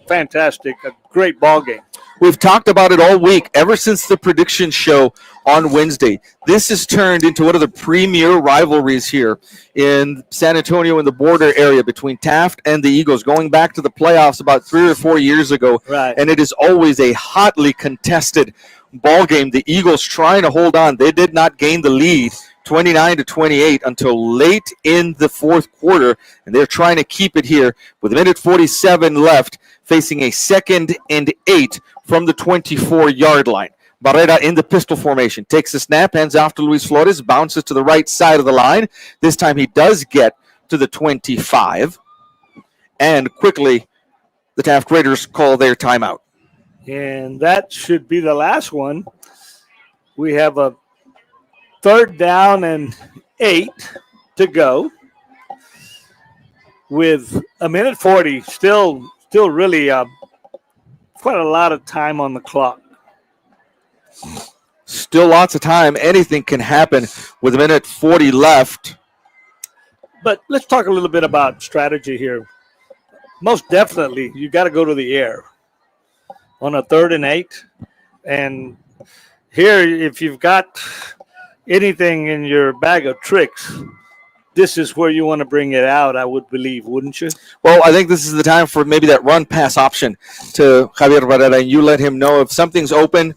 great ball game. We've talked about it all week, ever since the prediction show on Wednesday. This has turned into one of the premier rivalries here in San Antonio in the border area between Taft and the Eagles, going back to the playoffs about 3 or 4 years ago. Right. And it is always a hotly contested ball game. The Eagles trying to hold on. They did not gain the lead 29-28 until late in the fourth quarter, and they're trying to keep it here with 1:47 left, facing a 2nd and 8 from the 24-yard line. Barrera in the pistol formation, takes the snap, hands off to Luis Flores, bounces to the right side of the line. This time he does get to the 25, and quickly the Taft Raiders call their timeout. And that should be the last one. We have a 3rd down and 8 to go with 1:40. Still really quite a lot of time on the clock. Still lots of time. Anything can happen with 1:40 left. But let's talk a little bit about strategy here. Most definitely, you got to go to the air on a 3rd and 8. And here, if you've got anything in your bag of tricks, this is where you want to bring it out, I would believe, wouldn't you? Well, I think this is the time for maybe that run-pass option to Javier Barrera, and you let him know if something's open,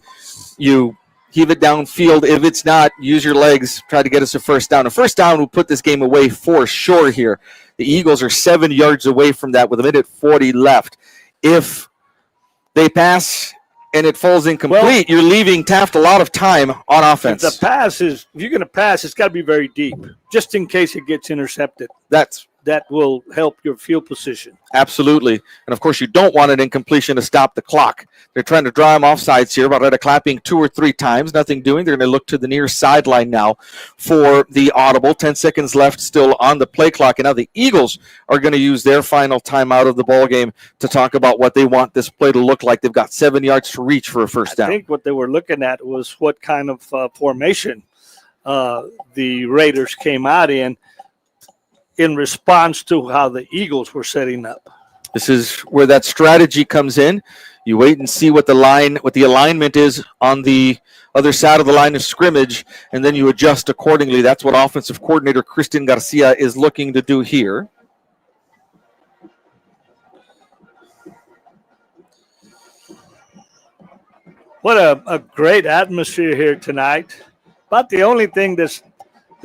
you heave it downfield. If it's not, use your legs, try to get us a first down. A first down will put this game away for sure here. The Eagles are 7 yards away from that with 1:40 left. If they pass and it falls incomplete, you're leaving Taft a lot of time on offense. If you're going to pass, it's got to be very deep, just in case it gets intercepted. That will help your field position. Absolutely. And, of course, you don't want an incompletion to stop the clock. They're trying to draw him offsides here. Barrera clapping 2 or 3 times. Nothing doing. They're going to look to the near sideline now for the audible. 10 seconds left still on the play clock. And now the Eagles are going to use their final timeout of the ball game to talk about what they want this play to look like. They've got 7 yards to reach for a first down. I think what they were looking at was what kind of formation the Raiders came out in response to how the Eagles were setting up. This is where that strategy comes in. You wait and see what the alignment is on the other side of the line of scrimmage, and then you adjust accordingly. That's what offensive coordinator Christian Garcia is looking to do here. What a great atmosphere here tonight. But the only thing that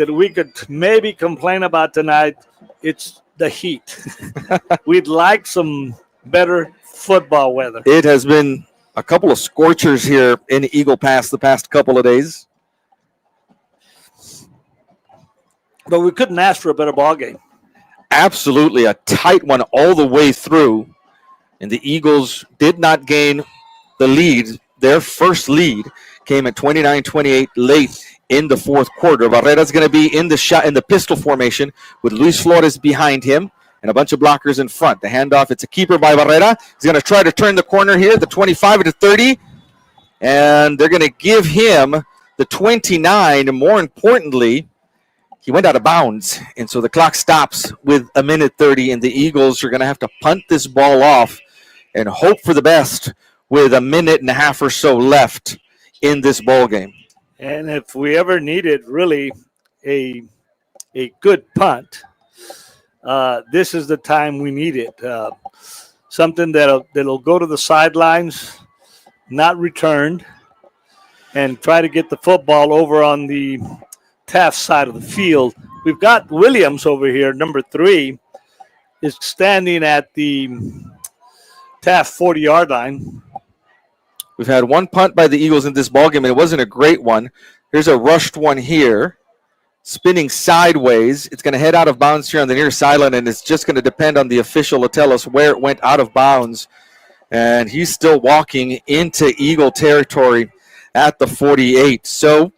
we could maybe complain about tonight, it's the heat. We'd like some better football weather. It has been a couple of scorchers here in Eagle Pass the past couple of days. But we couldn't ask for a better ball game. Absolutely a tight one all the way through. And the Eagles did not gain the lead. Their first lead came at 29-28 late in the fourth quarter. Barrera's going to be in the pistol formation with Luis Flores behind him and a bunch of blockers in front. The handoff, it's a keeper by Barrera. He's going to try to turn the corner here, the 25-30. And they're going to give him the 29. And more importantly, he went out of bounds. And so the clock stops with 1:30, and the Eagles are going to have to punt this ball off and hope for the best with 1.5 minutes or so left in this ball game. And if we ever needed really a good punt, this is the time we need it. Something that'll go to the sidelines, not returned, and try to get the football over on the Taft side of the field. We've got Williams over here, number 3, is standing at the Taft 40-yard line. We've had one punt by the Eagles in this ballgame, and it wasn't a great one. Here's a rushed one here, spinning sideways. It's going to head out of bounds here on the near sideline, and it's just going to depend on the official to tell us where it went out of bounds. And he's still walking into Eagle territory at the 48. So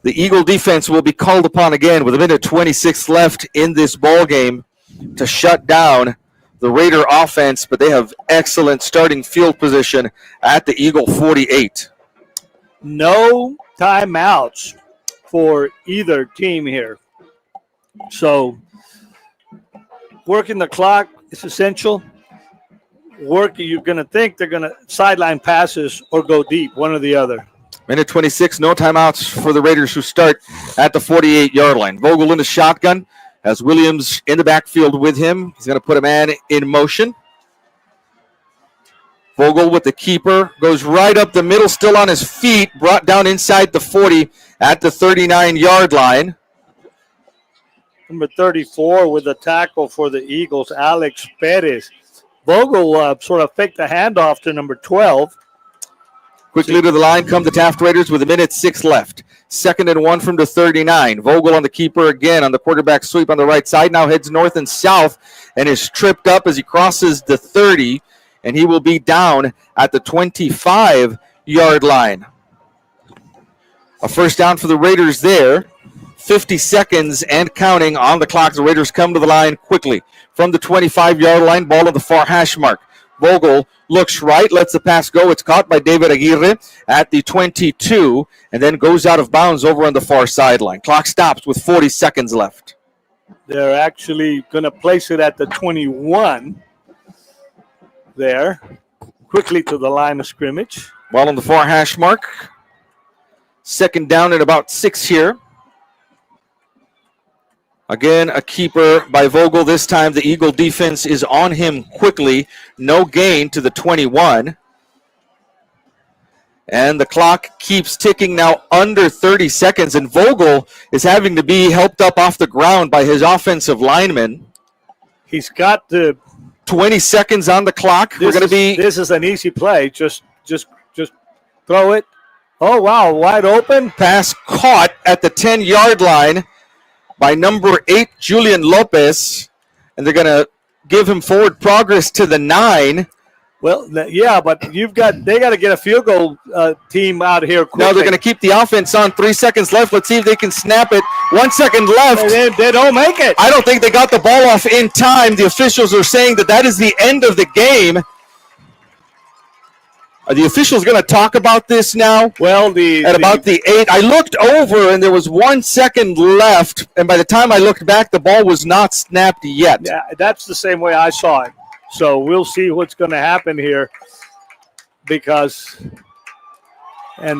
the Eagle defense will be called upon again with 1:26 left in this ballgame to shut down the Raider offense, but they have excellent starting field position at the Eagle 48. No timeouts for either team here. So working the clock is essential. You're going to think they're going to sideline passes or go deep, one or the other. 1:26, no timeouts for the Raiders, who start at the 48-yard line. Vogel in the shotgun. Has Williams in the backfield with him. He's going to put a man in motion. Vogel with the keeper. Goes right up the middle, still on his feet. Brought down inside the 40 at the 39-yard line. Number 34 with the tackle for the Eagles, Alex Perez. Vogel sort of faked the handoff to number 12. Quickly to the line come the Taft Raiders with 1:06 left. 2nd and 1 from the 39. Vogel on the keeper again on the quarterback sweep on the right side. Now heads north and south and is tripped up as he crosses the 30. And he will be down at the 25-yard line. A first down for the Raiders there. 50 seconds and counting on the clock. The Raiders come to the line quickly. From the 25-yard line, ball on the far hash mark. Vogel looks right, lets the pass go. It's caught by David Aguirre at the 22, and then goes out of bounds over on the far sideline. Clock stops with 40 seconds left. They're actually going to place it at the 21 there, quickly to the line of scrimmage. Ball on the far hash mark. 2nd down and about 6 here. Again, a keeper by Vogel. This time the Eagle defense is on him quickly. No gain to the 21. And the clock keeps ticking now under 30 seconds. And Vogel is having to be helped up off the ground by his offensive lineman. He's got the 20 seconds on the clock. This is an easy play. Just throw it. Oh, wow, wide open. Pass caught at the 10-yard line by number 8, Julian Lopez, and they're going to give him forward progress to the 9. Well, yeah, but they got to get a field goal team out here quickly. No, they're going to keep the offense on. 3 seconds left. Let's see if they can snap it. 1 second left. They don't make it. I don't think they got the ball off in time. The officials are saying that is the end of the game. Are the officials going to talk about this now? Well, about the 8. I looked over, and there was 1 second left, and by the time I looked back, the ball was not snapped yet. Yeah, that's the same way I saw it. So we'll see what's going to happen here, and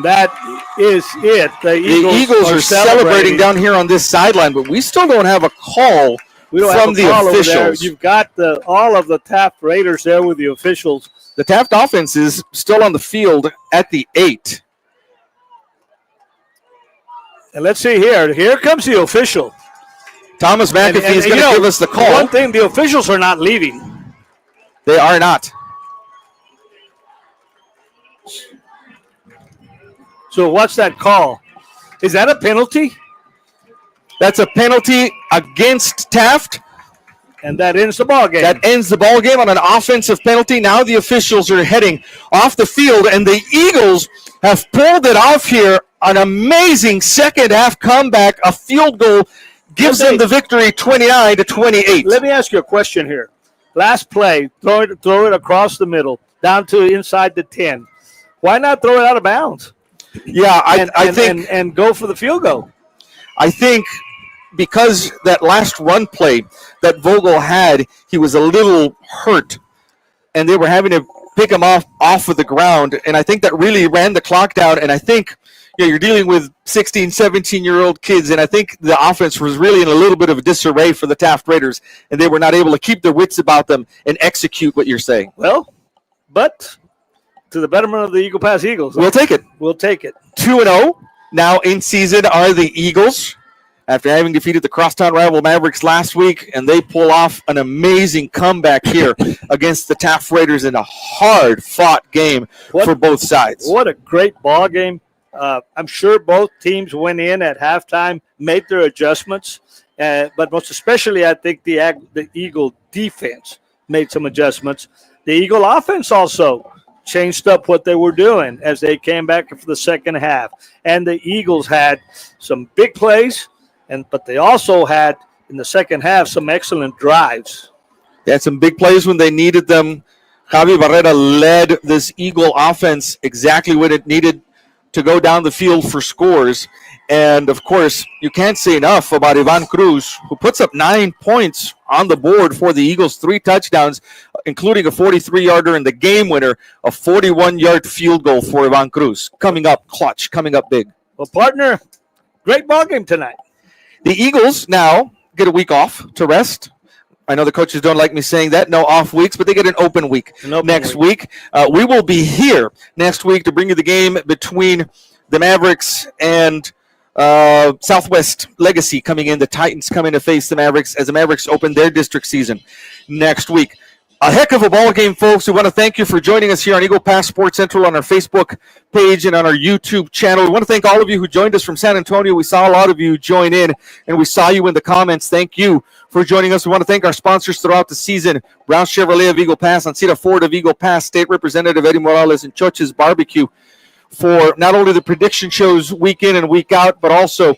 that is it. The Eagles are celebrating down here on this sideline, but we still don't have a call from the officials. You've got all of the Taft Raiders there with the officials The Taft offense is still on the field at the 8. And let's see here. Here comes the official. Thomas McAfee is going to give us the call. One thing, the officials are not leaving. They are not. So what's that call? Is that a penalty? That's a penalty against Taft. And that ends the ball game. That ends the ball game on an offensive penalty. Now the officials are heading off the field, and the Eagles have pulled it off here. An amazing second half comeback. A field goal gives them the victory 29-28. Let me ask you a question here. Last play, throw it across the middle, down to inside the 10. Why not throw it out of bounds? Yeah, I think and go for the field goal. I think because that last run play that Vogel had, he was a little hurt, and they were having to pick him off of the ground, and I think that really ran the clock down, and I think you're dealing with 16, 17-year-old kids, and I think the offense was really in a little bit of a disarray for the Taft Raiders, and they were not able to keep their wits about them and execute what you're saying. Well, but to the betterment of the Eagle Pass Eagles. We'll take it. We'll take it. 2-0 now in season are the Eagles after having defeated the crosstown rival Mavericks last week, and they pull off an amazing comeback here against the Taft Raiders in a hard-fought game for both sides. What a great ball game. I'm sure both teams went in at halftime, made their adjustments, but most especially I think the Eagle defense made some adjustments. The Eagle offense also changed up what they were doing as they came back for the second half. And the Eagles had some big plays, but they also had, in the second half, some excellent drives. They had some big plays when they needed them. Javi Barrera led this Eagle offense exactly what it needed to go down the field for scores. And, of course, you can't say enough about Ivan Cruz, who puts up 9 points on the board for the Eagles, 3 touchdowns, including a 43-yarder and the game winner, a 41-yard field goal for Ivan Cruz. Coming up clutch, coming up big. Well, partner, great ball game tonight. The Eagles now get a week off to rest. I know the coaches don't like me saying that, no off weeks, but they get an open week next week. We will be here next week to bring you the game between the Mavericks and Southwest Legacy coming in. The Titans coming to face the Mavericks as the Mavericks open their district season next week. A heck of a ball game, folks. We want to thank you for joining us here on Eagle Pass Sports Central on our Facebook page and on our YouTube channel. We want to thank all of you who joined us from San Antonio. We saw a lot of you join in, and we saw you in the comments. Thank you for joining us. We want to thank our sponsors throughout the season, Brown Chevrolet of Eagle Pass, Ancira Ford of Eagle Pass, State Representative Eddie Morales, and Choch's Barbecue for not only the prediction shows week in and week out, but also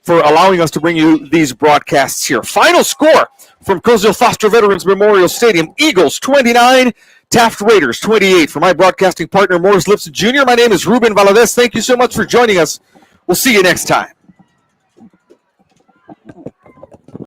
for allowing us to bring you these broadcasts here. Final score from Cozumel Foster Veterans Memorial Stadium, Eagles 29, Taft Raiders 28. For my broadcasting partner, Morris Lipson Jr., my name is Ruben Valadez. Thank you so much for joining us. We'll see you next time.